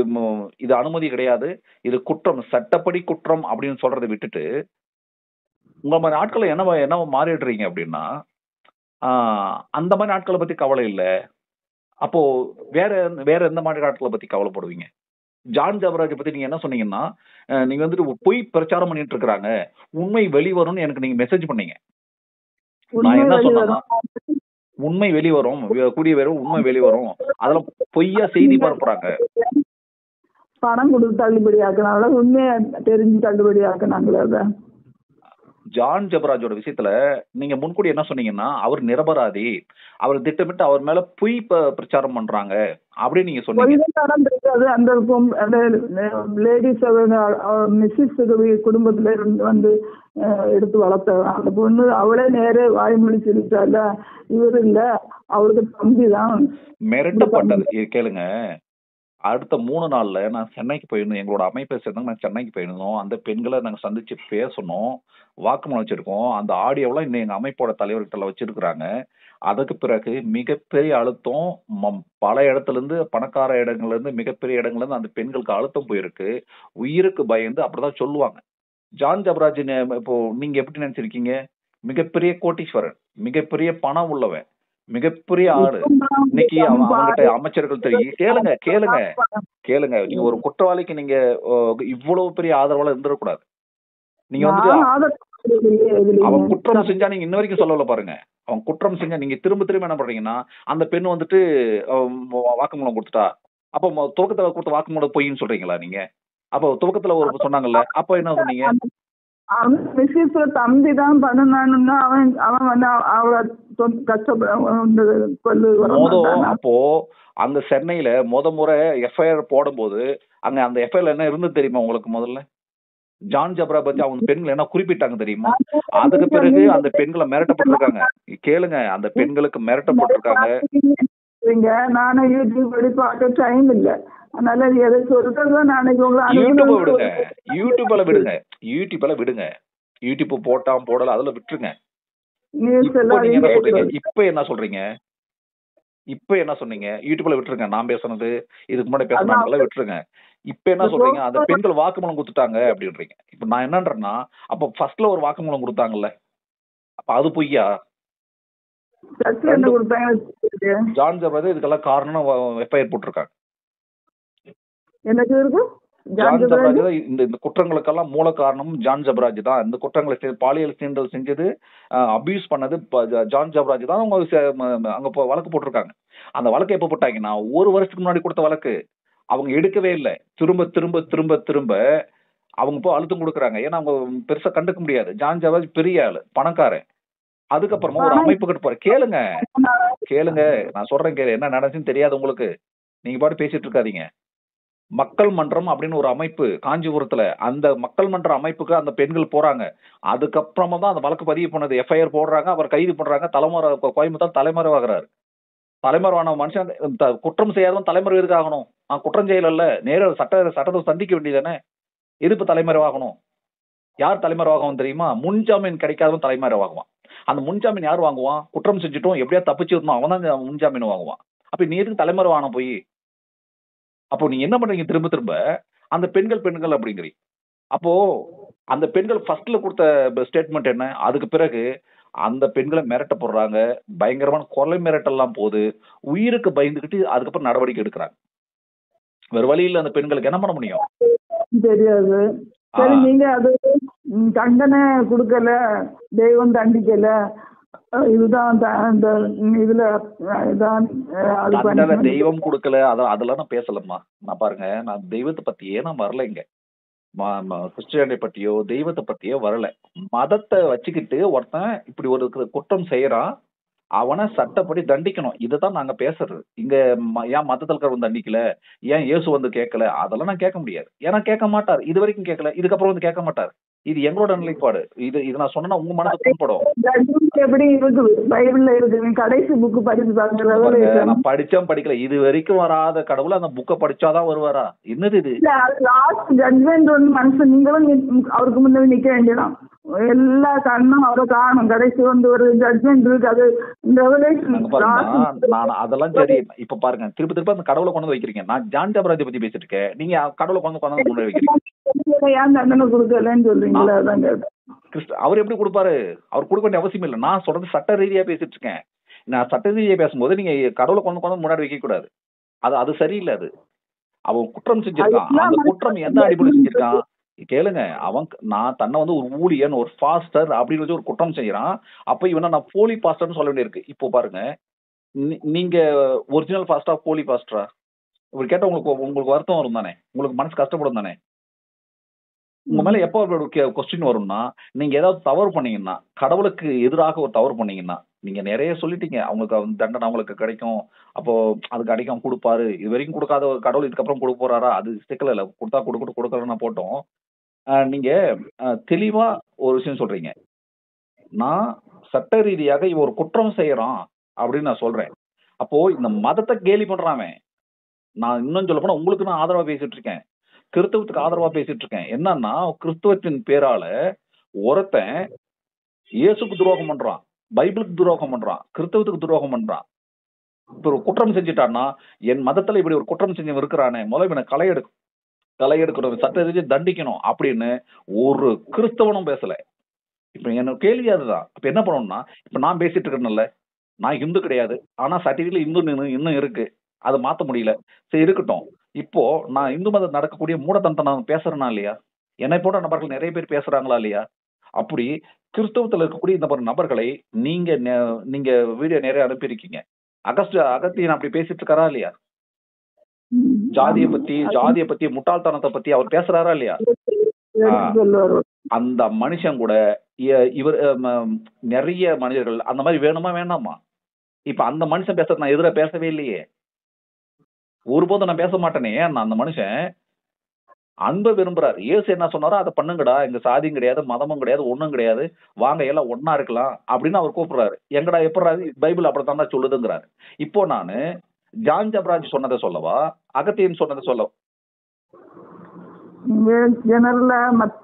இது அனுமதி கிடையாது, இது குற்றம், சட்டப்படி குற்றம் அப்படின்னு சொல்றதை விட்டுட்டு உங்க மாதிரி நாட்களை என்ன மாறிடுறீங்க அப்படின்னா, அந்த மாதிரி நாட்களை பத்தி கவலை இல்லை. அப்போ வேற எந்த மாதிரி நாட்களை பத்தி கவலைப்படுவீங்க? ஜான் ஜபராஜ் பத்தி நீங்க என்ன சொன்னீங்கன்னா, நீங்க வந்துட்டு பொய் பிரச்சாரம் பண்ணிட்டு இருக்காங்க, உண்மை வெளிவரும்னு எனக்கு நீங்க மெசேஜ் பண்ணீங்க. நான் என்ன சொன்னா, உண்மை வெளிவரும், கூடிய வரும் உண்மை வெளிவரும், அதெல்லாம் பொய்யா செய்தி பரப்புறாங்க. பணம் கொடுத்து தள்ளுபடி ஆக்கினால உண்மையை தெரிஞ்சு தள்ளுபடி ஆக்கினாங்களா? ஜான் ஜபராஜோட விஷயத்துல நீங்க முன்கூடி என்ன சொன்னீங்கன்னா, அவர் நிரபராதி, அவர் திட்டமிட்டு அவர் மேல பொய் பிரச்சாரம் பண்றாங்க அப்படின்னு நீங்க சொன்னீங்க. அந்த லேடிஸ் மிஸ்ஸஸ் குடும்பத்துல இருந்து வந்து எடுத்து வளர்த்த அந்த பொண்ணு அவளே நேரே வாய்மொழி சொல்லிட்டால, இவரு இல்ல அவருக்கு தம்பி தான் மிரட்டப்பட்டது. கேளுங்க, அடுத்த 3 நாள்ல நான் சென்னைக்கு போயிருந்தோம், எங்களோட அமைப்பை சேர்ந்தவங்க நான் சென்னைக்கு போயிருந்தோம். அந்த பெண்களை நாங்க சந்திச்சு பேசணும், வாக்குமூலம் வச்சிருக்கோம். அந்த ஆடியோவெல்லாம் இன்னும் எங்க அமைப்போட தலைவர்கிட்ட வச்சிருக்கிறாங்க. அதுக்கு பிறகு மிகப்பெரிய அழுத்தம் பல இடத்துல இருந்து, பணக்கார இடங்கள்ல இருந்து, மிகப்பெரிய இடங்கள்ல இருந்து அந்த பெண்களுக்கு அழுத்தம் போயிருக்கு. உயிருக்கு பயந்து அப்படிதான் சொல்லுவாங்க. ஜான் ஜபராஜ் இப்போ நீங்க எப்படி நினைச்சிருக்கீங்க? மிகப்பெரிய கோட்டீஸ்வரன், மிகப்பெரிய பணம் உள்ளவன், மிகப்பெரிய ஆளு. இன்னைக்கு அவங்ககிட்ட அமைச்சர்கள் தெரியும். கேளுங்க, நீங்க ஒரு குற்றவாளிக்கு நீங்க இவ்வளவு பெரிய ஆதரவாளர் இருந்துடக்கூடாது. நீங்க வந்துட்டு அவன் குற்றம் செஞ்சா நீங்க இன்ன வரைக்கும் சொல்லல பாருங்க. அவன் குற்றம் செஞ்சா நீங்க திரும்ப என்ன பண்றீங்கன்னா, அந்த பெண் வந்துட்டு வாக்குமூலம் கொடுத்துட்டா, அப்ப துவக்கத்துல கொடுத்த வாக்குமூலம் பொய்ன்னு சொல்றீங்களா நீங்க? அப்ப துவக்கத்துல ஒரு சொன்னாங்கல்ல, அப்ப என்ன சொன்னீங்க? தம்பி தான் பண்ணனானுன்னா அவன் வந்து அவளை அப்போ அங்க சென்னையில முறை எஃப்ஐஆர் போடும் போது அங்க அந்த எஃப்ஐஆர் என்ன இருந்து தெரியுமா உங்களுக்கு? முதல்ல ஜான் ஜபரா பத்தி அவங்க பெண்கள் என்ன குறிப்பிட்டாங்க தெரியுமா? அதுக்கு பிறகு அந்த பெண்களை மிரட்டப்பட்டிருக்காங்க. கேளுங்க, அந்த பெண்களுக்கு மிரட்டப்பட்டிருக்காங்க. நானும் யூடியூப் படி பார்க்க டைம் இல்ல, அதனால எதை சொல்றதோ நாளைக்கு யூடியூப்ல விடுங்க. யூடியூப் போடல, அதுல விட்டுருங்க. இப்ப என்ன சொல்றீங்க? இப்ப என்ன சொன்னீங்க? யூடியூப்ல விட்டுருங்க. நான் பேசுனது, இதுக்கு முன்னாடி அதான் பேசுனவங்கலாம் விட்டுருங்க. இப்ப என்ன இந்த சொல்றீங்க? அந்த program பெண்கள் வாக்குமூலம் குடுத்துட்டாங்க அப்படின்றீங்க. இப்ப நான் என்னன்றேன்னா, அப்ப ஃபர்ஸ்ட்ல ஒரு வாக்குமூலம் குடுத்தாங்கல்ல. அப்ப அது பொய்யா? சர்ச்சில் என்ன 2 கொடுத்தாங்க? ஜான் ஜபராஜ் இதுக்கெல்லாம் காரணம்னு எஃப்ஐஆர் போட்டிருக்காங்க. எனக்கு இருக்கு ஜான் ஜான் ஜபராஜ் ஜபராஜ். தான் இந்த குற்றங்களுக்கெல்லாம் மூல காரணம் ஜான் ஜபராஜ் தான். இந்த குற்றங்களை பாலியல் சீண்டல் செஞ்சது, அபியூஸ் பண்ணது ஜான் ஜபராஜ் தான். அவங்க அங்க வழக்கு போட்டிருக்காங்க. அந்த வழக்கு எப்ப போட்டாங்கன்னா 1 வருஷத்துக்கு முன்னாடி கொடுத்த வழக்கு. அவங்க எடுக்கவே இல்ல. திரும்ப திரும்ப திரும்ப திரும்ப அவங்க போய் அழுத்தம் கொடுக்குறாங்க. ஏன்னா அவங்க பெருசா கண்டுக்க முடியாது. ஜான் ஜபராஜ் பெரிய ஆளு, பணக்காரன். அதுக்கப்புறமா ஒரு ஆனா அமைப்பு கிட்ட போற கேளுங்க கேளுங்க நான் சொல்றேன் கேளு. என்ன நடந்துச்சுன்னு தெரியாது உங்களுக்கு. நீங்க பாட்டு பேசிட்டு இருக்காதீங்க. மக்கள் மன்றம் அப்படின்னு ஒரு அமைப்பு காஞ்சிபுரத்துல, அந்த மக்கள் மன்ற அமைப்புக்கு அந்த பெண்கள் போறாங்க. அதுக்கப்புறமா தான் அந்த வழக்கு பதிவு பண்ணது. எஃப்ஐஆர் போடுறாங்க, அவர் கைது பண்றாங்க. கோயம்புத்தூர் தலைமறைவாகிறாரு. தலைமறைவான மனுஷன் குற்றம் செய்யாதவன் தலைமறை எதுக்கு ஆகணும்? நான் குற்றம் செய்யல, நேர சட்டத்தை சந்திக்க வேண்டியதானே. எதுக்கு தலைமறைவாகணும்? யார் தலைமறைவாகவும் தெரியுமா? முன்ஜாமீன் கிடைக்காதவன் தலைமறைவாகுவான். அந்த முன்ஜாமீன் யார் வாங்குவான்? குற்றம் செஞ்சுட்டோம் எப்படியா தப்பிச்சு வரணும், அவன் தான் முன்ஜாமீன் வாங்குவான். அப்ப நீ எதுக்கு தலைமறைவான போய்? அப்போ நீங்க என்ன பண்றீங்க? திரும்ப திரும்ப அந்த பெண்கள் அப்படிங்கிறீங்க. அப்போ அந்த பெண்கள் ஃபர்ஸ்ட்ல கொடுத்த ஸ்டேட்மெண்ட் என்ன? அதுக்கு பிறகு அந்த பெண்களை மிரட்ட போடுறாங்க. பயங்கரமான கொலை மிரட்டல்லாம் போகுது. உயிருக்கு பயந்துகிட்டு அதுக்கப்புறம் நடவடிக்கை எடுக்கிறாங்க. வேற வழி இல்ல. அந்த பெண்களுக்கு என்ன பண்ண முடியும்? தெரியாது. சரி, நீங்க அது தண்டனை கொடுக்கல, தெய்வம் தண்டிக்கல, இதுதான் இந்த இதுல இதான் அது தண்டனை punishment. தெய்வம் கொடுக்கல, அதெல்லாம் நான் பேசலம்மா. நான் பாருங்க, நான் தெய்வத்தை பத்தியே நான் வரல இங்க. கிறிஸ்டியானிட்டி பத்தியோ தெய்வத்தை பத்தியோ வரல. மதத்தை வச்சுக்கிட்டு ஒருத்தன் இப்படி ஒரு குற்றம் செய்யறான், அவனை சட்டப்படி தண்டிக்கணும். இதுதான் நாங்க பேசுறது இங்க. ஏன் மதத்தில் இருக்கிறவன் தண்டிக்கல, ஏன் இயேசு வந்து கேட்கல, அதெல்லாம் நான் கேட்க முடியாது. ஏன்னா கேட்க மாட்டார். இது வரைக்கும் கேட்கல, இதுக்கப்புறம் வந்து கேட்க மாட்டார். இது எங்களோட நிலைப்பாடு. இது நான் சொன்னா உங்க மனசு புண்படும். Judgment எப்படி இருக்குது? பைபிள்ல இருக்கு. நீ கடைசி புக் படிச்சு பாருங்க. பாருங்க, Revelation. நான் படிச்சேன் படிக்கல, இது வரைக்கும் வராத கடவுள் அந்த புக்கை படிச்சாதான் வருவாரா? என்னது இது? இல்ல, அது லாஸ்ட் ஜட்மெண்ட் வந்து மனுஷன் நீங்களும் அவருக்கு முன்னாடி நிக்க வேண்டியதான். எல்லா கண்ணும் அவரை காணும். கடைசி வந்து ஒரு ஜட்மெண்ட் இருக்கு. அது ரெவலேஷன் அங்க பாருங்க, நான் அதெல்லாம் சரி. இப்ப பாருங்க, திருப்ப அந்த கடவுளை கொண்டு வந்து வைக்கிறீங்க. நான் ஜான் ஜபராஜை பத்தி பேசிட்டு இருக்கேன், நீங்க கடவுளை கொண்டு வந்து முன்னாடி வைக்கிறீங்க. ஏன் தண்டனை கொடுக்கலன்னு சொல்றீங்களா? அதான் கேட்டேன். அவர் எப்படி கொடுப்பாரு? அவர் கொடுக்க வேண்டிய அவசியம் இல்லை. நான் சொல்றது சட்ட ரீதியா பேசிட்டு இருக்கேன். நான் சட்ட ரீதியா பேசும்போது நீங்க கடவுளை கொண்டு முன்னாடி வைக்க கூடாது. அது சரியில்லை. அது அவன் குற்றம் செஞ்சிருக்கான். அந்த குற்றம் எந்த அடிப்படையில் செஞ்சிருக்கான் கேளுங்க. நான் தன்னை வந்து ஒரு ஊழியன், ஒரு பாஸ்டர் அப்படின்னு ஒரு குற்றம் செய்யறான். அப்ப இவனை நான் போலி பாஸ்டர்னு சொல்ல வேண்டியிருக்கு. இப்போ பாருங்க, நீங்க ஒரிஜினல் பாஸ்டரா போலி பாஸ்டரா? இப்படி கேட்ட உங்களுக்கு வருத்தம் வரும் தானே? உங்களுக்கு மனசு கஷ்டப்படும் தானே? உங்க மேல எப்போ ஒரு கொஸ்டின் வரும்னா, நீங்க ஏதாவது தவறு பண்ணீங்கன்னா, கடவுளுக்கு எதிராக ஒரு தவறு பண்ணீங்கன்னா, நீங்க நிறைய சொல்லிட்டீங்க, அவங்களுக்கு தண்டனை அவங்களுக்கு கிடைக்கும், அப்போ அதுக்கு அடைக்கும் கொடுப்பாரு. இது வரைக்கும் கொடுக்காத கடவுள் இதுக்கப்புறம் கொடுக்க போறாரா? அது சிக்கல இல்ல. கொடுத்தா கொடுக்கட்டும், கொடுக்கலன்னா போட்டோம். நீங்க தெளிவா ஒரு விஷயம் சொல்றீங்க. நான் சட்ட ரீதியாக இவன் ஒரு குற்றம் செய்யறான் அப்படின்னு நான் சொல்றேன். அப்போ இந்த மதத்தை கேலி பண்றான். நான் இன்னும் சொல்ல போனா உங்களுக்கு நான் ஆதரவா பேசிட்டு இருக்கேன். கிறிஸ்தவத்துக்கு ஆதரவா பேசிட்டு இருக்கேன். என்னன்னா, கிறிஸ்தவத்தின் பேரால ஒருத்தன் இயேசுக்கு துரோகம் பண்றான், பைபிளுக்கு துரோகம் பண்றான், கிறிஸ்தவத்துக்கு துரோகம் பண்றான். இப்ப ஒரு குற்றம் செஞ்சுட்டான்னா, என் மதத்துல இப்படி ஒரு குற்றம் செஞ்சவன் இருக்கிறானே, முதல்ல இவனை களை எடுக்கணும், சட்ட ரீதியா தண்டிக்கணும் அப்படின்னு ஒரு கிறிஸ்தவனும் பேசல. இப்ப என்னோட கேள்வி அதுதான். இப்ப என்ன பண்ணணும்னா, இப்ப நான் பேசிட்டு இருக்கேன்ல, நான் இந்து கிடையாது, ஆனா சர்டிபிகேட்ல இந்து இன்னும் இருக்கு. அதை மாத்த முடியல. சரி, இருக்கட்டும். இப்போ நான் இந்து மதம் நடக்கக்கூடிய மூடத்தனத்தை நான் பேசுறேனா இல்லையா? என்னை போன்ற நபர்கள் நிறைய பேர் பேசுறாங்களா இல்லையா? அப்படி கிறிஸ்தவத்துல இருக்கக்கூடிய இந்த மாதிரி நபர்களை நீங்க வீடியோ நிறைய அனுப்பியிருக்கீங்க. அகத்தியன் அப்படி பேசிட்டு இருக்காரா இல்லையா? ஜாதியை பத்தி முட்டாள்தனத்தை பத்தி அவர் பேசுறாரா இல்லையா? அந்த மனுஷன் கூட இவர் நிறைய மனிதர்கள் அந்த மாதிரி வேணுமா வேண்டாமா? இப்ப அந்த மனுஷன் பேசுறது நான் எதிர பேசவே இல்லையே. ஒருபோதும் நான் பேச மாட்டேனே. அந்த மனுஷன் அன்பை விரும்புறாரு. இயேசு என்ன சொன்னாரோ அதை பண்ணுங்கடா, எங்க சாதியும் கிடையாது, மதமும் கிடையாது, ஒண்ணும் கிடையாது, வாங்க எல்லாம் ஒன்னா இருக்கலாம் அப்படின்னு அவர் கூப்பிடுறாரு. எங்கடா எப்படி பைபிள் அப்படித்தான் சொல்லுதுங்கிறாரு. இப்போ நானு ஜான் ஜபராஜ் சொன்னதை சொல்லவா, அகத்தியன் சொன்னதை சொல்லவா? ஜெனரலா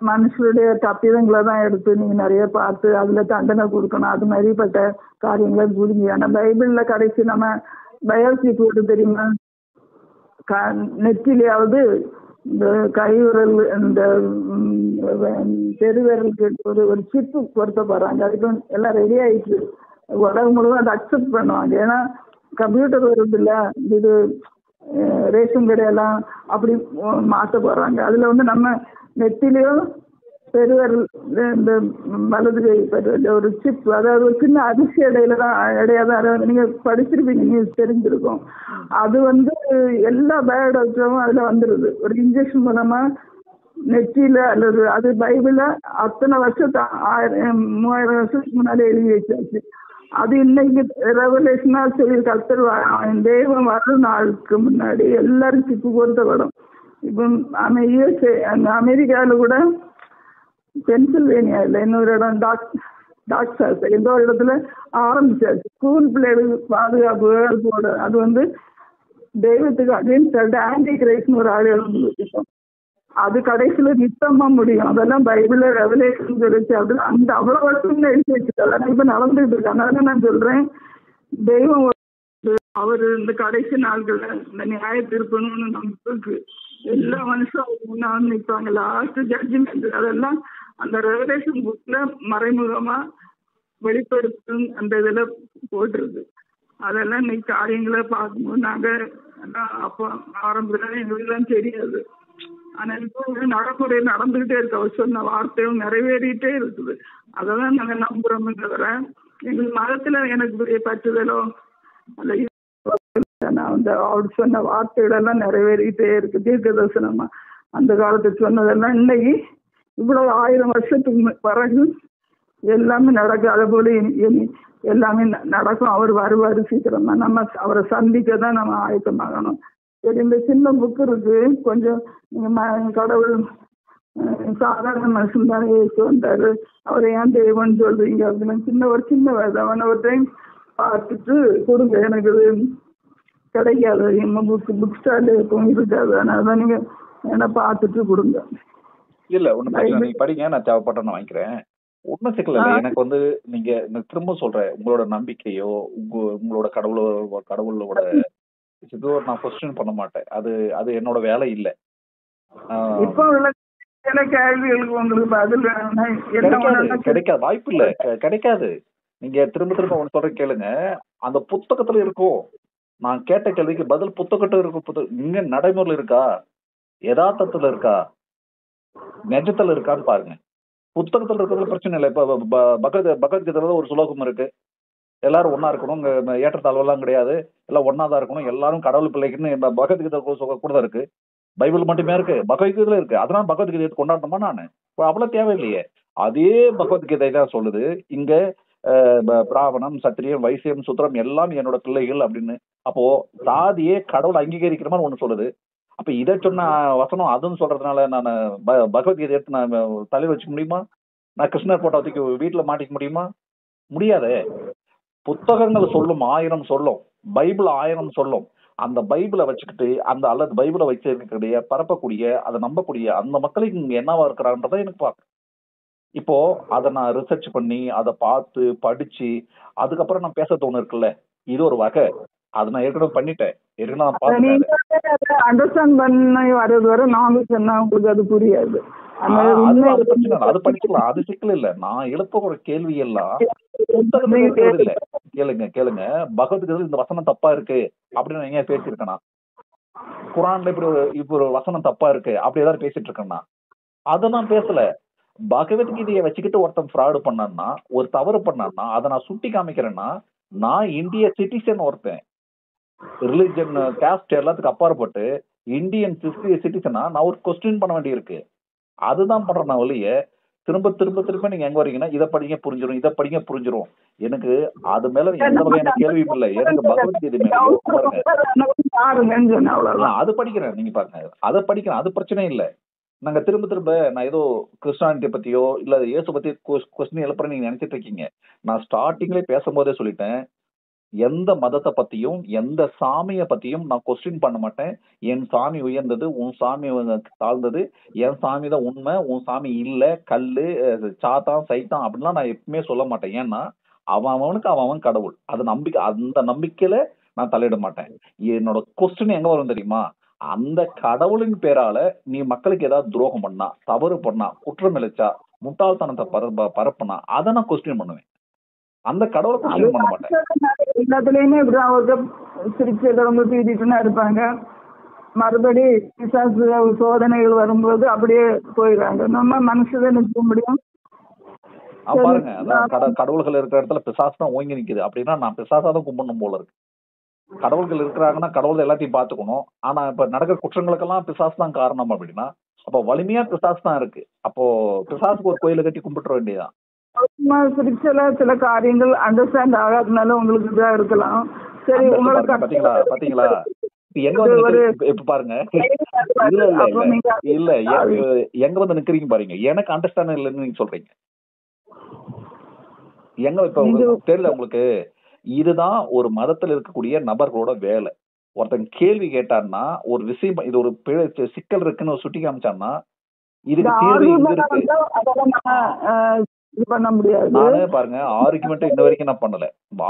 மனுஷருடைய தப்பிதங்களை தான் எடுத்து நீங்க நிறைய பார்த்து அதுல தண்டனை கொடுக்கணும். அது மாதிரிப்பட்ட காரியங்களை புரிஞ்சு. ஆனா பைபிள்ல கடைசி நம்ம பயோப்சி போட்டு தெரியுமா? நெற்றிலையாவது இந்த கைவிரல் இந்த பெருவிரலுக்கு ஒரு சிப்பு பொருத்த போறாங்க. அதுக்கு எல்லாம் ரெடி ஆயிடுச்சு. உலகம் முழுவதும் அதை அக்செப்ட் பண்ணுவாங்க. ஏன்னா கம்ப்யூட்டர் வருது இல்ல, இது ரேஷன் கடையெல்லாம் அப்படி மாற்ற போறாங்க. அதுல நம்ம நெத்திலையும் பெருவிரல் இந்த வலது கை பெருவிரல் ஒரு சிப், அதாவது ஒரு சின்ன அரிசி இடையாதான் நீங்க படிச்சிருப்பீங்க, நியூஸ் தெரிஞ்சிருக்கும். அது எல்லா பயோடாக்டரும் அதுல வந்துருது. ஒரு இன்ஜெக்ஷன் மூலமா நெற்றியில அல்லது அது பைபிள அத்தனை வருஷத்து 3000 வருஷத்துக்கு முன்னாடி எழுதி வச்சாச்சு. அது இன்னைக்கு ரெவலேஷனா சொல்லி கர்த்தர் தெய்வம் வரும் நாளுக்கு முன்னாடி எல்லாரும் சிப்பு பொருத்தப்படும். இப்போ அமெரிக்காவில் கூட பென்சில்வேனியாவில் இன்னொரு இடம் டாக்டர்ஸ் ஏதோ ஒரு இடத்துல ஆரம்பிச்சாச்சு ஸ்கூல் பிள்ளைகளுக்கு பாதுகாப்பு போட. அது தெய்வத்துக்கு அகைன்ஸ்ட் ஆன்டி கிரைஸ்ட்னு ஒரு ஆள் எழுதிட்டோம். அது கடைசியில நித்தமா முடியும். அதெல்லாம் பைபிள்ல ரெவலேஷன் சொல்லிச்சு. அதுல அந்த அவ்வளவு வருஷம் எழுதி வச்சுட்டாங்க. இப்ப நடந்துட்டு இருக்கு. அதனால நான் சொல்றேன், தெய்வம் அவர் இந்த கடைசி நாட்கள்ல இந்த நியாய தீர்ப்பணும்னு நம்பிக்கை எல்லா மனுஷன் முன்னாடி நிற்பாங்க. லாஸ்ட் ஜட்ஜ்மெண்ட் அதெல்லாம் அந்த ரெவலேஷன் புக்ல மறைமுகமா வெளிப்படுத்தும் அந்த இதுல போட்டிருக்கு. அதெல்லாம் இன்னைக்கு காரியங்களை பார்க்கும்போது நாங்க அப்போ ஆரம்பத்துல எங்களுக்கு தெரியாது. ஆனா இப்போ நடைமுறை நடந்துகிட்டே இருக்கு. அவர் சொன்ன வார்த்தையும் நிறைவேறிட்டே இருக்குது. அதெல்லாம் நாங்க நம்புறோமே தவிர எங்களுக்கு மதத்துல எனக்கு பெரிய பற்றுதலோ அந்த அவர் சொன்ன வார்த்தைகளெல்லாம் நிறைவேறிட்டே இருக்கு. தீர்க்க தரிசனமா அந்த காலத்துக்கு சொன்னதெல்லாம் இன்னைக்கு இவ்வளவு 1000 வருஷத்துக்கு பிறகு எல்லாமே நடக்கும். அதே போல எல்லாமே நடக்கும். அவர் வருவாரு சீக்கிரமா. நம்ம அவரை சந்திக்க தான் நம்ம ஆயத்தமாகணும். சரி, இந்த சின்ன புக்கு இருக்கு. கொஞ்சம் கடவுள் சாதாரண மனுஷன் தானே ஏசு வந்தாரு, அவரை ஏன் தெய்வம்னு சொல்றீங்க அப்படின்னு ஒரு சின்ன வேதவன் ஒரு டைம் பார்த்துட்டு கொடுங்க. எனக்கு இது கிடைக்காது, புக் ஸ்டால் எப்பவும் இருக்காது. அதனால நீங்க என்ன பார்த்துட்டு கொடுங்க. இல்ல ஒண்ணு பிரச்சனை, நீங்க படிங்க, நான் தேவைப்பட்ட நான் வாங்கிக்கிறேன். ஒன்னும் சிக்கல இல்ல. எனக்கு நீங்க திரும்ப சொல்றேன், உங்களோட நம்பிக்கையோ உங்களோட கடவுளோட இதோ நான் கொஸ்டின் பண்ண மாட்டேன். அது என்னோட வேலை இல்ல. இப்போ கேள்விகளுக்கு உங்களுக்கு பதில் கிடைக்காது, வாய்ப்பு இல்ல, கிடைக்காது. நீங்க திரும்ப ஒண்ணு சொல்ற கேளுங்க. அந்த புத்தகத்துல இருக்கும். நான் கேட்ட கேள்விக்கு பதில் புத்தகத்துல இருக்கும். இங்க நடைமுறையில் இருக்கா, யதார்த்தத்துல இருக்கா, நெஜத்துல இருக்கான்னு பாருங்க. புத்தகத்துல இருக்கிறதுல பிரச்சனை இல்லை. இப்ப பகவத்கீதையில ஒரு சுலோகம் இருக்கு, எல்லாரும் ஒன்னா இருக்கணும், ஏற்றத்தாழ்வெல்லாம் கிடையாது, எல்லாம் ஒன்னாதான் இருக்கணும், எல்லாரும் கடவுள் பிள்ளைக்குன்னு பகவத்கீதை கூட இருக்கு. பைபிள் மட்டுமே இருக்கு, பகவத்கீதையில இருக்கு. அதனால பகவத்கீதை கொண்டாடணுமா? நானு அவ்வளவு தேவையில்லையே. அதே பகவத்கீதை தான் சொல்லுது இங்க பிராமணம், சத்திரியம், வைசியம், சுத்திரம் எல்லாம் என்னோட பிள்ளைகள் அப்படின்னு. அப்போ சாதியே கடவுள் அங்கீகரிக்கிற மாதிரி ஒண்ணு சொல்லுது. அப்ப இதை சொன்ன வசனம் அதுன்னு சொல்றதுனால நான் பகவத்கீதை எடுத்து நான் தலையில் வச்சுக்க முடியுமா? நான் கிருஷ்ணர் போட்டோ தூக்கி வீட்டுல மாட்டிக்க முடியுமா? முடியாதே. புத்தகங்கள் சொல்லும், 1000 சொல்லும், பைபிள் 1000 சொல்லும். அந்த பைபிளை வச்சுக்கிட்டு அல்லது பைபிளை வச்சிருக்கக்கூடிய பரப்பக்கூடிய அதை நம்பக்கூடிய அந்த மக்களுக்கு இங்க என்னவா இருக்கிறான்றத எனக்கு பார்க்க. இப்போ அதை நான் ரிசர்ச் பண்ணி அதை பார்த்து படிச்சு அதுக்கப்புறம் நான் பேச தோணு இருக்குல்ல, இது ஒரு வகை. அது நான் ஏற்கனவே பண்ணிட்டேன், ஏற்கனவே நான் பார்த்துட்டேன். அண்டர்ஸ்டாண்ட் பண்ணி வரது வரை நாங்க சொன்னா உங்களுக்கு அது புரியாது. அது படிக்கலாம், அது சிக்கல் இல்ல. நான் எழுப்ப ஒரு கேள்வி எல்லாம் இல்ல. கேளுங்க பகவத்கீதை இந்த வசனம் தப்பா இருக்கு அப்படின்னு எங்க பேசிருக்கேனா? குரான்ல இப்ப ஒரு வசனம் தப்பா இருக்கு அப்படி ஏதாவது பேசிட்டு இருக்கேன்னா? அதை நான் பேசல. பகவத்கீதையை வச்சுக்கிட்டு ஒருத்தன் ஃப்ராடு பண்ணான்னா, ஒரு தவறு பண்ணான்னா அதை நான் சுட்டி காமிக்கிறேன்னா, நான் இந்திய சிட்டிசன், ஒருத்தன் ரிலிஜன் காஸ்ட் எல்லாத்துக்கும் அப்பாற்பட்டு இந்தியன் சிட்டிசனா நான் ஒரு கொஸ்டின் பண்ண வேண்டி இருக்கு. அதுதான் பண்றேன் நான் ஒழிய திரும்ப நீங்க எங்க வரீங்கன்னா இதை படிங்க புரிஞ்சிடும், இதை படிங்க புரிஞ்சிடும். எனக்கு அது மேல எந்த வகையான கேள்வியும் இல்லை. எனக்கு பகவத்கீதை மேல அது படிக்கிறேன், நீங்க பாருங்க, அதை படிக்கிறேன், அது பிரச்சனை இல்லை. நாங்க திரும்ப நான் ஏதோ கிறிஸ்டானிட்டி பத்தியோ இல்ல இயேசு பத்தி கொஸ்டின் எழுப்புறேன் நீங்க நினைச்சிட்டு இருக்கீங்க. நான் ஸ்டார்டிங்ல பேசும்போதே சொல்லிட்டேன், எந்த மதத்தை பத்தியும் எந்த சாமியை பத்தியும் நான் கொஸ்டின் பண்ண மாட்டேன். என் சாமி உயர்ந்தது, உன் சாமி தாழ்ந்தது, என் சாமி தான் உண்மை, உன் சாமி இல்ல, கல்லு, சாத்தான், சைத்தான் அப்படின்லாம் நான் எப்பவுமே சொல்ல மாட்டேன். ஏன்னா அவனுக்கு அவன் கடவுள். அது நம்பிக்கை. அந்த நம்பிக்கையில நான் தலையிட மாட்டேன். என்னோட கொஸ்டின் எங்க வரும் தெரியுமா? அந்த கடவுளின் பேரால நீ மக்களுக்கு ஏதாவது துரோகம் பண்ணா, தவறு பண்ணா, குற்றம் இழைச்சா, முட்டாள்தனத்தை பரப்புனா, அதை நான் கொஸ்டின் பண்ணுவேன். அந்த கடவுளை அது கொஸ்டின் பண்ண மாட்டேன். எல்லாத்துலயுமே இப்படி அவங்க சிரிச்சவங்க பீதிட்டுனா இருப்பாங்க. மறுபடி பிசாசு சோதனைகள் வரும்போது அப்படியே போயிடுறாங்க. நம்ம மனுஷதை நிற்க முடியும். பாருங்க, அதான் கடவுள்கள் இருக்கிற இடத்துல பிசாசு தான் ஓங்கி நிக்குது. அப்படின்னா நான் பிசாசா தான் கும்பிடணும் போல இருக்கு. கடவுள்கள் இருக்கிறாங்கன்னா கடவுள் எல்லாத்தையும் பாத்துக்கணும். ஆனா இப்ப நடக்கிற குற்றங்களுக்கெல்லாம் பிசாசு தான் காரணம் அப்படின்னா, அப்போ வலிமையா பிசாசு தான் இருக்கு. அப்போ பிசாசுக்கு ஒரு கோயிலை கட்டி கும்பிட்டுற வேண்டியதான். ஸ்பிரிச்சுவலா சில காரியங்கள் அண்டர்ஸ்டாண்ட் ஆகாதனால உங்களுக்கு இதா இருக்கலாம். சரி, உங்களுக்கு பாத்தீங்களா எங்க வந்து இப்ப பாருங்க, இல்ல இல்ல இல்ல இல்ல எங்க வந்து நிக்கிறீங்க பாருங்க. எனக்கு அண்டர்ஸ்டாண்ட் இல்லைன்னு நீங்க சொல்றீங்க. எங்க இப்ப தெரியல உங்களுக்கு. இதுதான் ஒரு மதத்துல இருக்கக்கூடிய நபர்களோட வேலை. ஒருத்தன் கேள்வி கேட்டான்னா, ஒரு விஷயம், இது ஒரு சிக்கல் இருக்குன்னு சுட்டி காமிச்சான்னா, இதுக்கு தீர்வு இங்க இருக்கு. நானே பாருங்க, ஆர்குமெண்ட் இன்ன வரைக்கும் நான் பண்ணல.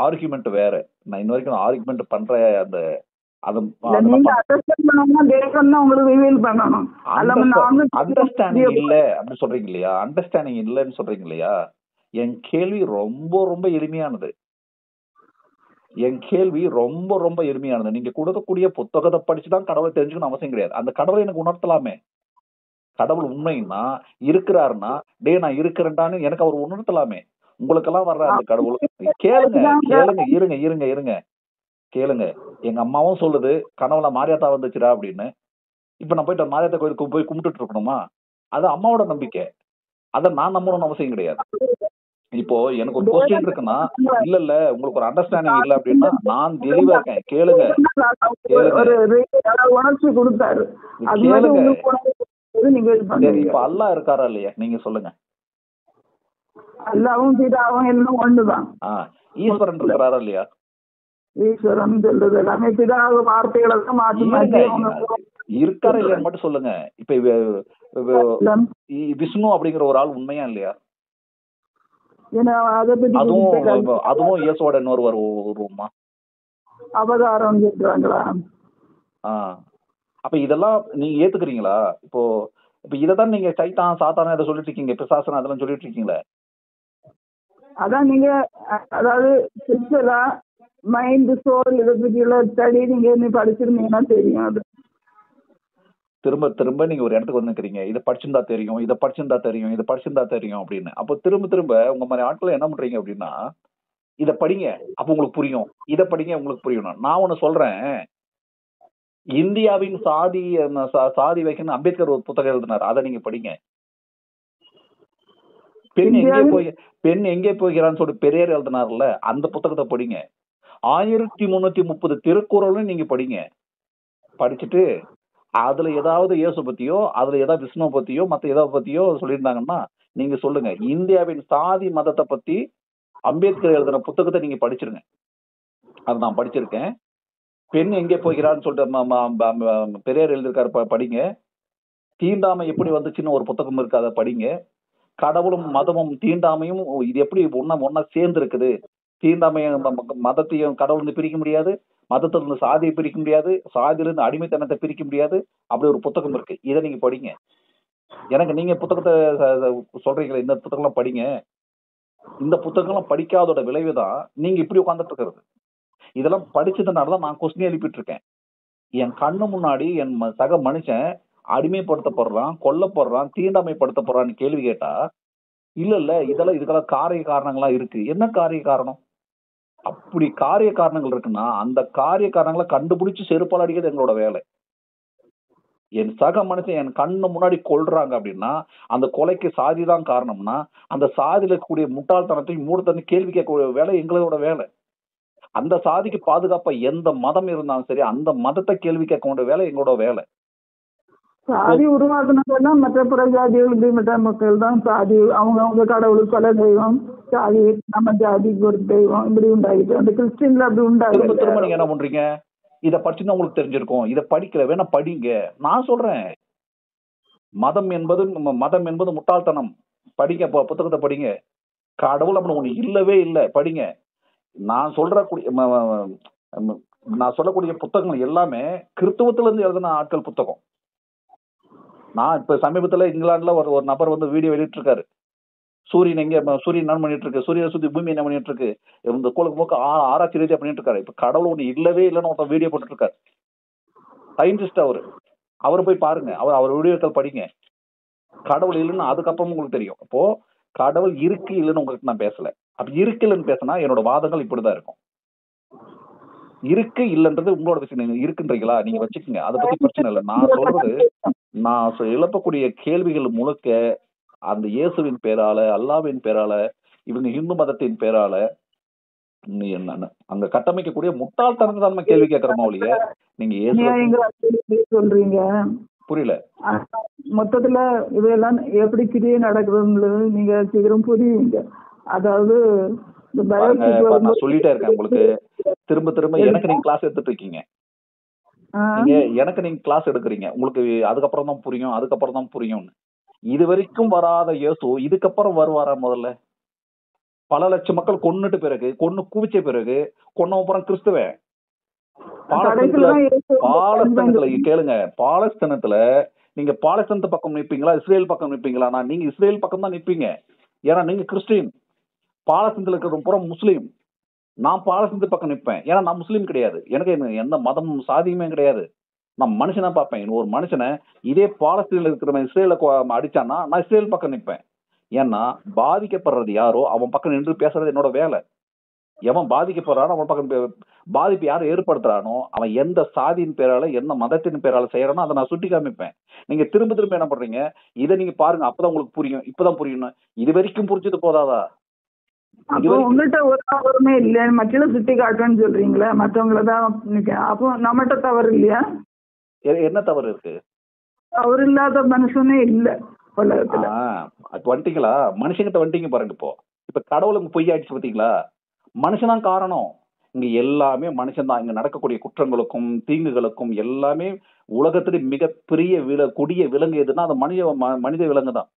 ஆர்குமெண்ட் வேற. நான் இன்ன வரைக்கும் ஆர்குமெண்ட் பண்ற அந்த அண்டர்ஸ்டாண்டிங் இல்ல அப்படி சொல்றீங்க இல்லையா? அண்டர்ஸ்டாண்டிங் இல்லன்னு சொல்றீங்க இல்லையா? என் கேள்வி ரொம்ப ரொம்ப எளிமையானது. நீங்க கொடுக்கக்கூடிய புத்தகத்தை படிச்சுதான் கடவுளை தெரிஞ்சுக்கணும் அவசியம் கிடையாது. அந்த கடவுளை எனக்கு உணர்த்தலாமே. கடவுள் உண்மைன்னா இருக்கிறாருன்னா, டே நான் இருக்கிறேன்டான்னு எனக்கு அவர் உணர்த்தலாமே. உங்களுக்கெல்லாம் வர்ற அந்த கடவுள் இருங்க கேளுங்க. எங்க அம்மாவும் சொல்லுது கனவுல மாரியாத்தா வந்துச்சுடா அப்படின்னு. இப்ப நான் போயிட்டு மாரியாத்தா கோயிலுக்கு போய் கும்பிட்டுட்டு இருக்கணுமா? அது அம்மாவோட நம்பிக்கை. அதை நான் நம்பணும்னு அவசியம் கிடையாது. இப்போ எனக்கு ஒரு கொஸ்டின் இருக்குன்னா, இல்ல உங்களுக்கு ஒரு அண்டர்ஸ்டாண்டிங் இல்ல அப்படின்னா, நான் தெளிவா இருக்கேன். கேளுங்க. இப்ப அல்லாஹ் இருக்காரா இல்லையா? நீங்க சொல்லுங்க. அல்லாவும் பிதாவும் எல்லாம் ஒண்ணுதான். ஈஸ்வரன் இருக்கிறாரா இல்லையா? ஈஸ்வரன் சொல்றது எல்லாமே பிதாவு வார்த்தைகளை மாற்றி இருக்காரா இல்லையான்னு மட்டும் சொல்லுங்க. இப்ப விஷ்ணு அப்படிங்கிற ஒரு ஆள் உண்மையா இல்லையா? அதுவும் இயேசுவோட இன்னொரு வருமா? அவதாரம் சொல்றாங்களா? அப்ப இதெல்லாம் நீங்க ஏத்துக்கிறீங்களா? இப்போ இததான் நீங்க சைத்தான் சாத்தான இதை சொல்லிட்டு இருக்கீங்க, பிசாசன அதெல்லாம் சொல்லிட்டு இருக்கீங்களே. அதான் நீங்க அதாவது ஸ்பிரிச்சுவலா மைண்ட் சோல் இதை பற்றியுள்ள ஸ்டடி நீங்க படிச்சிருந்தீங்கன்னா தெரியும். அது திரும்ப திரும்ப நீங்க ஒரு இடத்துக்கு வந்து நிக்கிறீங்க, இதை படிச்சிருந்தா தெரியும், இதை படிச்சிருந்தா தெரியும், இதை படிச்சிருந்தா தெரியும் அப்படின்னு. அப்போ திரும்ப திரும்ப உங்க மாதிரி ஆட்களை என்ன பண்றீங்க அப்படின்னா, இதை படிங்க அப்ப உங்களுக்கு புரியும், இதை படிங்க உங்களுக்கு புரியும். நான் ஒண்ணு சொல்றேன், இந்தியாவின் சாதி வைக்கணும் அம்பேத்கர் ஒரு புத்தகம் எழுதினார், அதை நீங்க படிங்க. பெண் எங்கே போகிறான்னு சொல்லி பெரியார் எழுதினார்ல, அந்த புத்தகத்தை படிங்க. 1330 திருக்குறளும் நீங்க படிங்க. படிச்சுட்டு அதுல ஏதாவது இயேசு பத்தியோ, அதுல ஏதாவது விஷ்ணு பத்தியோ, மத்த ஏதாவது பத்தியோ சொல்லியிருந்தாங்கன்னா நீங்க சொல்லுங்க. இந்தியாவின் சாதி மதத்தை பத்தி அம்பேத்கர் எழுதின புத்தகத்தை நீங்க படிச்சிருங்க. அது நான் படிச்சிருக்கேன். பெண் எங்கே போகிறான்னு சொல்லிட்டு பெரியார் எழுதியிருக்காரு, படிங்க. தீண்டாமை எப்படி வந்துச்சுன்னு ஒரு புத்தகம் இருக்கு, அதை படிங்க. கடவுளும் மதமும் தீண்டாமையும் இது எப்படி ஒன்னா சேர்ந்து இருக்குது. தீண்டாமையும் மதத்தையும் கடவுள் பிரிக்க முடியாது, மதத்திலிருந்து சாதியை பிரிக்க முடியாது, சாதியிலிருந்து அடிமைத்தனத்தை பிரிக்க முடியாது. அப்படி ஒரு புத்தகம் இருக்கு, இதை நீங்க படிங்க. எனக்கு நீங்க புத்தகத்தை சொல்றீங்களா, இந்த புத்தகம்லாம் படிங்க. இந்த புத்தகம்லாம் படிக்காதோட விளைவுதான் நீங்க இப்படி உட்கார்ந்துட்டு இருக்கிறது. இதெல்லாம் படிச்சதுனாலதான் நான் கொஸ்டின் எழுப்பிட்டு இருக்கேன். என் கண்ணு முன்னாடி என் சக மனுஷன் அடிமைப்படுத்தப்படுறான், கொல்லப்படுறான், தீண்டாமைப்படுத்தப்படுறான்னு கேள்வி கேட்டா, இல்ல இதுக்கெல்லாம் காரிய காரணங்களா இருக்கு. என்ன காரிய காரணம்? அப்படி காரிய காரணங்கள் இருக்குன்னா அந்த காரிய காரணங்களை கண்டுபிடிச்சு செருப்பால் அடிக்கிறது எங்களோட வேலை. என் சக மனுஷன் என் கண்ணு முன்னாடி கொல்றாங்க அப்படின்னா அந்த கொலைக்கு சாதி தான் காரணம்னா, அந்த சாதியில இருக்கக்கூடிய முட்டாள்தனத்தையும் மூடத்தனத்தையும் கேள்வி கேட்கக்கூடிய வேலை எங்களோட வேலை. அந்த சாதிக்கு பாதுகாப்பா எந்த மதம் இருந்தாலும் சரி, அந்த மதத்தை கேள்வி கேட்க வேண்டிய வேலை எங்களோட வேலை. சாதி உருவாக்குனா மற்ற புற ஜாதிகளுக்கு மற்ற மக்கள் தான் சாதி, அவங்க கடவுளுக்கு பல தெய்வம், சாதி நம்ம ஜாதிக்கு ஒரு தெய்வம், இப்படி உண்டாகிட்டு அந்த கிறிஸ்டின்ல அப்படி உண்டாகுது. திரும்ப நீங்க என்ன பண்றீங்க? இதை படிச்சுதான் உங்களுக்கு தெரிஞ்சிருக்கும், இதை படிக்கல வேணா படிங்க. நான் சொல்றேன், மதம் என்பது முட்டாள்தனம். படிங்க, புத்தகத்தை படிங்க. கடவுள் அப்படி ஒண்ணு இல்லவே இல்லை, படிங்க. நான் சொல்ற நான் சொல்லக்கூடிய புத்தகங்கள் எல்லாமே கிறிஸ்துவத்துல இருந்து எழுதின ஆட்கள் புத்தகம். நான் இப்ப சமீபத்துல இங்கிலாந்துல ஒரு நபர் வந்து வீடியோ வெளியிட்டிருக்காரு. சூரியன் என்ன பண்ணிட்டு இருக்கு, சூரியனை சுத்தி பூமி என்ன பண்ணிட்டு இருக்கு, இந்த கோளுக்கு போக்கு ஆராய்ச்சி ரீதியா பண்ணிட்டு இருக்காரு. இப்ப கடவுள் ஒண்ணு இல்லவே இல்லைன்னு ஒருத்தர் வீடியோ போட்டுட்டு இருக்காரு. சயின்டிஸ்ட் அவரு போய் பாருங்க, அவர் வீடியோக்கள் படிங்க. கடவுள் இல்லைன்னு அதுக்கப்புறம் உங்களுக்கு தெரியும். அப்போ கடவுள் இருக்கு இல்லைன்னு உங்களுக்கு நான் பேசல. அப்படி இருக்கு இல்லைன்னு பேசினா என்னோட வாதங்கள் இப்படிதான் இருக்கும். இருக்கு இல்லன்றது உங்களோட விஷயம். நீங்க இருக்குன்றீங்களா, நீங்க வச்சுக்கோங்க, அதை பத்தி பிரச்சனை இல்லை. நான் சொல்றது, நான் எழுப்பக்கூடிய கேள்விகள் முழுக்க அந்த இயேசுவின் பேரால, அல்லாவின் பேரால, இவங்க இந்து மதத்தின் பேரால அங்க கட்டமைக்கக்கூடிய முட்டாள்தனத்தை நம்ம கேள்வி கேட்கிறோமா ஒழிய நீங்க சொல்றீங்க புரியல. மொத்தத்துல இதெல்லாம் எப்படி கிரியை நடக்குதுன்றது நீங்க சீக்கிரம் புரியுங்க. அதாவது நான் சொல்லிட்டே இருக்கேன் உங்களுக்கு திரும்ப திரும்ப. எனக்கு நீங்க கிளாஸ் எடுத்துட்டு இருக்கீங்க, எனக்கு நீங்க கிளாஸ் எடுக்கிறீங்க, உங்களுக்கு அதுக்கப்புறம் தான் புரியும், அதுக்கப்புறம் தான் புரியும்னு. இது வரைக்கும் வராத இயேசு இதுக்கப்புறம் வருவாரா? முதல்ல பல லட்சம் மக்கள் கொன்னுட்டு பிறகு, கொன்னு குவிச்ச பிறகு, கொன்னப்புறம் கிறிஸ்துவன் பாலஸ்தீனத்துல கேளுங்க, பாலஸ்தீனத்துல நீங்க பாலஸ்தீனத்து பக்கம் நிப்பீங்களா, இஸ்ரேல் பக்கம் நிப்பீங்களா? நீங்க இஸ்ரேல் பக்கம் தான் நிப்பீங்க. ஏன்னா நீங்க கிறிஸ்டின். பாலஸ்தீனத்துல இருக்கிற புறம் முஸ்லீம். நான் பாலஸ்தீனத்து பக்கம் நிப்பேன். ஏன்னா நான் முஸ்லீம் கிடையாது, எனக்கு எந்த மதமும் சாதியுமே கிடையாது. நான் மனுஷனா பார்ப்பேன். ஒரு மனுஷனை இதே பாலஸ்தீன்ல இருக்கிற இஸ்ரேல அடிச்சான்னா நான் இஸ்ரேல் பக்கம் நிற்பேன். ஏன்னா பாதிக்கப்படுறது யாரோ அவன் பக்கம் நின்று பேசுறது என்னோட வேலை. எவன் பாதிக்கப்படுறானோ அவன் பக்கம், பாதிப்பு யாரை ஏற்படுத்துறானோ அவன் எந்த சாதியின் பேரால எந்த மதத்தின் பேரால செய்யறானோ அதை நான் சுட்டி காமிப்பேன். நீங்க திரும்ப திரும்ப என்ன பண்றீங்க, இதை நீங்க பாருங்க அப்பதான் உங்களுக்கு புரியும், இப்பதான் புரியணும். இது வரைக்கும் புரிஞ்சது போதாதா? உங்கள்கிட்ட ஒரு தவறுமே இல்ல, மக்களை சுட்டி காட்டுன்னு சொல்றீங்களா? மற்றவங்களதான் அப்போ நம்மகிட்ட தவறு இல்லையா? என்ன தவறு இருக்கு? அவர் இல்லாத மனுஷனே இல்ல உலகத்துல. வந்துட்டீங்களா? மனுஷங்கிட்ட வந்துட்டீங்க பாருங்க. இப்ப கடவுளுக்கு பொய் ஆயிடுச்சு பாத்தீங்களா? மனுஷன்தான் காரணம். இங்க எல்லாமே மனுஷன் தான். இங்க நடக்கக்கூடிய குற்றங்களுக்கும் தீங்குகளுக்கும் எல்லாமே உலகத்திலே மிகப்பெரிய கொடிய விலங்கு எதுன்னா அது மனித விலங்கு தான்.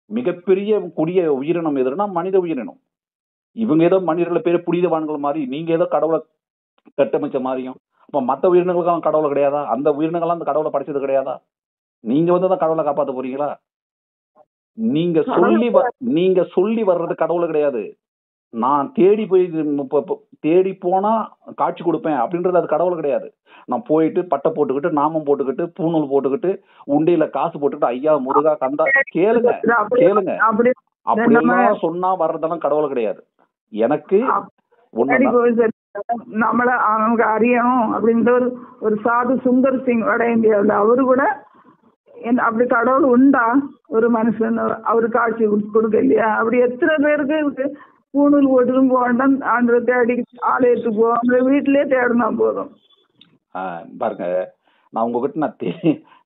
மிகப்பெரிய கொடிய உயிரினம் எதுனா மனித உயிரினம். இவங்க ஏதோ மனிதர்களை பேரு புனிதவான்கள் மாதிரி, நீங்க ஏதோ கடவுளை கட்டமைச்ச மாதிரியும். அப்ப மற்ற உயிரினங்களுக்கும் கடவுள் கிடையாதா? அந்த உயிரினங்கள்லாம் அந்த கடவுளை படைச்சது கிடையாதா? நீங்க வந்துதான் கடவுளை காப்பாற்ற போறீங்களா? நீங்க சொல்லி வர்றது கடவுள் கிடையாது. நான் தேடி போனா காட்சி கொடுப்பேன் அப்படின்றது அது கடவுள் கிடையாது. நான் போயிட்டு பட்டை போட்டுக்கிட்டு நாமம் போட்டுக்கிட்டு பூநூல் போட்டுக்கிட்டு உண்டியில காசு போட்டுக்கிட்டு ஐயா முருகா கந்தா கேளுங்க அப்படியெல்லாம் சொன்னா வர்றதெல்லாம் கடவுள் கிடையாது. எனக்கு நம்மள அவங்க அறியணும் அப்படின்ற ஒரு சாது சுந்தர் சிங் வட இந்தியாவில் அவரு கூட அப்படி கடவுள் உண்டா? ஒரு மனுஷன் அவரு காட்சி கொடுக்க இல்லையா? அப்படி எத்தனை பேருக்கு பூணூல் போட்டு போவேண்டாம், அந்த தேடி ஆலயத்துக்கு போவாங்க, வீட்டிலே தேடினா போதும். பாருங்க, நான் உங்ககிட்ட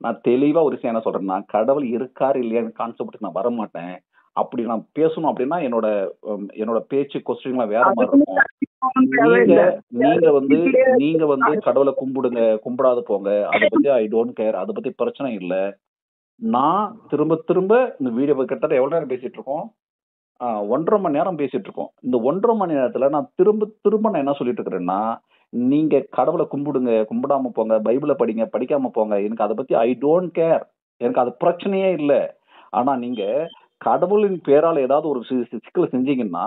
நான் தெளிவா ஒரு விஷயம் என்ன சொல்றேன்னா, கடவுள் இருக்காரு இல்லையான்னு கான்செப்ட் நான் வரமாட்டேன். அப்படி நான் பேசணும் அப்படின்னா என்னோட பேச்சு கொஸ்டின்லாம் வேற மாதிரி இருக்கும். நீங்க வந்து கடவுளை கும்பிடுங்க, கும்பிடாது போங்க, அதை பத்தி ஐ டோன்ட் கேர், அதை பத்தி பிரச்சனை இல்லை. நான் திரும்ப திரும்ப இந்த வீடியோ கிட்ட எவ்வளவு நேரம் பேசிட்டு இருக்கோம்? 1.5 மணி நேரம் பேசிட்டு இருக்கோம். இந்த 1.5 மணி நேரத்துல நான் திரும்ப நான் என்ன சொல்லிட்டு இருக்கிறேன்னா, நீங்க கடவுளை கும்பிடுங்க, கும்பிடாம போங்க, பைபிளை படிங்க, படிக்காம போங்க, எனக்கு அதை பத்தி ஐ டோன்ட் கேர், எனக்கு அது பிரச்சனையே இல்லை. ஆனா நீங்க கடவுளின் பேரால ஏதாவது ஒரு சிக்கலை செஞ்சீங்கன்னா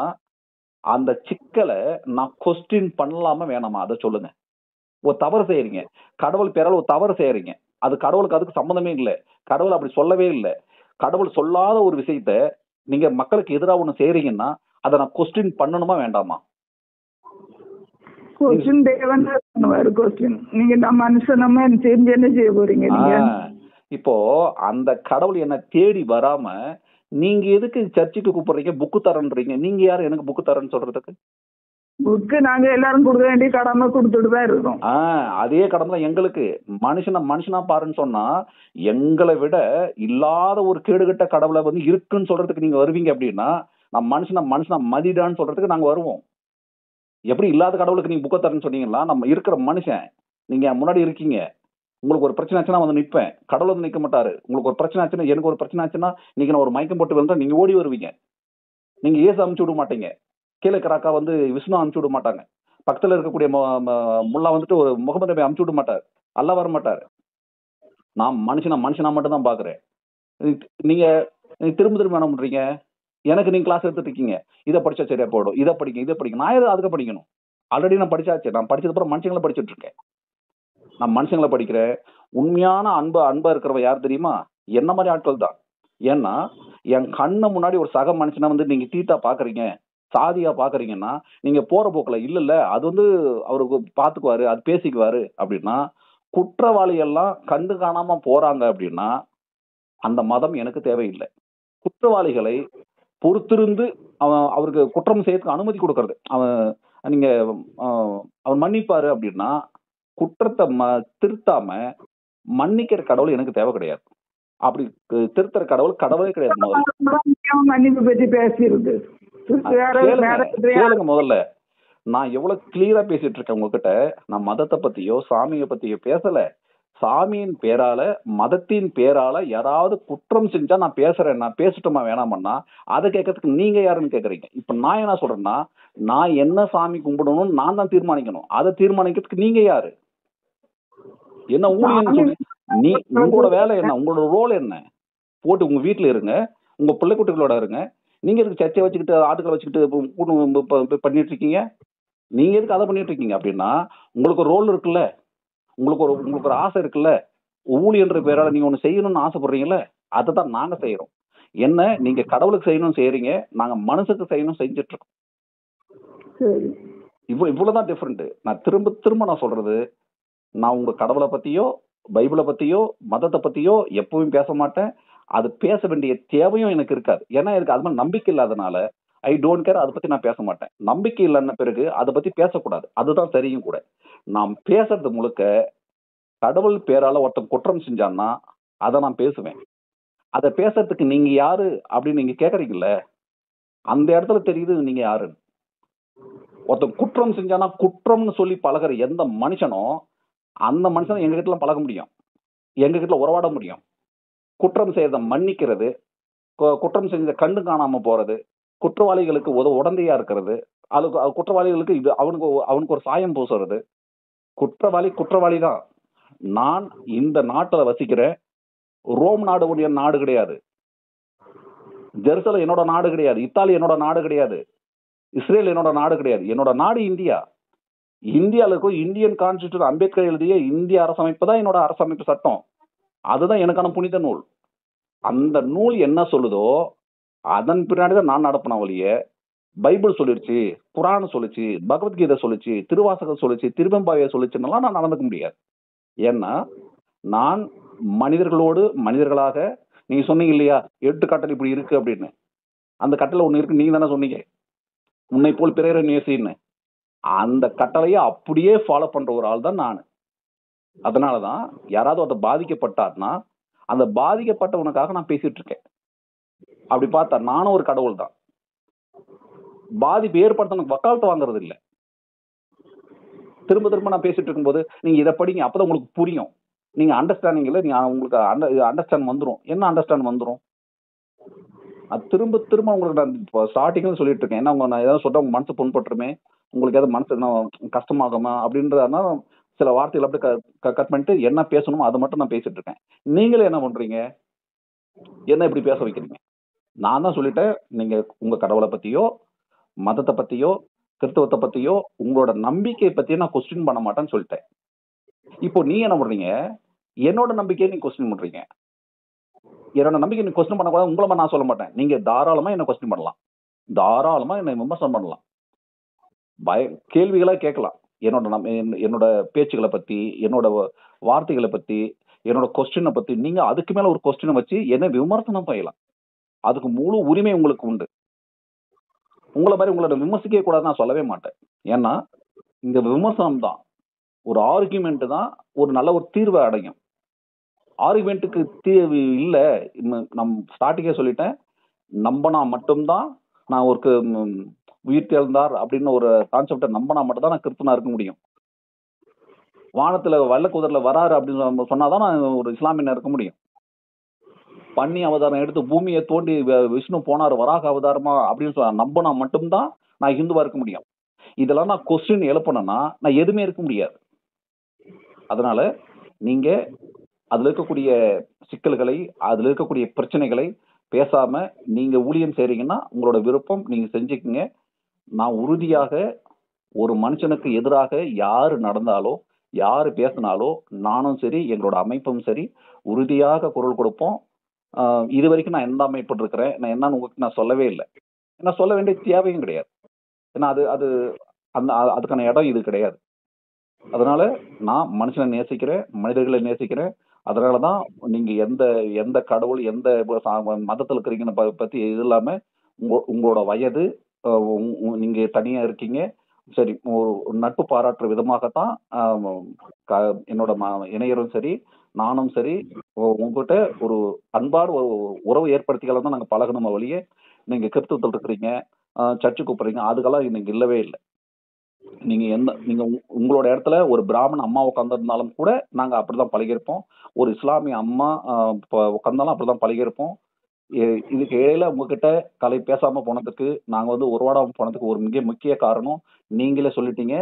அந்த சிக்கலை நான் கொஸ்டின் பண்ணலாமா வேணாமா அதை சொல்லுங்க. ஒரு தவறு செய்யறீங்க, கடவுள் பேரால ஒரு தவறு செய்யறீங்க, அது கடவுளுக்கு அதுக்கு சம்பந்தமே இல்லை. கடவுள் அப்படி சொல்லவே இல்லை. கடவுள் சொல்லாத ஒரு விஷயத்த நீங்க மக்களுக்கு எதிராக ஒண்ணு செய்யறீங்கன்னா அதை நான் கொஸ்டின் பண்ணணுமா வேண்டாமா? இப்போ அந்த கடவுள் என்ன தேடி வராம நீங்க எதுக்கு சர்ச்சுக்கு கூப்பிடுறீங்க, புக்கு தரன்றீங்க? நீங்க யாரு எனக்கு புக்கு தரேன்னு சொல்றதுக்கு? புக்கு நாங்க எல்லாரும் கொடுக்க வேண்டிய கடமை கொடுத்துட்டு தான் இருக்கோம். அதே கடமை தான் எங்களுக்கு. மனுஷனா பாருன்னு சொன்னா எங்களை விட இல்லாத ஒரு கேடுகட்ட கடவுளை வந்து இருக்குன்னு சொல்றதுக்கு நீங்க வருவீங்க. அப்படின்னா நான் மனுஷனா மதிடான்னு சொல்றதுக்கு நாங்க வருவோம். எப்படி இல்லாத கடவுளுக்கு நீங்க புக்கை தரேன்னு சொன்னீங்கன்னா, நம்ம இருக்கிற மனுஷன் நீங்க முன்னாடி இருக்கீங்க, உங்களுக்கு ஒரு பிரச்சனை ஆச்சுன்னா வந்து நிற்பேன். கடவுள் வந்து நிற்க மாட்டாரு. உங்களுக்கு ஒரு பிரச்சனை ஆச்சுன்னா, எனக்கு ஒரு பிரச்சனை ஆச்சுன்னா, நீங்க நான் ஒரு மயக்கம் போட்டு விழுந்தா நீங்க ஓடி வருவீங்க. நீங்க ஏசு அனுப்பிச்சு விட மாட்டீங்க. கீழே கராக்கா வந்து விஷ்ணு அனுப்பிச்சு விட மாட்டாங்க. பக்கத்துல இருக்கக்கூடிய முல்லா வந்துட்டு ஒரு முகமது நபி அமுச்சு விட மாட்டார், அல்லாஹ் வர மாட்டார். நான் மனுஷனா மட்டும் தான் பாக்குறேன். நீங்க திரும்ப திரும்ப என்ன பண்றீங்க? எனக்கு நீங்க கிளாஸ் எடுத்துட்டு இருக்கீங்க, இதை படிச்சா சரியா போயிடும், இதை படிக்க. நான் எது அதுக்கு படிக்கணும்? ஆல்ரெடி நான் படிச்சாச்சு. நான் படிச்சது அப்புறம் மனுஷங்களை படிச்சுட்டு இருக்கேன். நான் மனுஷங்களை படிக்கிறேன். உண்மையான அன்பா இருக்கிறவ யார் தெரியுமா? என்ன மாதிரி ஆட்கள் தான். ஏன்னா என் கண்ணு முன்னாடி ஒரு சக மனுஷனா வந்து நீங்க தீட்டா பாக்குறீங்க, சாதியா பாக்குறீங்கன்னா, நீங்க போற போக்குல இல்ல அது வந்து அவருக்கு பாத்துக்குவாரு, அது பேசிக்குவாரு அப்படின்னா, குற்றவாளி எல்லாம் கண்டு காணாம போறாங்க அப்படின்னா அந்த மதம் எனக்கு தேவையில்லை. குற்றவாளிகளை பொறுத்திருந்து அவருக்கு குற்றம் செய்யறதுக்கு அனுமதி கொடுக்கறது. நீங்க அவர் மன்னிப்பாரு அப்படின்னா, குற்றத்தை திருத்தாம மன்னிக்கிற கடவுள் எனக்கு தேவை கிடையாது. அப்படி திருத்துற கடவுளே கிடையாது. மன்னிப்பு பற்றி பேசியிருக்கு. கேளுங்க முதல்ல. நான் எவ்வளவு கிளியரா பேசிட்டு இருக்கேன் உங்ககிட்ட. நான் மதத்தை பத்தியோ சாமியை பத்தியோ பேசல. சாமியின் பேரால மதத்தின் பேரால யாராவது குற்றம் செஞ்சா நான் பேசுறேன், நான் பேசட்டுமா வேணாமன்னா அதை கேட்கறதுக்கு நீங்க யாருன்னு கேக்குறீங்க. இப்ப நான் என்ன சொல்றேன்னா, நான் என்ன சாமி கும்பிடணும்னு நான் தான் தீர்மானிக்கணும். அதை தீர்மானிக்கிறதுக்கு நீங்க யாரு? என்ன ஊழியன்னு சொல்லி நீ உங்களோட வேலை என்ன? உங்களோட ரோல் என்ன? போட்டு உங்க வீட்டுல இருங்க, உங்க பிள்ளை குட்டிகளோட இருங்க. நீங்க எதுக்கு சர்ச்சை வச்சுக்கிட்டு ஆட்டுக்களை வச்சுக்கிட்டு பண்ணிட்டு இருக்கீங்க? நீங்க எதுக்கு அதை பண்ணிட்டு இருக்கீங்க? அப்படின்னா உங்களுக்கு ஒரு ரோல் இருக்குல்ல, உங்களுக்கு ஒரு ஆசை இருக்குல்ல. ஊழியன்ற பேரால நீங்க ஒண்ணு செய்யணும்னு ஆசைப்படுறீங்கல்ல, அதை தான் நாங்க செய்யறோம். என்ன நீங்க கடவுளுக்கு செய்யணும்னு செய்யறீங்க, நாங்க மனசுக்கு செய்யணும் செஞ்சுட்டு இருக்கோம். இவ்வளவுதான் டிஃபரெண்ட். நான் திரும்ப நான் சொல்றது, நான் உங்க கடவுளை பத்தியோ பைபிளை பத்தியோ மதத்தை பத்தியோ எப்பவும் பேச மாட்டேன். அது பேச வேண்டிய தேவையும் எனக்கு இருக்காது. ஏன்னா எனக்கு அது மாதிரி நம்பிக்கை இல்லாதனால ஐ டோன்ட் கேர். அதை பத்தி நான் பேச மாட்டேன். நம்பிக்கை இல்லைன்ன பிறகு அதை பத்தி பேசக்கூடாது. அதுதான் சரியும் கூட. நான் பேசுறது முழுக்க கடவுள் பேரால ஒருத்தன் குற்றம் செஞ்சான்னா அதை நான் பேசுவேன். அதை பேசுறதுக்கு நீங்க யாரு அப்படின்னு நீங்க கேக்குறீங்கல்ல, அந்த இடத்துல தெரியுது நீங்க யாருன்னு. ஒருத்தன் குற்றம் செஞ்சானா குற்றம்னு சொல்லி பழகிற எந்த மனுஷனும் அந்த மனுஷன் எங்க கிட்ட பழக முடியும், எங்க கிட்ட உறவாட முடியும். குற்றம் செய்யறத மன்னிக்கிறது, குற்றம் செஞ்ச கண்டு காணாம போறது, குற்றவாளிகளுக்கு உடந்தையா இருக்கிறது, அதுக்கு குற்றவாளிகளுக்கு இது அவனுக்கு ஒரு சாயம் பூசுறது. குற்றவாளி தான். நான் இந்த நாட்டுல வசிக்கிறேன். ரோம் நாடு நாடு கிடையாது. ஜெருசலம் என்னோட நாடு கிடையாது. இத்தாலி என்னோட நாடு கிடையாது. இஸ்ரேல் என்னோட நாடு கிடையாது. என்னோட நாடு இந்தியா. இந்தியாவில் இருக்கும் இந்தியன் கான்ஸ்டிடியூஷன், அம்பேத்கர் எழுதிய இந்திய அரசமைப்பு தான் என்னோட அரசமைப்பு சட்டம். அதுதான் எனக்கான புனித நூல். அந்த நூல் என்ன சொல்லுதோ அதன் பின்னாடிதான் நான் நடப்பின வழிய பைபிள் சொல்லிருச்சு, குரான் சொல்லிச்சு, பகவத்கீதை சொல்லிச்சு, திருவாசகம் சொல்லிச்சு, திருவெம்பாவையை சொல்லிச்சுன்னெல்லாம் நான் நடந்துக்க முடியாது. ஏன்னா நான் மனிதர்களோடு மனிதர்களாக, நீங்க சொன்னீங்க இல்லையா 8 கட்டளை இப்படி இருக்கு அப்படின்னு. அந்த கட்டளை ஒண்ணு இருக்கு, நீங்க தானே சொன்னீங்க, உன்னை போல் பிறரை நேசின்னு. அந்த கட்டளையை அப்படியே ஃபாலோ பண்ற ஒரு ஆள் தான் நான். அதனாலதான் யாராவது அதை பாதிக்கப்பட்டார்னா அந்த பாதிக்கப்பட்டவனுக்காக நான் பேசிட்டு இருக்கேன். அப்படி பார்த்தா நானும் ஒரு கடவுள் தான். பாதிப்பு ஏற்படுத்தணும் வக்காலத்து வாங்குறது இல்லை. திரும்ப நான் பேசிட்டு இருக்கும்போது நீங்க இதை படிங்க, அப்பதான் உங்களுக்கு புரியும். நீங்க அண்டர்ஸ்டாண்டிங் இல்லை, நீங்க உங்களுக்கு அண்டர்ஸ்டாண்ட் வந்துடும். என்ன அண்டர்ஸ்டாண்ட் வந்துடும்? அது திரும்ப உங்களுக்கு நான் இப்போ ஸ்டார்டிங்ல சொல்லிட்டு இருக்கேன். ஏன்னா நான் ஏதாவது சொல்லிட்டு உங்க மனசு புண்பட்டுருமே, உங்களுக்கு ஏதாவது மனசு என்ன கஷ்டமாகுமா அப்படின்றதுனா சில வார்த்தைகள் அப்படியே கட் பண்ணிட்டு என்ன பேசணுமோ அதை மட்டும் நான் பேசிட்டு இருக்கேன். நீங்களே என்ன பண்றீங்க? என்ன இப்படி பேச வைக்கிறீங்க? நான் தான் சொல்லிட்டேன், நீங்க உங்க கடவுளை பத்தியோ மதத்தை பத்தியோ கிறிஸ்தவத்தை பத்தியோ உங்களோட நம்பிக்கையை பத்தியோ நான் கொஸ்டின் பண்ண மாட்டேன்னு சொல்லிட்டேன். இப்போ நீ என்ன பண்றீங்க? என்னோட நம்பிக்கையை நீங்க கொஸ்டின் பண்றீங்க. என்னோட நம்பிக்கை நீங்க கொஸ்டின் பண்ணக்கூடாது உங்களை நான் சொல்ல மாட்டேன். நீங்க தாராளமா என்ன கொஸ்டின் பண்ணலாம், தாராளமா என்னை விமர்சனம் பண்ணலாம், கேள்விகளா கேட்கலாம். என்னோட பேச்சுகளை பத்தி, என்னோட வார்த்தைகளை பத்தி, என்னோட கொஸ்டினை பத்தி நீங்க அதுக்கு மேல ஒரு கொஸ்டினை வச்சு என்ன விமர்சனம் செய்யலாம். அதுக்கு முழு உரிமை உங்களுக்கு உண்டு. உங்களை மாதிரி உங்களோட விமர்சிக்க கூடாதுன்னு நான் சொல்லவே மாட்டேன். ஏன்னா இந்த விமர்சனம் தான், ஒரு ஆர்குமெண்ட் தான் ஒரு நல்ல ஒரு தீர்வை அடையும். ஆர்குமெண்ட்டுக்கு தீர்வு இல்லை. நம் ஸ்டார்டிங்கே சொல்லிட்டேன், நம்பினா மட்டும்தான் நான் ஒரு உயிர் தேர்ந்தார் அப்படின்னு ஒரு கான்செப்டை நம்பினா மட்டும்தான் நான் கிறிஸ்தவனா இருக்க முடியும். வானத்துல வெள்ள குதிரையில வராரு அப்படின்னு சொன்னாதான் நான் ஒரு இஸ்லாமியனா இருக்க முடியும். பன்னி அவதாரம் எடுத்து பூமியை தோண்டி விஷ்ணு போனார் வராக அவதாரமா அப்படின்னு சொன்ன நம்பினா மட்டும்தான் நான் ஹிந்துவா இருக்க முடியும். இதெல்லாம் நான் கொஸ்டின் எழுப்பணும்னா நான் எதுவுமே இருக்க முடியாது. அதனால நீங்க அதுல இருக்கக்கூடிய சிக்கல்களை, அதுல இருக்கக்கூடிய பிரச்சனைகளை பேசாம நீங்க ஊழியம் செய்றீங்கன்னா உங்களோட விருப்பம், நீங்க செஞ்சுக்குங்க. நான் உறுதியாக ஒரு மனுஷனுக்கு எதிராக யாரு நடந்தாலோ, யாரு பேசினாலோ, நானும் சரி, எங்களோட அமைப்பும் சரி, உறுதியாக குரல் கொடுப்போம். இது வரைக்கும் நான் எந்த அமைப்பு இருக்கிறேன், நான் என்னன்னு உங்களுக்கு நான் சொல்லவே இல்லை. நான் சொல்ல வேண்டிய தேவையும் கிடையாது. ஏன்னா அது அது அந்த அதுக்கான இடம் இது கிடையாது. அதனால நான் மனுஷனை நேசிக்கிறேன், மனிதர்களை நேசிக்கிறேன். அதனாலதான் நீங்க எந்த எந்த கடவுள், எந்த மதத்துல இருக்கிறீங்கன்னு பத்தி இது இல்லாம உங்களோட வயது, நீங்க தனியா இருக்கீங்க, சரி, ஒரு நட்பு பாராட்டுற விதமாகத்தான் என்னோட இணையரும் சரி, நானும் சரி, உங்ககிட்ட ஒரு அன்பாடு ஒரு உறவு ஏற்படுத்திக்கலாம் தான் நாங்க பழகணுமோ வழியே, நீங்க கிறிஸ்துவத்தில் இருக்கிறீங்க, சர்ச்சு கூப்பிடுறீங்க, அதுக்கெல்லாம் இன்னைக்கு இல்லவே இல்லை. நீங்க நீங்க உங்களோட இடத்துல ஒரு பிராமண அம்மா உட்கார்ந்திருந்தாலும் கூட நாங்க அப்படிதான் பழகிருப்போம். ஒரு இஸ்லாமிய அம்மா உட்கார்ந்தாலும் அப்படிதான் பழகிருப்போம். இதுக்கு இடையில உங்ககிட்ட பேசாம போனதுக்கு, நாங்க உருவாடாம போனதுக்கு ஒரு மிக முக்கிய காரணம் நீங்களே சொல்லிட்டீங்க.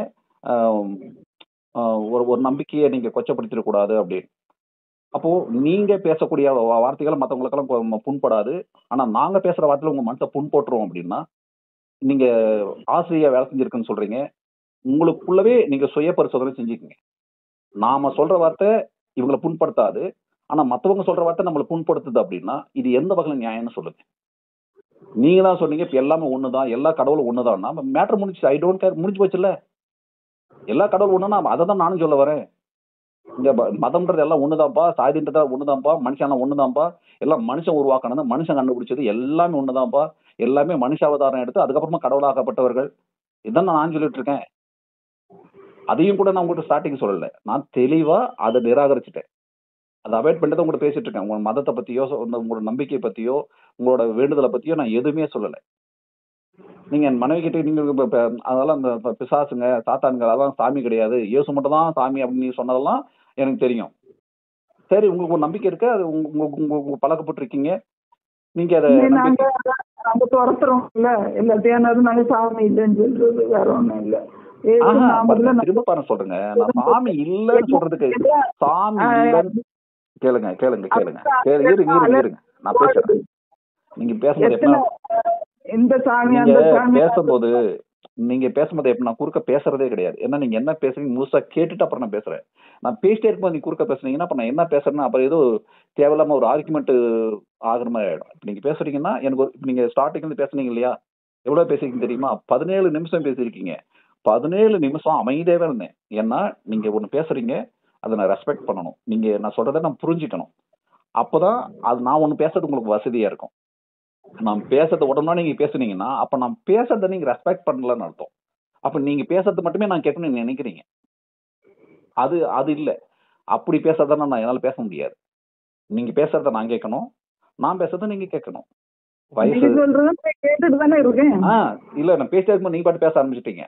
ஒரு நம்பிக்கையை நீங்க கொச்சப்படுத்திடக் கூடாது அப்படின்னு. அப்போ நீங்க பேசக்கூடிய வார்த்தைகள் மற்றவங்களுக்கெல்லாம் புண்படாது. ஆனா நாங்க பேசுற வார்த்தையில உங்க மனசை புண் போட்டுரும் அப்படின்னா, நீங்க ஆசிரியா வேலை செஞ்சிருக்குன்னு சொல்றீங்க. உங்களுக்குள்ளவே நீங்க சுய பரிசோதனை செஞ்சுக்கங்க. நாம சொல்ற வார்த்தை இவங்களை புண்படுத்தாது. ஆனா மத்தவங்க சொல்ற வார்த்தை நம்மளை புண்படுத்துது அப்படின்னா, இது எந்த வகையில நியாயம்னு சொல்லுங்க. நீங்க தான் சொன்னீங்க இப்ப எல்லாமே ஒண்ணுதான், எல்லா கடவுளும் ஒண்ணுதான். மேட்டர் முடிச்சு, ஐ டோன்ட் கேர், முடிஞ்சு போச்சுல்ல. எல்லா கடவுள் ஒண்ணுன்னா அதை தான் நானும் சொல்ல வரேன். இங்க மதம்ன்றது எல்லாம் ஒண்ணுதான்ப்பா, சாதின்றதா ஒண்ணுதான்ப்பா, மனுஷனா ஒண்ணுதான்ப்பா, எல்லாம் மனுஷன் உருவாக்கினது, மனுஷன் கண்டுபிடிச்சது எல்லாமே ஒண்ணுதான்ப்பா. எல்லாமே மனுஷ அவதாரம் எடுத்து அதுக்கப்புறமா கடவுளாக்கப்பட்டவர்கள். இதான் நான் சொல்லிட்டு இருக்கேன். அதையும் கூட நான் உங்கள்கிட்ட ஸ்டார்டிங் சொல்லல. நான் தெளிவா அதை நிராகரிச்சுட்டேன். அதை அவாய்ட் பண்ணிட்டு உங்கள்கிட்ட பேசிட்டு இருக்கேன். உங்க மதத்தை பத்தியோ, உங்களோட நம்பிக்கை பத்தியோ, உங்களோட வேண்டுதலை பத்தியோ நான் எதுவுமே சொல்லலை. நீங்க என் மனைவி கிட்ட நீங்க அதெல்லாம் அந்த பிசாசுங்க, சாத்தான்கள், அதெல்லாம் சாமி கிடையாது, இயேசு மட்டும் தான் சாமி அப்படின்னு நீ சொன்னதெல்லாம் எனக்கு தெரியும். சரி, உங்களுக்கு ஒரு நம்பிக்கை இருக்கு, அது உங்க பழக்கப்பட்டிருக்கீங்க, நீங்க அதை துரத்துறோம் இல்ல, எல்லாத்தையும் நாங்க சாமி இல்லைன்னு சொல்றது வேற ஒண்ணும் இல்ல. திரும்ப பாருங்க சொல்றேங்க, நான் சாமி இல்லன்னு சொல்றதுக்கு, சாமி இல்லன்னு கேளுங்க கேளுங்க கேளுங்க இருங்க இருங்க நான் பேசுறேன். நீங்க பேசும்போது நீங்க பேசும்போது எப்ப நான் குறுக்க பேசுறதே கிடையாது. ஏன்னா நீங்க என்ன பேசுறீங்க முழுசா கேட்டுட்டு அப்புறம் நான் பேசுறேன். நான் பேசிட்டே இருக்கும்போது நீங்க குறுக்க பேசுனீங்கன்னா அப்ப நான் என்ன பேசுறேன்னா அப்புறம் ஏதோ தேவையில்லாம ஒரு ஆர்குமெண்ட் ஆகுற மாதிரி ஆயிடும். இப்ப நீங்க பேசுறீங்கன்னா எனக்கு நீங்க ஸ்டார்டிங்ல இருந்து பேசுனீங்க இல்லையா, எவ்வளவு பேசிருக்கீங்க தெரியுமா? 17 நிமிஷம் பேசிருக்கீங்க. 17 நிமிஷம் அமைதியாவே இருந்தேன். ஏன்னா நீங்க ஒண்ணு பேசுறீங்க, அதை நான் ரெஸ்பெக்ட் பண்ணணும். நீங்க நான் சொல்றதை நான் புரிஞ்சுக்கணும். அப்பதான் அது நான் ஒண்ணு பேசுறது உங்களுக்கு வசதியா இருக்கும். நான் பேசுறத உடனே நீங்க பேசுனீங்கன்னா அப்ப நான் பேசுறத நீங்க ரெஸ்பெக்ட் பண்ணலன்னு அர்த்தம். அப்ப நீங்க பேசுறது மட்டுமே நான் கேட்கணும்னு நினைக்கிறீங்க. அது அது இல்ல. அப்படி பேசுறதுனா நான் என்னால பேச முடியாது. நீங்க பேசுறத நான் கேட்கணும், நான் பேசுறத நீங்க கேட்கணும். வயசு இல்ல, நான் பேசிட்டே இருக்கும்போது நீங்க பாட்டு பேச ஆரம்பிச்சிட்டீங்க.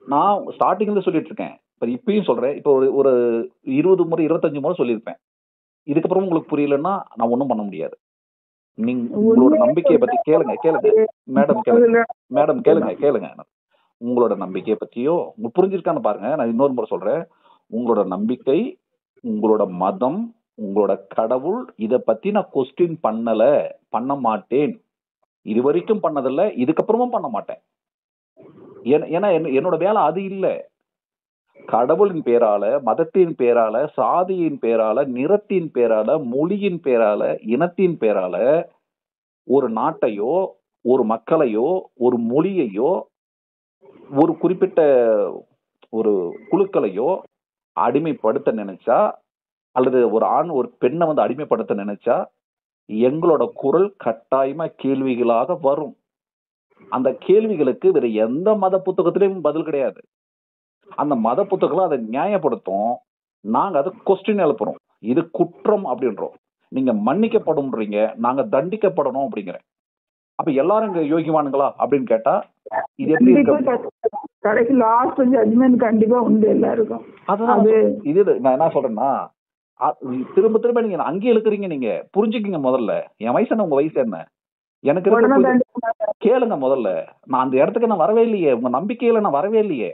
நான் ஸ்டார்டிங்ல சொல்லிட்டு இருக்கேன், இப்பயும் சொல்றேன். இப்போ ஒரு 20 முறை 25 முறை சொல்லியிருப்பேன். இதுக்கப்புறம் உங்களுக்கு புரியலன்னா நான் ஒன்றும் பண்ண முடியாது. நீங்க உங்களோட நம்பிக்கையை பத்தி கேளுங்க கேளுங்க மேடம், கேளுங்க மேடம், கேளுங்க கேளுங்க. உங்களோட நம்பிக்கையை பத்தியோ புரிஞ்சிருக்கான்னு பாருங்க. நான் இன்னொரு முறை சொல்றேன், உங்களோட நம்பிக்கை, உங்களோட மதம், உங்களோட கடவுள், இத பத்தி நான் கொஸ்டின் பண்ண மாட்டேன். இது வரைக்கும் பண்ணதில்லை, இதுக்கப்புறமும் பண்ண மாட்டேன். ஏன்னா என்னோட வேலை அது இல்ல. கடவுளின் பேரால, மதத்தின் பேரால, சாதியின் பேரால, நிறத்தின் பேரால, மொழியின் பேரால, இனத்தின் பேரால ஒரு நாட்டையோ, ஒரு மக்களையோ, ஒரு மொழியையோ, ஒரு குறிப்பிட்ட ஒரு குழுக்களையோ அடிமைப்படுத்த நினைச்சா, அல்லது ஒரு ஆண் ஒரு பெண்ணை அடிமைப்படுத்த நினைச்சா, எங்களோட குரல் கட்டாயமா கேள்விகளாக வரும். அந்த கேள்விகளுக்கு வேற எந்த மத புத்தகத்திலையும் பதில் கிடையாது. அந்த மத புத்தகம் அதை நியாயப்படுத்தும், நாங்க அதை கொஸ்டின் எழுப்புறோம். இது குற்றம் அப்படின்றோம். நீங்க மன்னிக்கப்படும்ன்றீங்க, நாங்க தண்டிக்கப்படணும் அப்படிங்கிறேன். அப்ப எல்லாரும் இங்க யோகிவானுங்களா அப்படின்னு கேட்டா இது எப்படி இருக்கு? லாஸ்ட் ஜட்ஜ்மென்ட் கண்டிப்பா உண்டு எல்லாருக்கும். இது நான் என்ன சொல்றேன்னா, திரும்ப திரும்ப நீங்க அங்கே இழுக்கிறீங்க. நீங்க புரிஞ்சுக்கீங்க முதல்ல. என் வயசு என்ன, உங்க வயசு என்ன? எனக்கு கேளுங்க முதல்ல. நான் அந்த இடத்துக்கு நான் வரவே இல்லையே, உங்க நம்பிக்கையில நான் வரவே இல்லையே,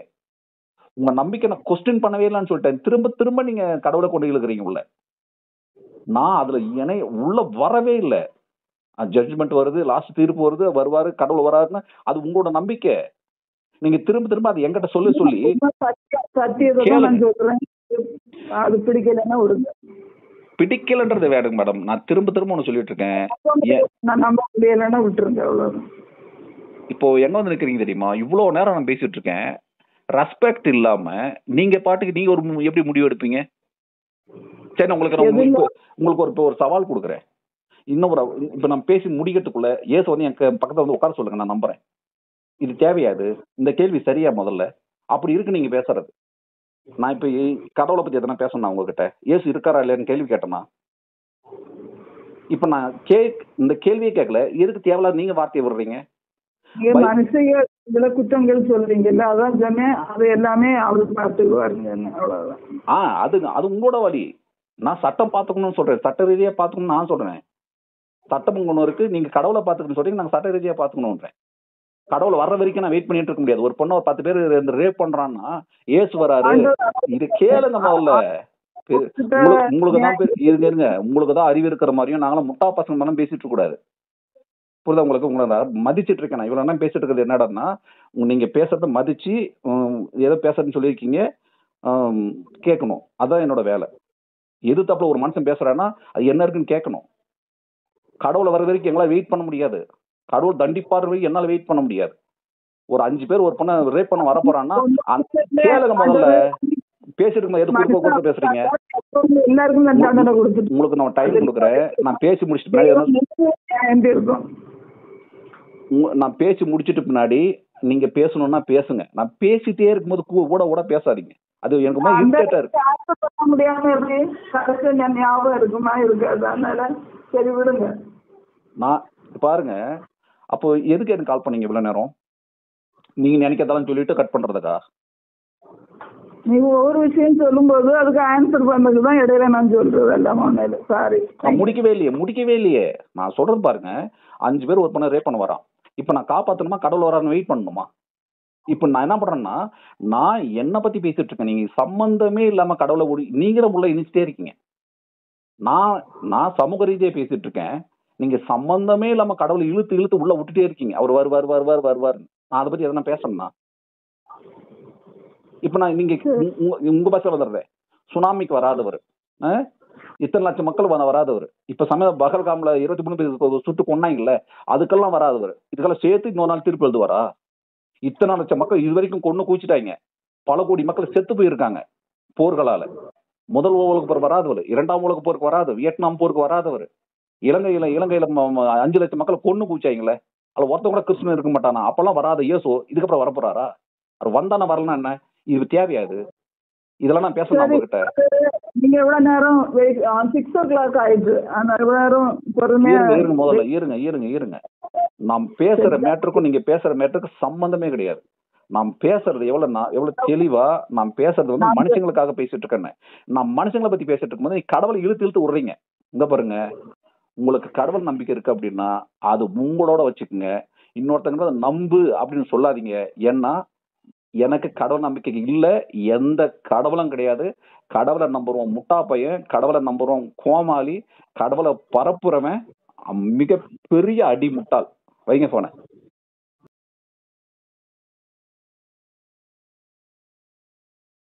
உங்க நம்பிக்கை நான் கொஸ்டின் பண்ணவே இல்லைன்னு சொல்லிட்டேன். திரும்ப திரும்ப நீங்க கடவுளை கொண்டு இழுக்கிறீங்க உள்ள. நான் அதுல உள்ள வரவே இல்லை. ஜட்ஜ்மெண்ட் வருது, லாஸ்ட் தீர்ப்பு வருது, வருவாரு கடவுள் வராருன்னு அது உங்களோட நம்பிக்கை. நீங்க திரும்ப திரும்ப அது என்கிட்ட சொல்லி அது பிடிக்கலன்னா விடுங்க. பிடிக்கலன்றது வேணுங்க மேடம். நான் திரும்ப திரும்ப ஒண்ணு சொல்லிட்டு இருக்கேன். நம்ப முடியலன்னா விட்டுருங்க, அவ்வளவு. இப்போ எங்க வந்து நிக்கிறீங்க தெரியுமா? இவ்வளவு நேரம் நான் பேசிட்டு இருக்கேன், ரெஸ்பெக்ட் இல்லாம நீங்க பாட்டுக்கு நீங்க ஒரு எப்படி முடிவு எடுப்பீங்க? சரி, உங்களுக்கு ஒரு சவால் கொடுக்குறேன். இன்னொரு இப்ப நான் பேசி முடிக்கிறதுக்குள்ள ஏசு வந்து என் பக்கத்துல வந்து உட்கார சொல்லுங்க, நான் நம்புறேன். இது தேவையாது, இந்த கேள்வி சரியா முதல்ல அப்படி இருக்கு நீங்க பேசுறது. நான் இப்ப கடவுளை பத்தி எதனா பேசணும் உங்ககிட்ட, ஏசு இருக்காரா இல்லையான்னு கேள்வி கேட்டேன்னா, இப்ப நான் இந்த கேள்வியை கேட்கல, எதுக்கு தேவையில்லாத நீங்க வார்த்தையை விடுறீங்க? மனுஷங்க இதுல குற்றங்கள் சொல்றீங்கல்ல, அதான் சொன்னேன். அது எல்லாமே அவருக்கு பார்த்துக்குவாருங்க, அவ்வளவுதான். அது உங்களோட வழி. நான் சட்டம் பாத்துக்கணும்னு சொல்றேன், சட்ட ரீதியா பாத்துக்கணும்னு நான் சொல்றேன். சட்டம் ஒண்ணு இருக்கு, நீங்க கடவுளை பாத்துக்கணும்னு சொல்றீங்க, நாங்க சட்ட ரீதியா பாத்துக்கணும்ன்றேன். கடவுள் வர்ற வரைக்கும் நான் வெயிட் பண்ணிட்டு இருக்க முடியாது. ஒரு பொண்ணை ஒரு 10 பேர் ரேப் பண்றான்னா ஏசு வராரு. இது கேளுங்க முதல்ல. உங்களுக்கு தான் இருங்க, உங்களுக்கு தான் அறிவு இருக்கிற மாதிரியும் நாங்களும் முட்டா பசங்க மேலும் பேசிட்டு இருக்க கூடாது. புரியுதா உங்களுக்கு? உங்களை மதிச்சிட்டு இருக்கேன். இவ்வளவு நேரம் பேசிட்டு இருக்கிறது என்னடான்னா, நீங்க பேசுறத மதிச்சு ஏதோ பேசுறதுன்னு சொல்லியிருக்கீங்க, கேட்கணும். அதான் என்னோட வேலை. எது தப்புல ஒரு மனுஷன் பேசுறான்னா அது என்ன இருக்குன்னு கேட்கணும். கடவுளை வர வரைக்கும் எங்களால் வெயிட் பண்ண முடியாது. கடவுள் தண்டிப்பார் வரைக்கும் என்னால வெயிட் பண்ண முடியாது. ஒரு 5 பேர் ஒரு பொண்ணை ரேப் பண்ண வர போறான்னா கேளுங்க முதல்ல. பேசிட்டு இருக்கும்போது எது குறுக்க பேசுறீங்க? உங்களுக்கு நான் டைம் கொடுக்குறேன். நான் பேசி முடிச்சிட்டு பின்னாடி நீங்க பேசணும்னா பேசுங்க. நான் பேசிட்டே இருக்கும்போது கூட பேசாதீங்க. அது எனக்கு இரிட்டேட்டா இருக்கு. நான் பாருங்க, அப்போ எதுக்கு எனக்கு கால் பண்ணீங்க இவ்வளவு நேரம்? நீங்க நினைக்கிறதாலும் சொல்லிட்டு கட் பண்றதுக்கா? நீங்க ஒவ்வொரு விஷயம் சொல்லும் போது அதுக்கு ஆன்சர் பண்ணதுதான் இடையில நான் சொல்றது எல்லாம். சாரி, முடிக்கவே இல்லையே. நான் சொல்றது பாருங்க, 5 பேர் ஒரு பொண்ணை ரேப் பண்ண வரான். இப்ப நான் காப்பாத்தணுமா, கடவுள் வரான்னு வெயிட் பண்ணணுமா? இப்ப நான் என்ன பண்றேன்னா, நான் என்ன பத்தி பேசிட்டு இருக்கேன். நீங்க சம்பந்தமே இல்லாம கடவுளை நீங்களும் உள்ள இணைச்சிட்டே இருக்கீங்க. நான் சமூக ரீதியா பேசிட்டு இருக்கேன். நீங்க சம்பந்தமே இல்லாம கடவுளை இழுத்து உள்ள விட்டுட்டே இருக்கீங்க. அவர் வருவார். நான் அதை பத்தி எதனா பேசணும்னா இப்ப நான் நீங்க உங்க பஸ்ல வந்துடுறேன். சுனாமிக்கு வராதவர், இத்தனை லட்சம் மக்கள் வராதவர், இப்ப சமய பகல்காம்ல 23 பேர் சுட்டு கொன்னாங்கல்ல, அதுக்கெல்லாம் வராதவர், இதுக்கெல்லாம் சேர்த்து இன்னொரு நாள் தீர்ப்பு எழுதுவாரா? இத்தனை லட்சம் மக்கள் இது வரைக்கும் கொண்டு குவிச்சிட்டாங்க. பல கோடி மக்கள் செத்து போயிருக்காங்க போர்களால. முதல் உலக போர் வராதவர், 2ஆம் உலக போருக்கு வராதவர், வியட்நாம் போருக்கு வராதவர், இலங்கையில 5 லட்சம் மக்கள் கொண்டு குவிச்சாங்கல்ல, அதுல ஒருத்த கூட கிறிஸ்துவன் இருக்க மாட்டானா? அப்பெல்லாம் வராத இயேசு இதுக்கப்புறம் வரப்போறாரா? அவர் வந்தானா வரலன்னா என்ன? இது தேவையாது. இதெல்லாம் நான் பேசணும் உங்ககிட்ட. நீங்க எவ்வளவு நேரம் 6 o'clock ஆயிடுச்சு. முதல்ல இருங்க. நாம் பேசுற மேட்டருக்கும் நீங்க பேசுற மேட்டருக்கும் சம்பந்தமே கிடையாது. நாம் பேசுறது எவ்வளவு தெளிவா நான் பேசுறது வந்து மனுஷங்களுக்காக பேசிட்டு இருக்கேன். நான் மனுஷங்களை பத்தி பேசிட்டு இருக்கும்போது நீ கடவுளை இழுத்து விடுறீங்க. இங்க பாருங்க, உங்களுக்கு கடவுள் நம்பிக்கை இருக்கு அப்படின்னா அது உங்களோட வச்சுக்கோங்க. இன்னொருத்தங்க நம்பு அப்படின்னு சொல்லாதீங்க. ஏன்னா எனக்கு கடவுள் நம்பிக்கை இல்ல, எந்த கடவுளும் கிடையாது. கடவுளை நம்புறோம் முட்டா பையன், கடவுளை நம்புறோம் கோமாளி, கடவுளை பரப்புறவன் மிக பெரிய அடி முட்டாள். வைங்க போன.